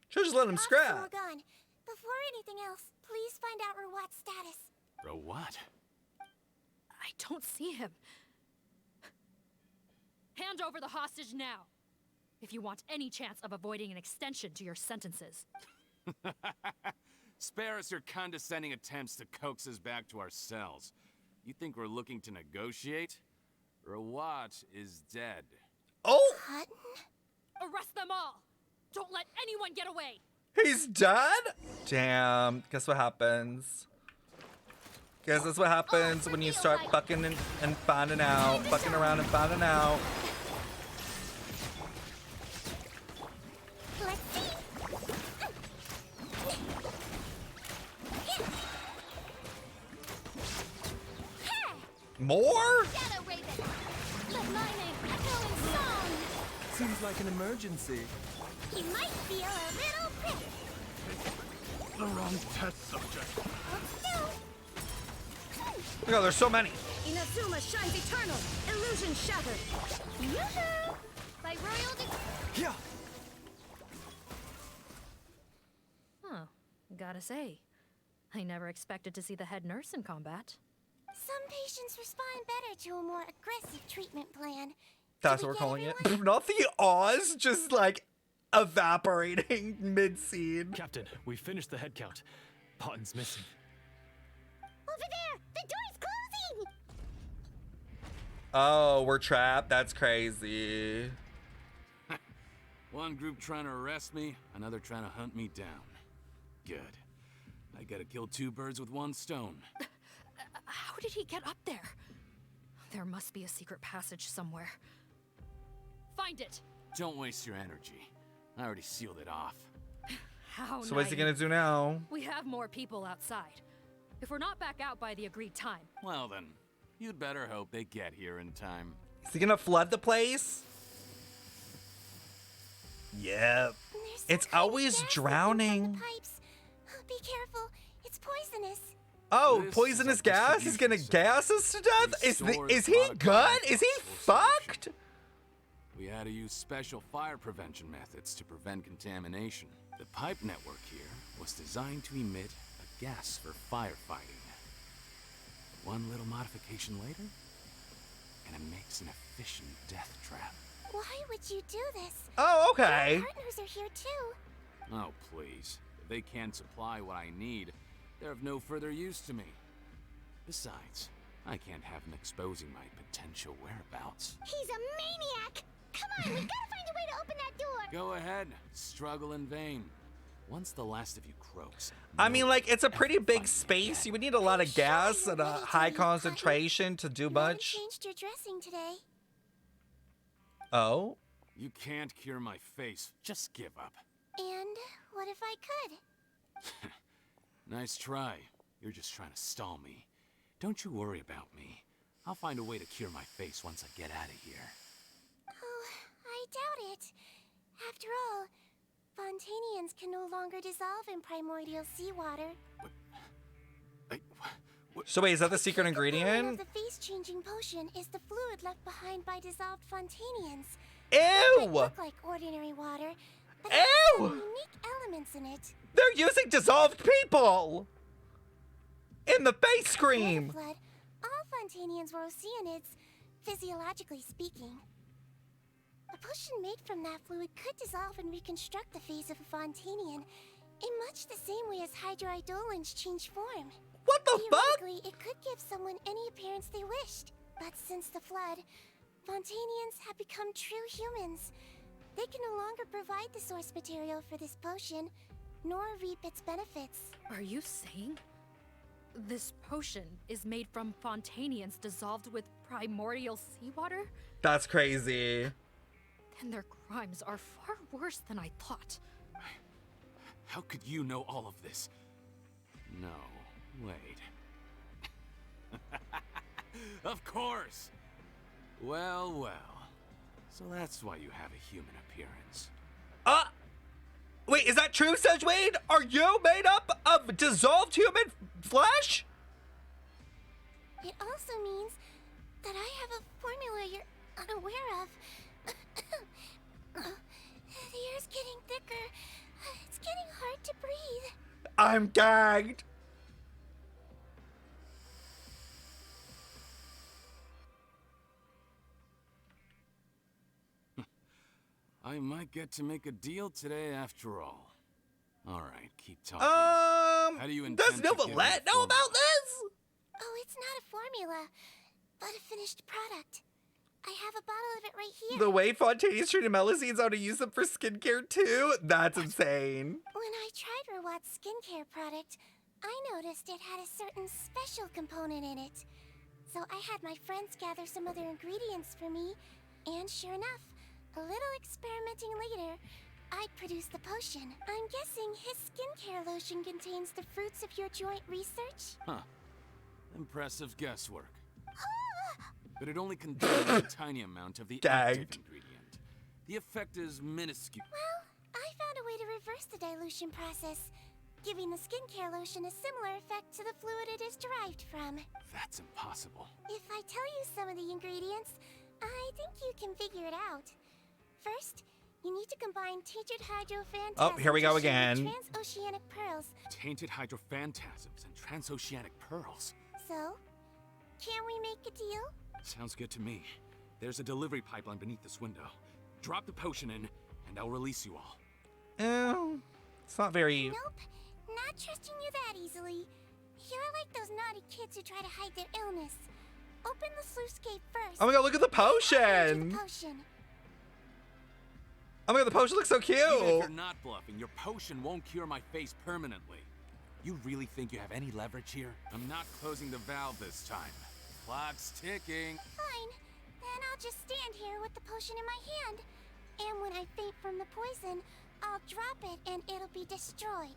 Should just let them scrap. Morgan, before anything else, please find out Rawat's status. Bro, what? I don't see him. Hand over the hostage now, if you want any chance of avoiding an extension to your sentences. Spare us your condescending attempts to coax us back to our cells. You think we're looking to negotiate? Rawat is dead. Oh! Arrest them all! Don't let anyone get away! He's dead? Damn. Guess what happens? Guess that's what happens when you start fucking and finding out. Fucking around and finding out. Let's see. More? Shadow Raven. Let my name echo in song. Seems like an emergency. You might feel a little prick. The wrong test subject. Look, there's so many. Inazuma shines eternal. Illusion shattered. Yoo-hoo! By royal Yeah. Huh. Gotta say, I never expected to see the head nurse in combat. Some patients respond better to a more aggressive treatment plan. That's what we're calling it. Not the Oz, just like evaporating mid-scene. Captain, we finished the head count. Potten's missing. Over there! The door's closing! Oh, we're trapped. That's crazy. One group trying to arrest me, another trying to hunt me down. Good. I gotta kill two birds with one stone. How did he get up there? There must be a secret passage somewhere. Find it! Don't waste your energy. I already sealed it off. How So what's he naive. gonna do now? We have more people outside. If we're not back out by the agreed time, Well then, you'd better hope they get here in time. Is he gonna flood the place? Yep. It's always drowning. Pipes. Be careful. It's poisonous. Oh, This poisonous is a gas? He's gonna gas us to death? Is he good? Is he fucked? We had to use special fire prevention methods to prevent contamination. The pipe network here was designed to emit a gas for firefighting. One little modification later, and it makes an efficient death trap. Why would you do this? Oh, okay. Our partners are here too. Oh, please. If they can't supply what I need, they're of no further use to me. Besides, I can't have them exposing my potential whereabouts. He's a maniac! Come on, we gotta find a way to open that door! Go ahead, struggle in vain. Once the last of you croaks, I mean, like, it's a pretty big space. You would need a lot of gas and a high concentration to do much. Changed your dressing today. Oh? you can't cure my face. Just give up. And what if I could? Nice try. You're just trying to stall me. Don't you worry about me. I'll find a way to cure my face once I get out of here. Oh, I doubt it. After all, Fontanians can no longer dissolve in primordial seawater. So wait, is that the secret The ingredient? face-changing potion is the fluid left behind by dissolved Fontanians. Ew! It might look like ordinary water, but it has some unique elements in it. They're using dissolved people! In the face Before the cream! flood, all Fontanians were oceanids, physiologically speaking. A potion made from that fluid could dissolve and reconstruct the face of a Fontanian in much the same way as hydroidolins change form. What the fuck? Theoretically, it could give someone any appearance they wished. But since the flood, Fontanians have become true humans. They can no longer provide the source material for this potion, nor reap its benefits. Are you saying this potion is made from Fontanians dissolved with primordial seawater? That's crazy. Then their crimes are far worse than I thought. How could you know all of this? No, wait. Of course! Well, well. So that's why you have a human appearance. Wait, is that true, Sigewinne? Are you made up of dissolved human flesh? It also means that I have a formula you're unaware of. The air's getting thicker. It's getting hard to breathe. I'm gagged. I might get to make a deal today after all. Alright, keep talking. How do you intend does to get Novelette me know about this? Oh, it's not a formula, but a finished product. I have a bottle of it right here. The way Fontanians treated Melusines, how to use them for skincare too? That's insane. When I tried Rawat's skincare product, I noticed it had a certain special component in it. So I had my friends gather some other ingredients for me, and sure enough, a little experimenting later, I produced the potion. I'm guessing his skincare lotion contains the fruits of your joint research? Huh. Impressive guesswork. But it only contains a tiny amount of the active ingredient. The effect is minuscule. Well, I found a way to reverse the dilution process, giving the skincare lotion a similar effect to the fluid it is derived from. That's impossible. If I tell you some of the ingredients, I think you can figure it out. First, you need to combine tainted hydrophantasms. Oh, here we go again. Transoceanic pearls. Tainted hydrophantasms and transoceanic pearls. So, can we make a deal? Sounds good to me. There's a delivery pipeline beneath this window. Drop the potion in, and I'll release you all. It's not very... Nope, not trusting you that easily. You're like those naughty kids who try to hide their illness. Open the sluice gate first. Oh my god, look at the potion! Oh my god, the potion looks so cute! Even if you're not bluffing, your potion won't cure my face permanently. You really think you have any leverage here? I'm not closing the valve this time. Clock's ticking. Fine, then I'll just stand here with the potion in my hand. And when I faint from the poison, I'll drop it and it'll be destroyed.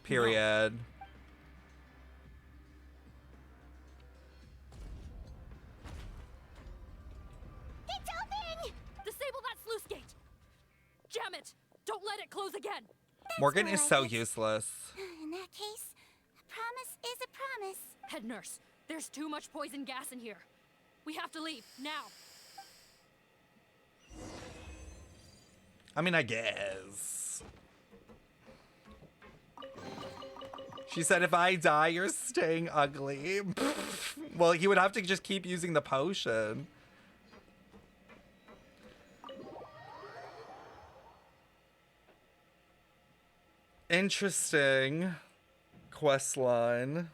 Period. It's open! Disable that sluice gate! Jam it! Don't let it close again! Morgan is so useless. In that case, a promise is a promise. Head nurse, there's too much poison gas in here. We have to leave, now. I mean, I guess. She said, if I die, you're staying ugly. Well, he would have to just keep using the potion. Interesting quest line.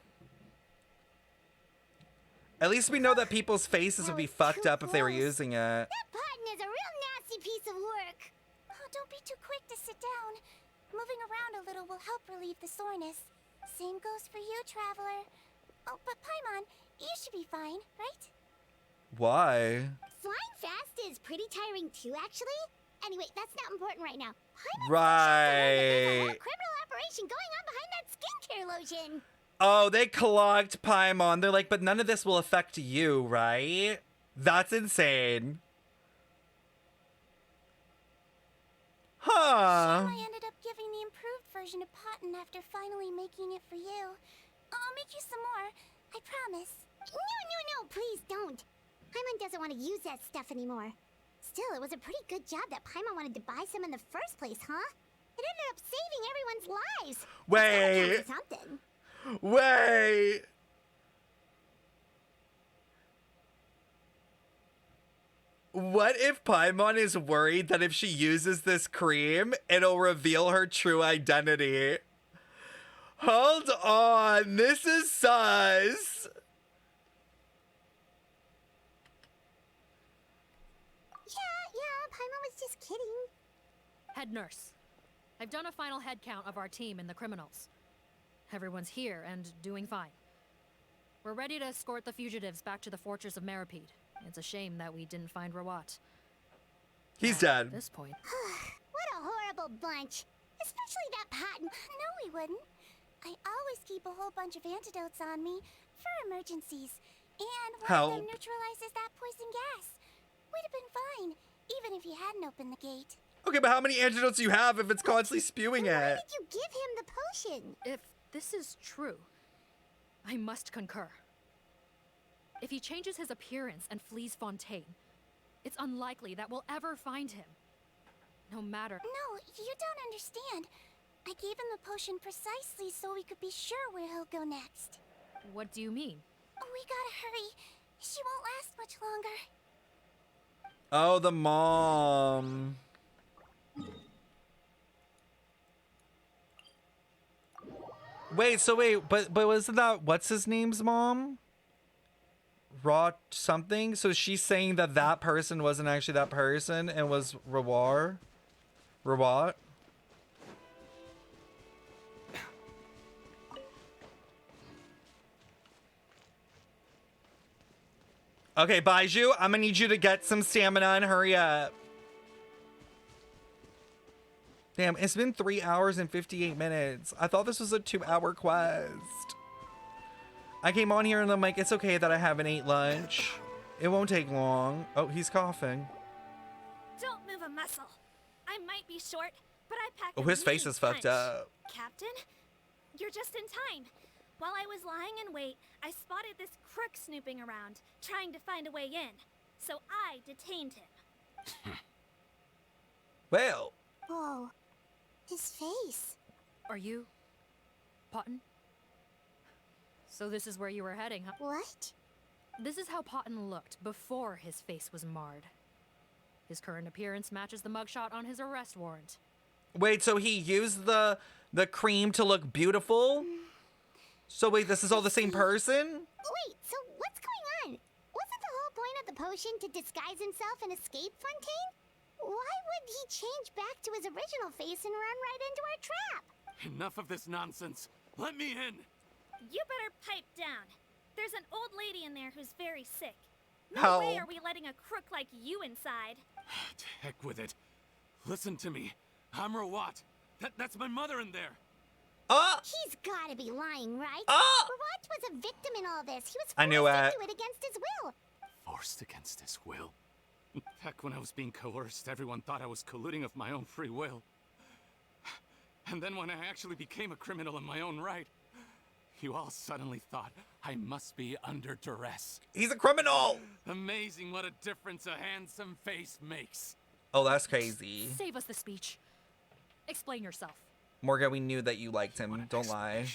At least we know that people's faces would be fucked up if they were using it. That button is a real nasty piece of work. Oh, don't be too quick to sit down. Moving around a little will help relieve the soreness. Same goes for you, traveler. Oh, but Paimon, you should be fine, right? Why? Flying fast is pretty tiring too, actually. Anyway, that's not important right now. Right. Criminal operation going on behind that skincare lotion. Oh, they clogged Paimon. They're like, but none of this will affect you, right? That's insane. Huh. Shame I ended up giving the improved version to Potten after finally making it for you. I'll make you some more, I promise. No, please don't. Paimon doesn't want to use that stuff anymore. Still, it was a pretty good job that Paimon wanted to buy some in the first place, huh? It ended up saving everyone's lives. Wait. It's gotta count for something. Wait. What if Paimon is worried that if she uses this cream, it'll reveal her true identity? Hold on, this is sus. Yeah, Paimon was just kidding. Head nurse. I've done a final head count of our team and the criminals. Everyone's here and doing fine. We're ready to escort the fugitives back to the fortress of Meripede. It's a shame that we didn't find Rawat. He's dead. At this point. What a horrible bunch. Especially that Potten. No, we wouldn't. I always keep a whole bunch of antidotes on me for emergencies. And one of them neutralizes that poison gas. We'd have been fine, even if you hadn't opened the gate. Okay, but how many antidotes do you have if it's constantly spewing it? Why did you give him the potion? If this is true, I must concur. If he changes his appearance and flees Fontaine, it's unlikely that we'll ever find him. No matter. No, you don't understand. I gave him the potion precisely so we could be sure where he'll go next. What do you mean? We gotta hurry. She won't last much longer. Oh, the mom. Wait, but wasn't that what's his name's mom? Raw something? So she's saying that that person wasn't actually that person and was Rawat? Okay, Baiju, I'm gonna need you to get some stamina and hurry up. Damn, it's been 3 hours and 58 minutes. I thought this was a 2-hour quest. I came on here and I'm like, it's okay that I haven't ate lunch. It won't take long. Oh, he's coughing. Don't move a muscle. I might be short, but I pack Oh, a his face mean is fucked punch. up. Captain, you're just in time. While I was lying in wait, I spotted this crook snooping around, trying to find a way in. So I detained him. Well. Whoa. His face. Are you Potten? So this is where you were heading, huh? What? This is how Potten looked before his face was marred. His current appearance matches the mugshot on his arrest warrant. Wait, so he used the cream to look beautiful? So wait, this is all the same person? Wait, so what's going on? Wasn't the whole point of the potion to disguise himself and escape Fontaine? Why would he change back to his original face and run right into our trap? Enough of this nonsense. Let me in. You better pipe down. There's an old lady in there who's very sick. No How? way are we letting a crook like you inside. To heck with it. Listen to me. I'm Rawat. That's my mother in there. He's gotta be lying, right? Rawat was a victim in all this. He was I knew forced it. into it against his will. Forced against his will. Heck, when I was being coerced, everyone thought I was colluding of my own free will. And then when I actually became a criminal in my own right, you all suddenly thought I must be under duress. He's a criminal! Amazing what a difference a handsome face makes. Oh, that's crazy. Save us the speech. Explain yourself. Morgan, we knew that you liked him. Don't lie.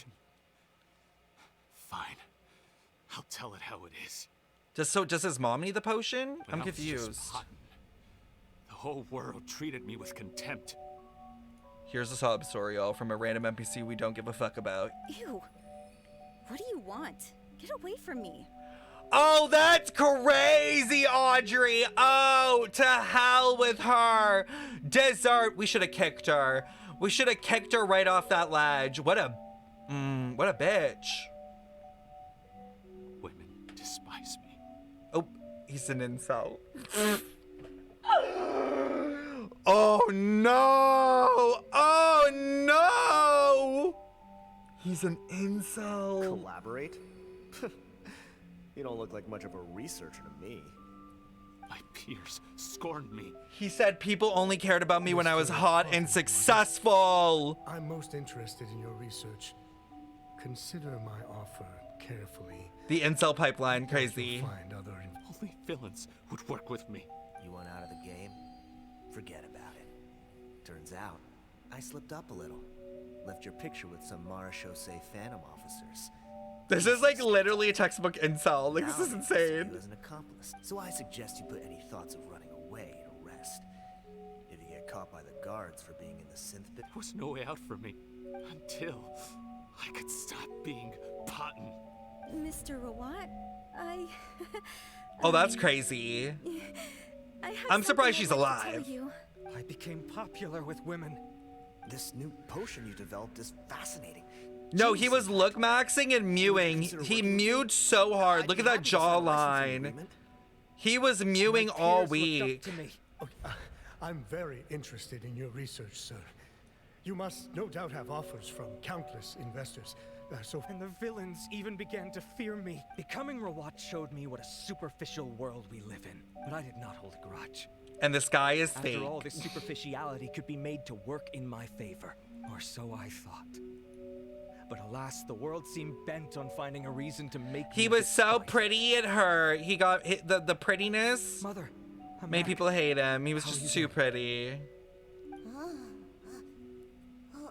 Fine. I'll tell it how it is. Does his mom need the potion? When I'm I was just confused. Potten, the whole world treated me with contempt. Here's a sob story, y'all, from a random NPC we don't give a fuck about. Ew. What do you want? Get away from me. Oh, that's crazy, Audrey. Oh, to hell with her. Desert. We should have kicked her. We should have kicked her right off that ledge. What a bitch. Women despise me. Oh, he's an incel. Oh no! Oh no! He's an incel. Collaborate? You don't look like much of a researcher to me. My peers scorned me. He said people only cared about me when I was hot and successful. I'm most interested in your research. Consider my offer carefully. The incel pipeline, crazy. Find other Only villains would work with me. You want out of the game? Forget about it. Turns out, I slipped up a little. Left your picture with some Marechaussee Phantom officers. This is like literally a textbook incel. Like, this is Now, insane. you as an accomplice. So I suggest you put any thoughts of running away to rest. If you get caught by the guards for being in the synth bit, There was no way out for me until I could stop being Potton. Mr. Rawat, Oh, that's crazy. I'm surprised she's alive. I became popular with women. This new potion you developed is fascinating. No, he was look maxing and mewing. He mewed so hard. Look at that jawline. He was mewing all week. I'm very interested in your research, sir. You must no doubt have offers from countless investors. And the villains even began to fear me. Becoming Rawat showed me what a superficial world we live in. But I did not hold a grudge. And the sky is fake. After all, this superficiality could be made to work in my favor. Or so I thought. But alas, the world seemed bent on finding a reason to make He me was so pretty at her. He got the prettiness. Mother, made people hate him. He was just too pretty.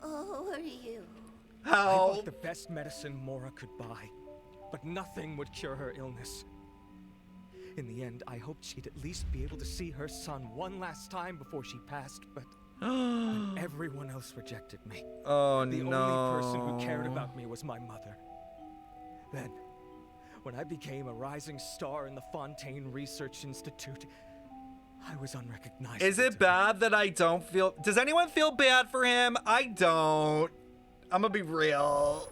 Oh, are you? I Help. bought the best medicine Mora could buy, but nothing would cure her illness. In the end, I hoped she'd at least be able to see her son one last time before she passed, but when everyone else rejected me. Oh, the no. only person who cared about me was my mother. Then, when I became a rising star in the Fontaine Research Institute, I was unrecognizable. Is it bad that I don't feel... Does anyone feel bad for him? I don't. I'm gonna be real.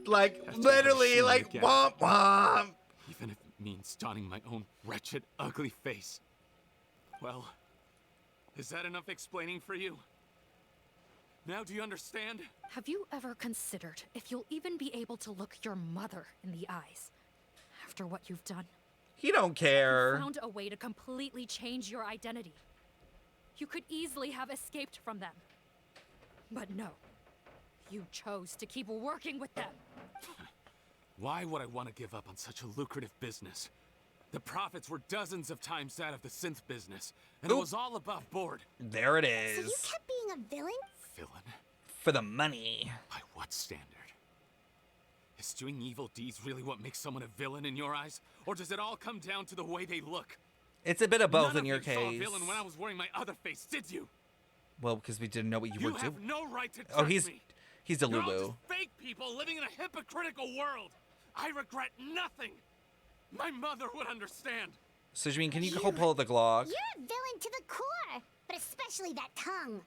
Like, literally, like, womp womp. Even if it means donning my own wretched, ugly face. Well, is that enough explaining for you? Now do you understand? Have you ever considered if you'll even be able to look your mother in the eyes after what you've done? He don't care. You found a way to completely change your identity. You could easily have escaped from them. But no. You chose to keep working with them. Why would I want to give up on such a lucrative business? The profits were dozens of times that of the synth business, and it was all above board. There it So is. you kept being a villain? Villain? For the money. By what standard? Is doing evil deeds really what makes someone a villain in your eyes? Or does it all come down to the way they look? It's a bit of both None in your of you saw a case. villain when I was wearing my other face, did you? Well, because we didn't know what you were doing. have no right to Oh, trust he's me. he's You're all Delulu. just fake people living in a hypocritical world. I regret nothing. My mother would understand. Sigewinne, can you go pull the Glock? You're a villain to the core, but especially that tongue.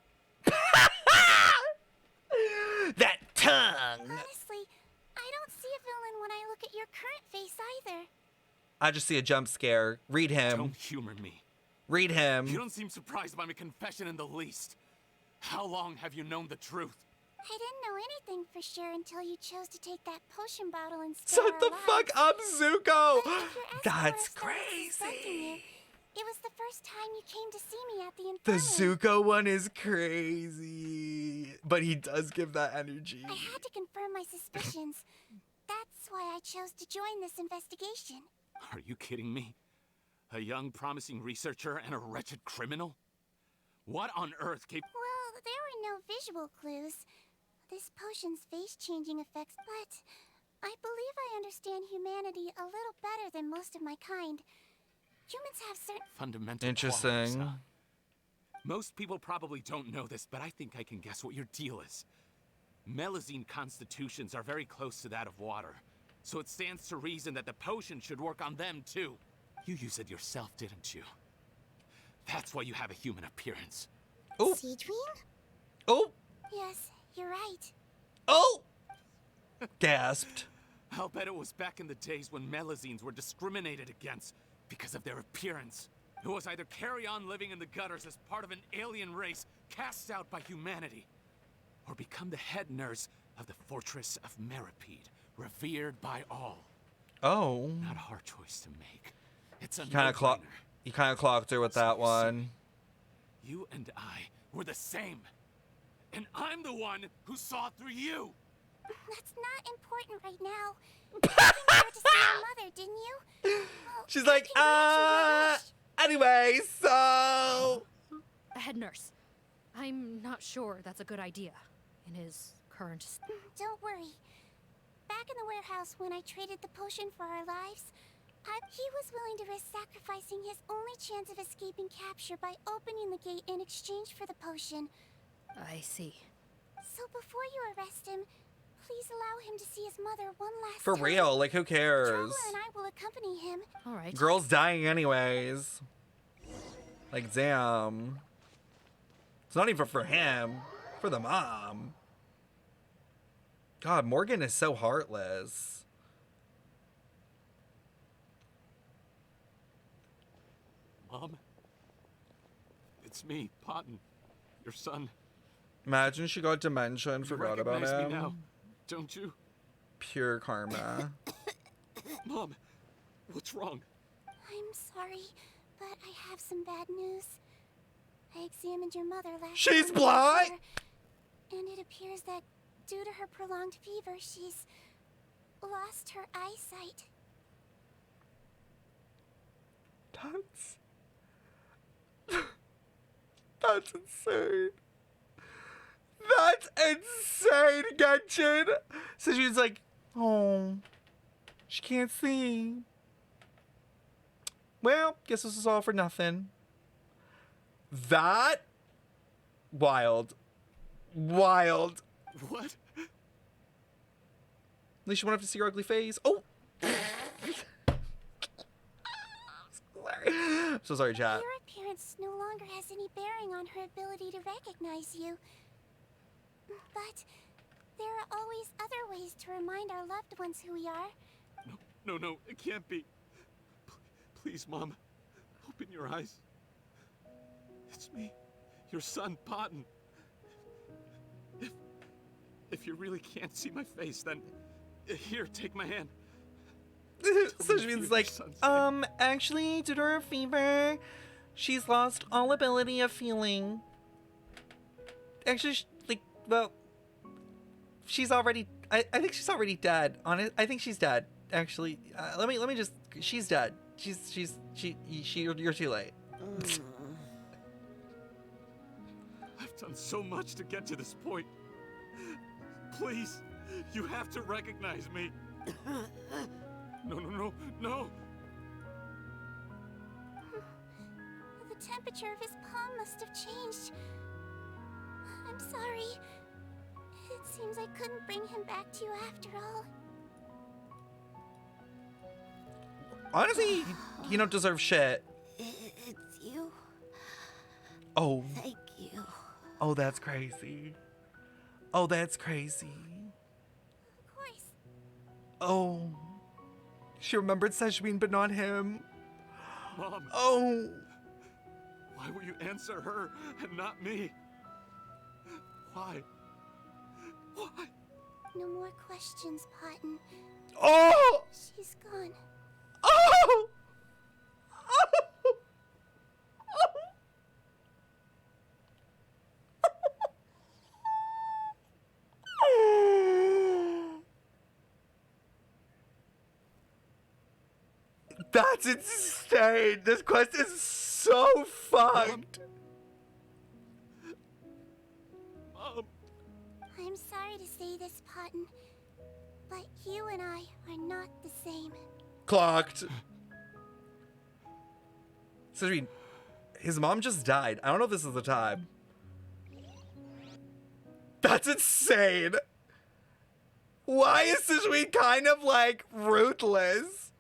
That tongue! Honestly, I don't see a villain when I look at your current face either. I just see a jump scare. Read him. Don't humor me. Read him. You don't seem surprised by my confession in the least. How long have you known the truth? I didn't know anything for sure until you chose to take that potion bottle and spare Shut our the lives. fuck up, Zuko! But if you're asking That's what I started suspecting you, crazy. it was the first time you came to see me at the The infirmary. Zuko one is crazy. But he does give that energy. I had to confirm my suspicions. That's why I chose to join this investigation. Are you kidding me? A young, promising researcher and a wretched criminal? What on earth gave... Well, there were no visual clues. This potion's face-changing effects, but I believe I understand humanity a little better than most of my kind. Humans have certain... fundamental Interesting. qualities, huh? Most people probably don't know this, but I think I can guess what your deal is. Melazine constitutions are very close to that of water, so it stands to reason that the potion should work on them too. You use it yourself, didn't you? That's why you have a human appearance. Oh. Sigewinne? Oh. Yes, you're right. Oh! Gasped. I'll bet it was back in the days when Melazines were discriminated against because of their appearance. It was either carry on living in the gutters as part of an alien race cast out by humanity, or become the head nurse of the fortress of Meripede, revered by all. Oh. Not a hard choice to make. It's a Kind of no-brainer. You kind of clocked her with that one. You and I were the same. And I'm the one who saw through you. That's not important right now. You came here to see your mother, didn't you? Well, She's like, anyway, so... Head nurse, I'm not sure that's a good idea in his current Don't worry. Back in the warehouse when I traded the potion for our lives, he was willing to risk sacrificing his only chance of escaping capture by opening the gate in exchange for the potion. I see. So before you arrest him, please allow him to see his mother one last For time. real, like, who cares? Traveler and I will accompany him. All right. Girl's dying anyways. Like, damn. It's not even for him. For the mom. God, Morgan is so heartless. Mom, it's me, Potton, your son. Imagine she got dementia and forgot about recognize him. me now, don't you? Pure karma. Mom, what's wrong? I'm sorry, but I have some bad news. I examined your mother last She's time blind? and it appears that due to her prolonged fever, she's lost her eyesight. That's insane. That's insane, Genshin. So she's like, oh, she can't see. Well, guess this is all for nothing. That wild. Wild. What? At least you won't have to see her ugly face. Oh! I'm so sorry, chat. Your appearance no longer has any bearing on her ability to recognize you. But there are always other ways to remind our loved ones who we are. No, it can't be. Please, Mom, open your eyes. It's me, your son, Potton. If you really can't see my face, then here, take my hand. So she means like, actually, due to her fever, she's lost all ability of feeling. Actually, well, she's already, I think she's already dead. I think she's dead. Actually, let me just, she's dead. You're too late. I've done so much to get to this point. Please, you have to recognize me. No. The temperature of his palm must have changed. I'm sorry. It seems I couldn't bring him back to you after all. Honestly, you don't deserve shit. It's you. Oh. Thank you. Oh, that's crazy. Oh, that's crazy. Of course. Oh. She remembered Sigewinne, but not him. Mom. Oh. Why will you answer her and not me? Why? No more questions, Potton. Oh! She's gone. Oh! That's insane. This quest is so fucked. Mom. I'm sorry to say this, Potton, but you and I are not the same. Clocked. So, his mom just died. I don't know if this is the time. That's insane. Why is Sigewinne kind of like ruthless?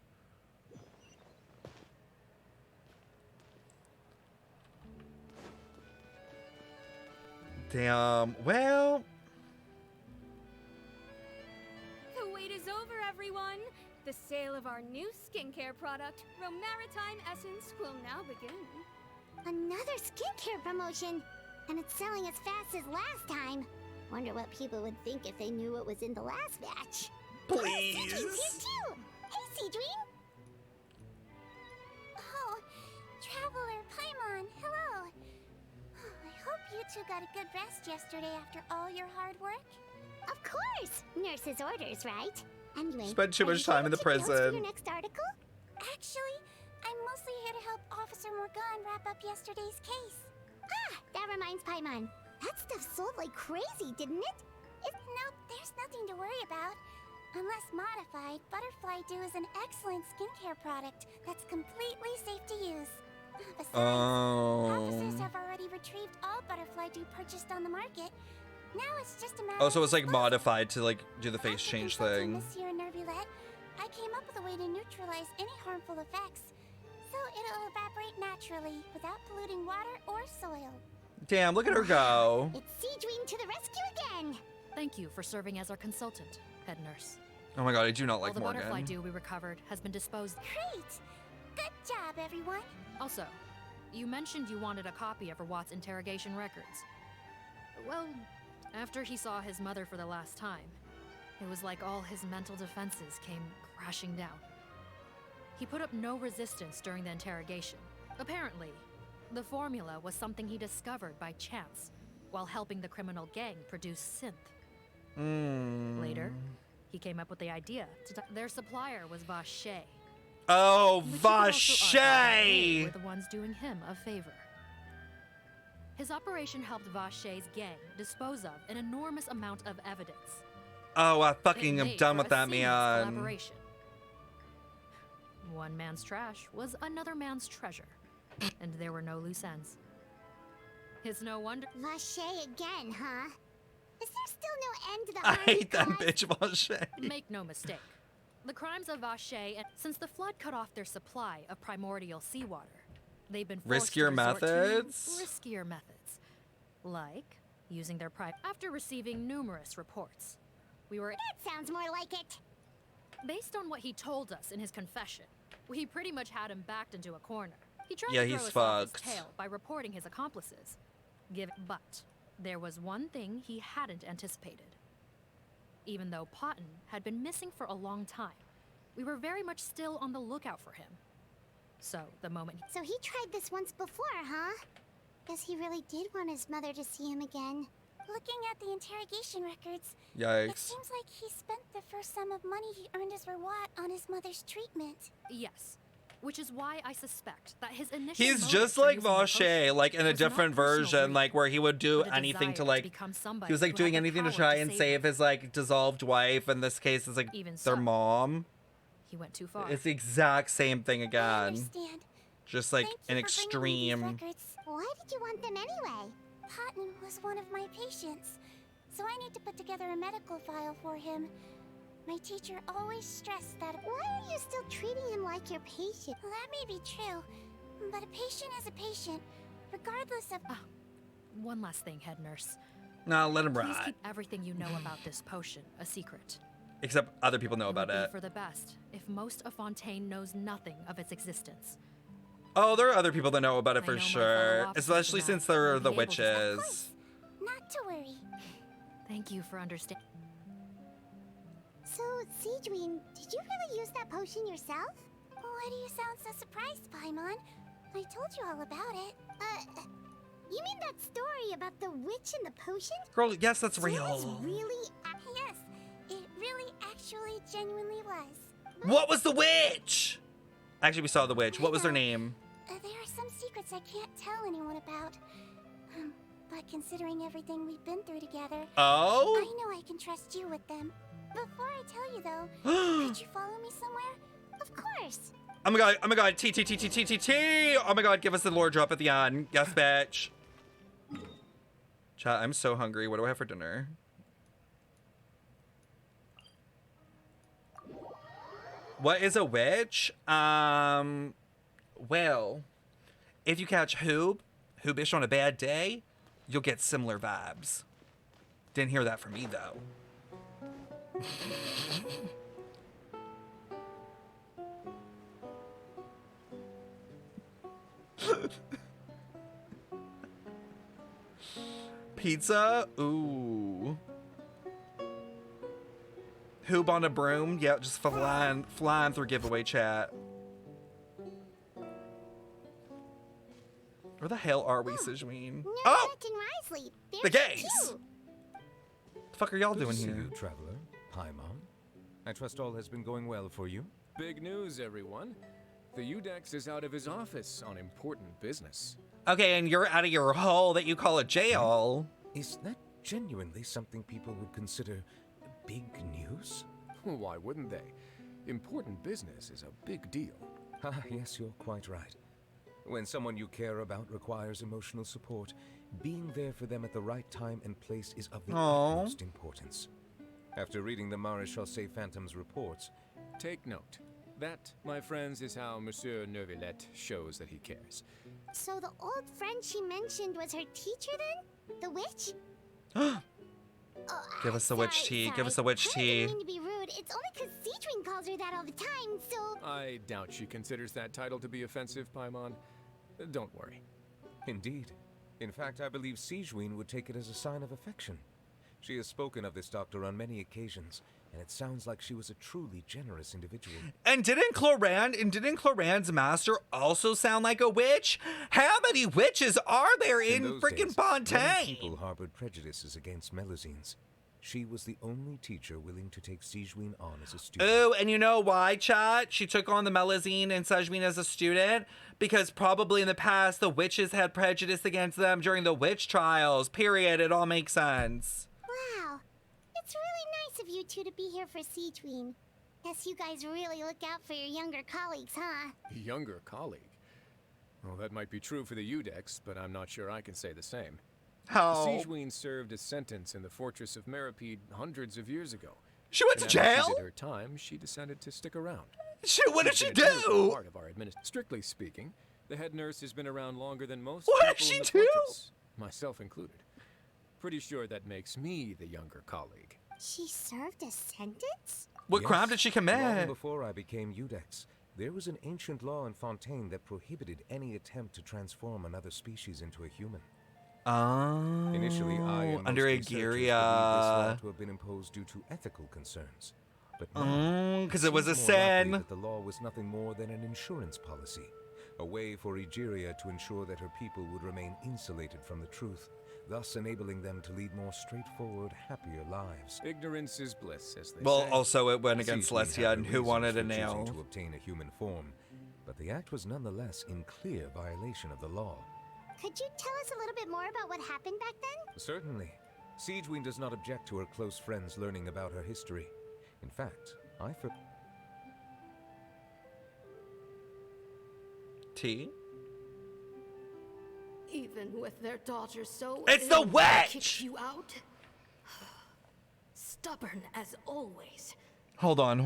Damn. Well. The wait is over, everyone. The sale of our new skincare product, Romaritime Essence, will now begin. Another skincare promotion, and it's selling as fast as last time. Wonder what people would think if they knew what was in the last batch. Please. Sigewinne's here too. Hey, Sigewinne. Oh, Traveler Paimon, hello. I hope you two got a good rest yesterday after all your hard work. Of course! Nurse's orders, right? Anyway, Spent too are much you time in the taking notes for prison. your next article? Actually, I'm mostly here to help Officer Morgan wrap up yesterday's case. Ah, that reminds Paimon. That stuff sold like crazy, didn't it? Nope, there's nothing to worry about. Unless modified, Butterfly Dew is an excellent skincare product that's completely safe to use. Besides, officers have already retrieved all Butterfly Dew purchased on the market. Now it's just a matter Oh, so of it's like disposal. modified to like do the face change thing. Monsieur Nervulette, I came up with a way to neutralize any harmful effects, so it'll evaporate naturally without polluting water or soil. Damn, look at her go. It's Sigewinne to the rescue again! Thank you for serving as our consultant, head nurse. Oh my god, I do not like All the Morgan. butterfly dew we recovered has been disposed. Great! Good job, everyone. Also, you mentioned you wanted a copy of Watt's interrogation records. Well, after he saw his mother for the last time, it was like all his mental defenses came crashing down. He put up no resistance during the interrogation. Apparently, the formula was something he discovered by chance while helping the criminal gang produce synth. Later, he came up with the idea. Their supplier was Vache. Oh, Which you could also argue that they Vache! were the ones doing him a favor. His operation helped Vache's gang dispose of an enormous amount of evidence. Oh, I It fucking am made done for with a that seamless man. collaboration. One man's trash was another man's treasure, and there were no loose ends. It's no wonder. Vache again, huh? Is there still no end to the I harm he hate that caused? bitch Vache. Make no mistake. The crimes of Vache, and since the flood cut off their supply of primordial seawater, they've been forced Riskier to resort to methods? riskier methods, like using their pride. After receiving numerous reports, we were. That sounds more like it. Based on what he told us in his confession, we pretty much had him backed into a corner. He tried Yeah, to throw he's us off his fucked. tail by reporting his accomplices. But there was one thing he hadn't anticipated. Even though Potton had been missing for a long time, we were very much still on the lookout for him. So the moment So he tried this once before, huh? Guess he really did want his mother to see him again. Looking at the interrogation records, it Yikes. seems like he spent the first sum of money he earned as reward on his mother's treatment. Yes, which is why I suspect that his initial He's motive just for like using the potion Vache, like in a was not different personal version, greed, like where he would do but a anything to desire like, become somebody he was like who doing had the anything to power try to and save save his like dissolved wife. In this case, it's like Even their so, mom. He went too far. It's the exact same thing I again. understand. Just like Thank an you for bringing me these extreme. records. Why did you want them anyway? Potton was one of my patients, so I need to put together a medical file for him. My teacher always stressed that. Why are you still treating him like your patient? Well, that may be true, but a patient is a patient, regardless of. One last thing, head nurse. No, let him Please ride. keep everything you know about this potion a secret. Except other people know about It would it. be for the best if most of Fontaine knows nothing of its existence. Oh, there are other people that know about it I for know my sure. fellow officers Especially now since they're will the be able to- witches. Not to worry. Thank you for understanding. So, Sigewinne, did you really use that potion yourself? Why do you sound so surprised, Paimon? I told you all about it. You mean that story about the witch and the potion? Girl, yes, that's So it's real. really? Yes, it really actually genuinely was. What was the witch? Actually, we saw the witch. What was her name? There are some secrets I can't tell anyone about. But considering everything we've been through together, Oh? I know I can trust you with them. Before I tell you though, could you follow me somewhere? Of course. Oh my god, oh my god, T. Oh my god, give us the lore drop at the end. Yes, bitch. Chat, I'm so hungry. What do I have for dinner? What is a witch? Well, if you catch Hoobish on a bad day, you'll get similar vibes. Didn't hear that from me, though. Pizza? Ooh. Hoob on a broom? Yeah, just flying through giveaway chat. Where the hell are we, Sigewinne? No, Oh! and Risley. They're The so gays! cute. The fuck are y'all Good doing to see here? you, traveler. Hi, Mom. I trust all has been going well for you. Big news, everyone. The Udex is out of his office on important business. Okay, and you're out of your hole that you call a jail. Is that genuinely something people would consider big news? Why wouldn't they? Important business is a big deal. Ah, yes, you're quite right. When someone you care about requires emotional support, being there for them at the right time and place is of the utmost importance. After reading the Maréchal Phantom's reports, take note. That, my friends, is how Monsieur Neuvillette shows that he cares. So the old friend she mentioned was her teacher then? The witch? Give us the witch tea. Give us the witch I tea. didn't mean to be rude. It's only because Sigewinne calls her that all the time, so... I doubt she considers that title to be offensive, Paimon. Don't worry. Indeed. In fact, I believe Sigewinne would take it as a sign of affection. She has spoken of this doctor on many occasions, and it sounds like she was a truly generous individual. And didn't Cloran's master also sound like a witch? How many witches are there in those freaking days, many Fontaine? people harbored prejudices against Melusines. She was the only teacher willing to take Sigewinne on as a student. Oh, and you know why, chat? She took on the Melusine and Sigewinne as a student? Because probably in the past, the witches had prejudice against them during the witch trials. Period. It all makes sense. Wow. It's really nice of you two to be here for Sigewinne. Guess you guys really look out for your younger colleagues, huh? Younger colleague? Well, that might be true for the Udex, but I'm not sure I can say the same. How? Sigewinne served a sentence in the fortress of Meripede hundreds of years ago. She went to And after jail? She did her time. She decided to stick around. What did she She's been a critical do? Part of our Strictly speaking, the head nurse has been around longer than most What did people she in the do? fortress, myself included. Pretty sure that makes me the younger colleague. She served a sentence? What crime did she Long commit? before I became Udex, there was an ancient law in Fontaine that prohibited any attempt to transform another species into a human. Oh, Initially, I and under most researchers believed this Agiria. law to have been imposed due to ethical concerns. But Oh, now, 'cause it was seems a more likely sin. that the law was nothing more than an insurance policy, a way for Agiria to ensure that her people would remain insulated from the truth, thus enabling them to lead more straightforward, happier lives. Ignorance is bliss, as they Well, say. also it went against Sigewinne had Celestia, her and who reasons wanted a for choosing nail? to obtain a human form, but the act was nonetheless in clear violation of the law. Could you tell us a little bit more about what happened back then? Certainly. Sigewinne does not object to her close friends learning about her history. In fact, Tea? Even with their daughter so It's the ill, they kicked witch! you out? Stubborn as always. Hold on,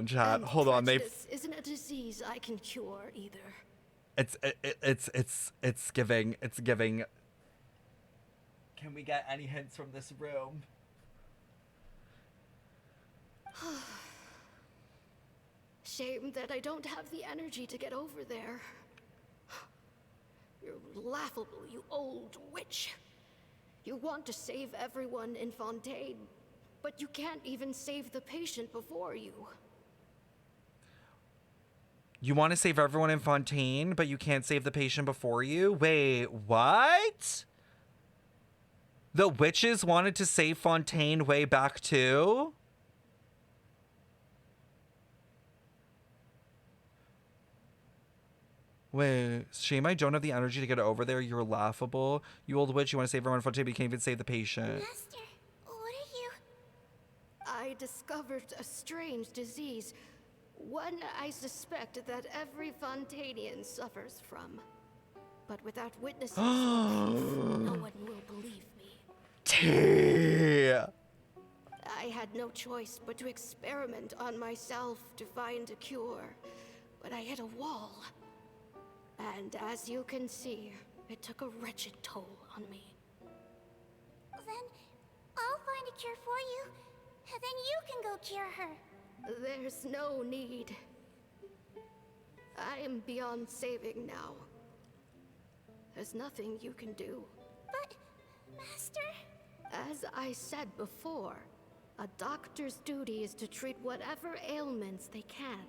chat. And Hold on. prejudice isn't a disease I can cure either. It's giving. Can we get any hints from this room? Shame that I don't have the energy to get over there. You're laughable, you old witch. You want to save everyone in Fontaine, but you can't even save the patient before you. You want to save everyone in Fontaine, but you can't save the patient before you? Wait, what? The witches wanted to save Fontaine way back too? Wait, shame I don't have the energy to get over there. You're laughable. You old witch, you want to save everyone in Fontaine, but you can't even save the patient. Master, what are you... I discovered a strange disease. One I suspect that every Fontainian suffers from. But without witnesses, no one will believe me. Tea. I had no choice but to experiment on myself to find a cure. But I hit a wall. And as you can see, it took a wretched toll on me. Then I'll find a cure for you, and then you can go cure her. There's no need. I am beyond saving now. There's nothing you can do. But, Master... As I said before, a doctor's duty is to treat whatever ailments they can.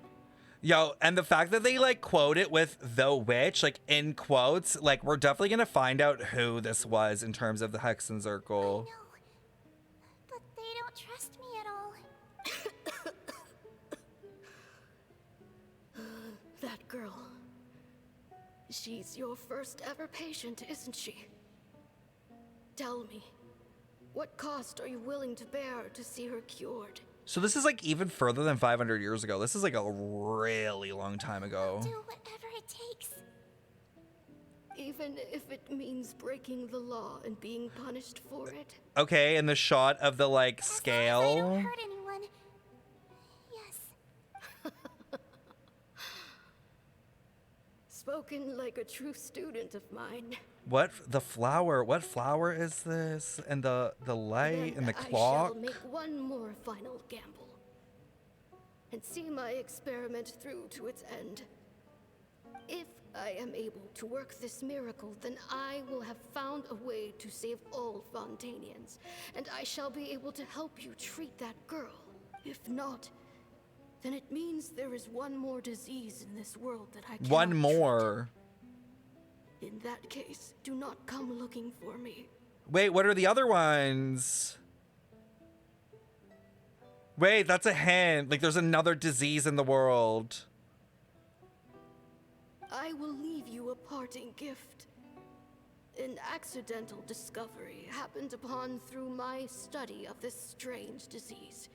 Yo, and the fact that they like quote it with the witch, like in quotes, like we're definitely gonna find out who this was in terms of the Hexen Circle. But they don't trust me at all. That girl. She's your first ever patient, isn't she? Tell me, what cost are you willing to bear to see her cured? So this is like even further than 500 years ago. This is like a really long time ago. Do whatever it takes. Even if it means breaking the law and being punished for it. Okay, and the shot of the like scale. I don't hurt anyone. Yes. Spoken like a true student of mine. What the flower? What flower is this? And the light and the clock. I shall make one more final gamble and see my experiment through to its end. If I am able to work this miracle, then I will have found a way to save all Fontanians, and I shall be able to help you treat that girl. If not, then it means there is one more disease in this world that I cannot One more. treat. In that case, do not come looking for me. Wait, what are the other ones? Wait, that's a hint. Like there's another disease in the world. I will leave you a parting gift. An accidental discovery happened upon through my study of this strange disease.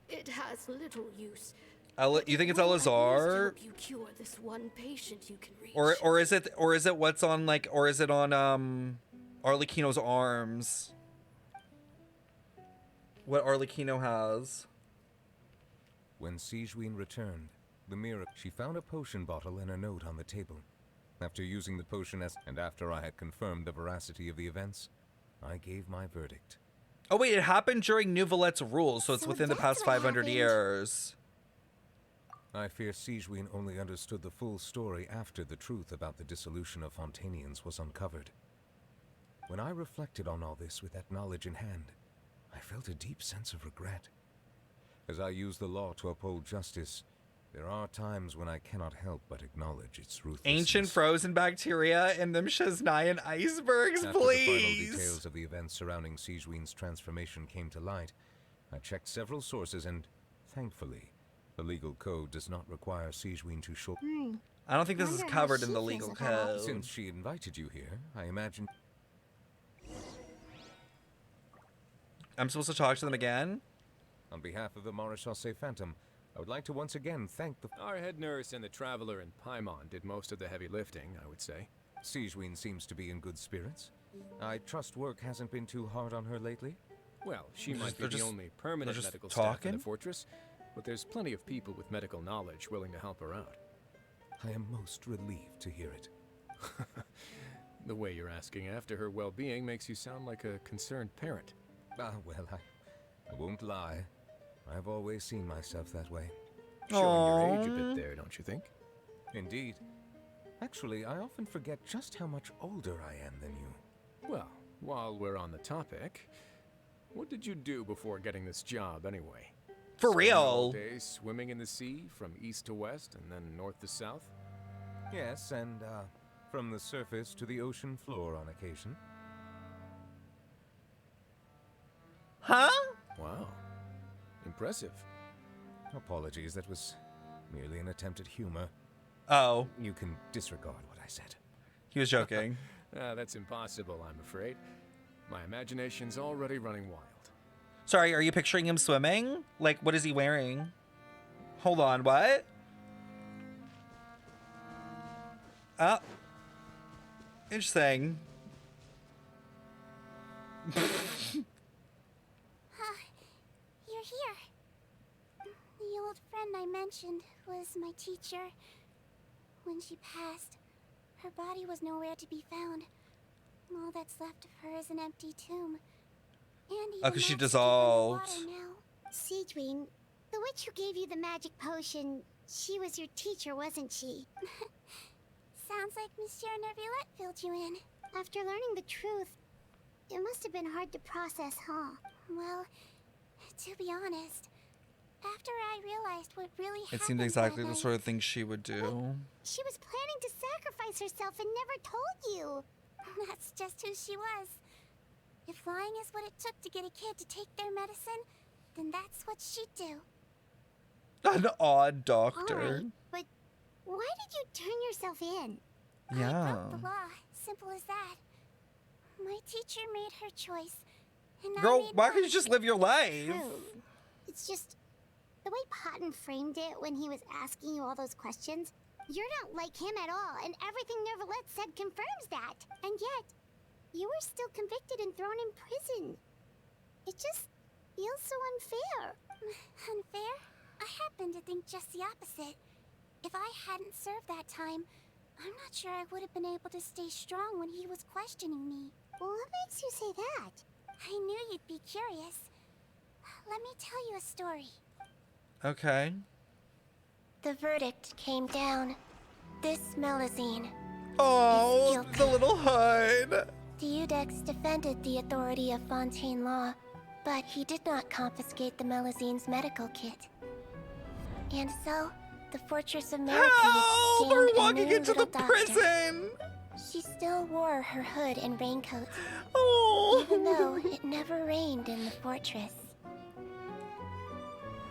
It has little use. You think it's Elazar? You cure this one patient you can reach. Or is it what's on like, or is it on Arlecchino's arms? What Arlecchino has? When Sigewinne returned, the mirror, she found a potion bottle and a note on the table. After using the potion and after I had confirmed the veracity of the events, I gave my verdict. Oh wait, it happened during Nouvelette's rule, so it's within the past 500 happened. years. I fear Sigewinne only understood the full story after the truth about the dissolution of Fontanians was uncovered. When I reflected on all this with that knowledge in hand, I felt a deep sense of regret. As I use the law to uphold justice, there are times when I cannot help but acknowledge its ruthlessness. Ancient frozen bacteria in them Shaznayan icebergs, After the final please. details of the events surrounding Sigewinne's transformation came to light, I checked several sources and, thankfully, the legal code does not require Sigewinne to show... I don't think this is covered in the legal code. Since she invited you here, I imagine... I'm supposed to talk to them again? On behalf of the Marechaussee Phantom, I would like to once again thank the... Our head nurse and the Traveler in Paimon did most of the heavy lifting, I would say. Sigewinne seems to be in good spirits. I trust work hasn't been too hard on her lately. Well, she might be the only permanent medical talking? staff in the fortress, but there's plenty of people with medical knowledge willing to help her out. I am most relieved to hear it. The way you're asking after her well-being makes you sound like a concerned parent. Ah, well, I won't lie. I've always seen myself that way. Showing your age a bit there, don't you think? Indeed. Actually, I often forget just how much older I am than you. Well, while we're on the topic, what did you do before getting this job anyway? For Spend real? all day swimming in the sea from east to west and then north to south? Yes, and from the surface to the ocean floor on occasion. Huh? Wow. Impressive. Apologies, that was merely an attempt at humor. Oh. You can disregard what I said. He was joking. That's impossible, I'm afraid. My imagination's already running wild. Sorry, are you picturing him swimming? Like, what is he wearing? Hold on, what? Interesting. You're here. The old friend I mentioned was my teacher. When she passed, her body was nowhere to be found. All that's left of her is an empty tomb. And Oh, 'cause she dissolved. Sigewinne, the witch who gave you the magic potion, she was your teacher, wasn't she? Sounds like Monsieur Neuvillette filled you in. After learning the truth, it must have been hard to process, huh? Well, to be honest, After I realized what really happened It seemed exactly that the night, sort of thing she would do. she was planning to sacrifice herself and never told you. That's just who she was. If lying is what it took to get a kid to take their medicine, then that's what she'd do. An odd doctor. Alright, but why did you turn yourself in? Yeah. I broke the law. Simple as that. My teacher made her choice, and I Girl, made why mine. can't you just live your life? True. It's just the way Potton framed it when he was asking you all those questions. You're not like him at all, and everything Neverlet said confirms that. And yet, you were still convicted and thrown in prison. It just feels so unfair. Unfair? I happen to think just the opposite. If I hadn't served that time, I'm not sure I would have been able to stay strong when he was questioning me. What makes you say that? I knew you'd be curious. Let me tell you a story. Okay. The verdict came down. This Melazine. Oh, the little hood. Deudex defended the authority of Fontaine law, but he did not confiscate the Melazine's medical kit. And so, the Fortress of Help! scanned We're a walking new into the little doctor. prison. She still wore her hood and raincoat, Oh. even though it never rained in the fortress.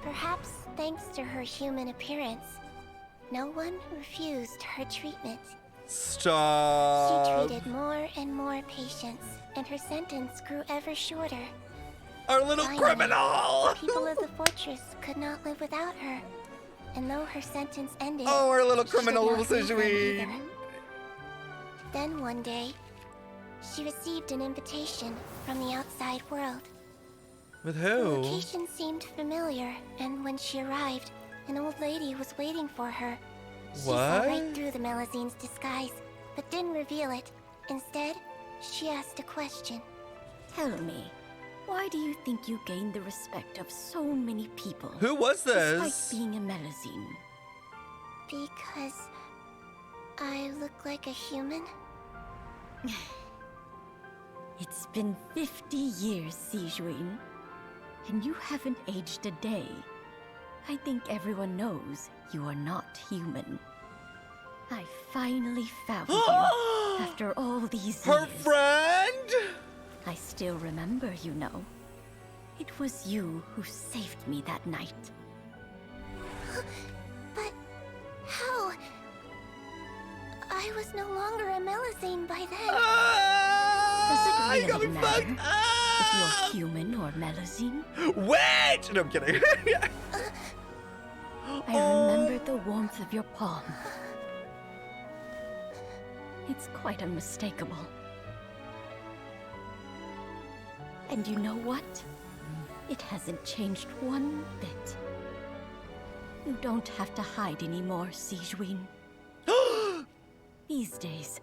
Perhaps thanks to her human appearance, no one refused her treatment. Stop. She treated more and more patients, and her sentence grew ever shorter. Our little Finally, criminal. the people of the fortress could not live without her, and though her sentence ended, Oh, our little she did criminal not leave them Sigewinne. either. Then one day, she received an invitation from the outside world. With The who? location seemed familiar, and when she arrived, an old lady was waiting for her. She saw What? right through the Melazine's disguise, but didn't reveal it. Instead, she asked a question. Tell me, why do you think you gained the respect of so many people? Who was this? Despite being a Melazine. Because I look like a human? It's been 50 years, Sigewinne, and you haven't aged a day. I think everyone knows you are not human. I finally found you after all these Her years. friend? I still remember, you know. It was you who saved me that night. But how? I was no longer a Melazine by then. Does it really matter if you're human or Melazine? Wait! No, I'm kidding. I remember the warmth of your palm. It's quite unmistakable. And you know what? It hasn't changed one bit. You don't have to hide anymore, Sigewinne. These days,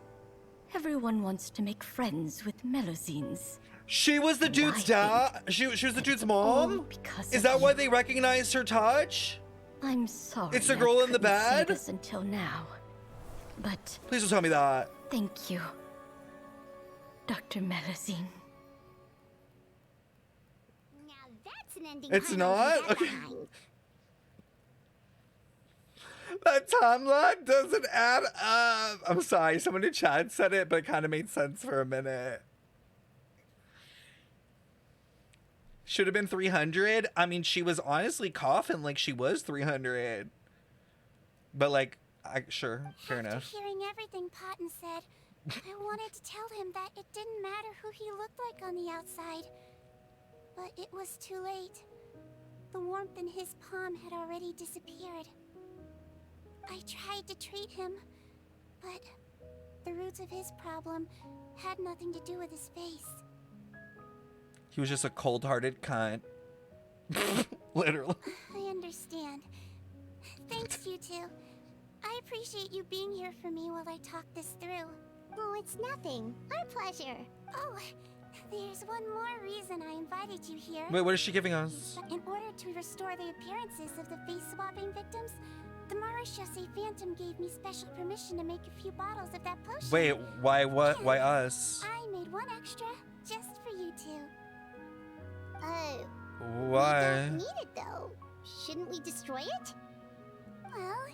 everyone wants to make friends with Melazines. She was the dude's dad. She was the dude's mom. Because Is that why they recognized her touch? I'm sorry. It's the girl I in the couldn't say bed? this until now, but Please don't tell me that. thank you, Dr. Melazine. Now that's an ending. It's Paimon not? can get Okay. behind. That timeline doesn't add up. I'm sorry, someone in chat said it, but it kind of made sense for a minute. Should have been 300. I mean, she was honestly coughing like she was 300. But like, sure, fair enough. After hearing everything Potton said, I wanted to tell him that it didn't matter who he looked like on the outside. But it was too late. The warmth in his palm had already disappeared. I tried to treat him, but the roots of his problem had nothing to do with his face. He was just a cold-hearted cunt. Literally. I understand. Thanks, you two. I appreciate you being here for me while I talk this through. Oh, it's nothing. Our pleasure. Oh, there's one more reason I invited you here. Wait, what is she giving us? In order to restore the appearances of the face-swapping victims, the Marechaussee Phantom gave me special permission to make a few bottles of that potion. Wait, why what? Why us? I made one extra just for you two. We Why? don't need it though. shouldn't we destroy it? Well,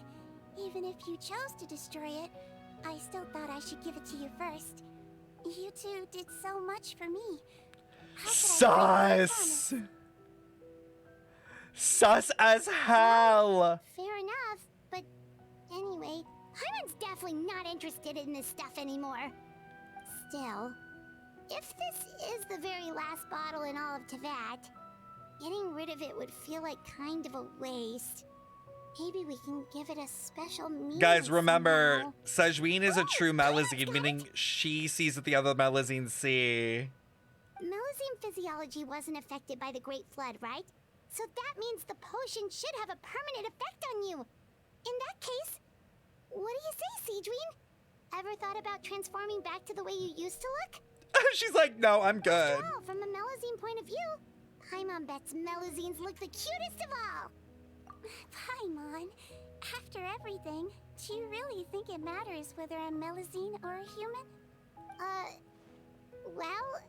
even if you chose to destroy it, I still thought I should give it to you first. You two did so much for me. How could I break my Sus! Sus as hell! Fair enough, but anyway, Paimon's definitely not interested in this stuff anymore. Still, if this is the very last bottle in all of Teyvat, getting rid of it would feel like kind of a waste. Maybe we can give it a special meaning. Guys, remember, somehow. Sigewinne is a true Melazine, meaning she sees what the other Melazines see. Melazine physiology wasn't affected by the Great Flood, right? So that means the potion should have a permanent effect on you. In that case, what do you say, Sigewinne? Ever thought about transforming back to the way you used to look? She's like, no, I'm good. After all, from a Melazine point of view, Paimon bets Melazines look the cutest of all. Paimon, after everything, do you really think it matters whether I'm Melazine or a human? Well,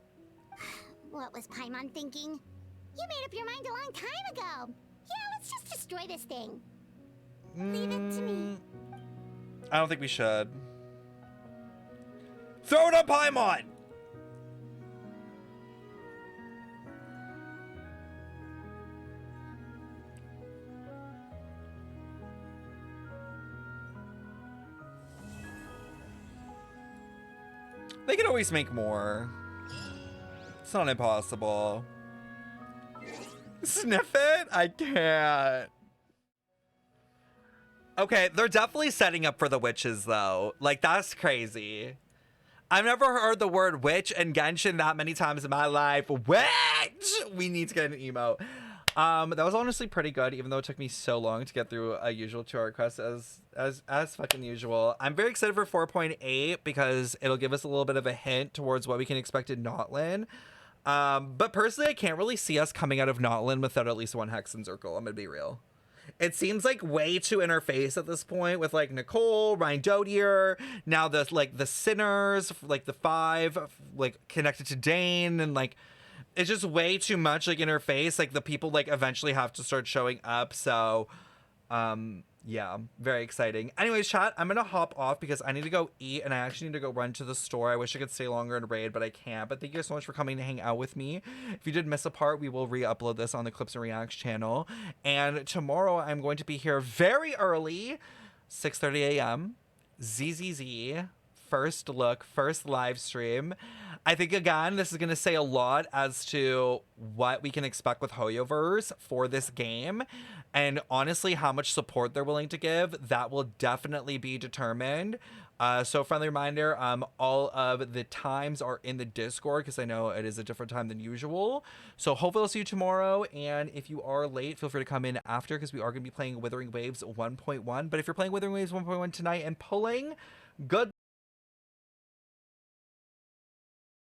what was Paimon thinking? You made up your mind a long time ago. Yeah, let's just destroy this thing. Leave it to me. I don't think we should. Throw it on Paimon! They could always make more. It's not impossible. Sniff it? I can't. Okay, they're definitely setting up for the witches, though. Like, that's crazy. I've never heard the word witch and Genshin that many times in my life. Witch! We need to get an emote. That was honestly pretty good, even though it took me so long to get through a usual 2-hour quest as fucking usual. I'm very excited for 4.8 because it'll give us a little bit of a hint towards what we can expect in Notlin. But personally, I can't really see us coming out of Notlin without at least one Hexen Circle. I'm gonna be real. It seems like way too in our face at this point with like Nicole, Ryan Dodier, now the sinners, like the 5, like connected to Dane, and like it's just way too much like in her face. Like the people like eventually have to start showing up. So yeah, very exciting. Anyways, chat, I'm gonna hop off because I need to go eat and I actually need to go run to the store. I wish I could stay longer and raid, but I can't. But thank you so much for coming to hang out with me. If you did miss a part, we will re-upload this on the Clips and Reacts channel. And tomorrow I'm going to be here very early, 6:30 a.m. ZZZ. First look, first live stream. I think, again, this is going to say a lot as to what we can expect with Hoyoverse for this game. And honestly, how much support they're willing to give, that will definitely be determined. So friendly reminder, all of the times are in the Discord because I know it is a different time than usual. So hopefully I'll see you tomorrow. And if you are late, feel free to come in after because we are going to be playing Withering Waves 1.1. But if you're playing Withering Waves 1.1 tonight and pulling, good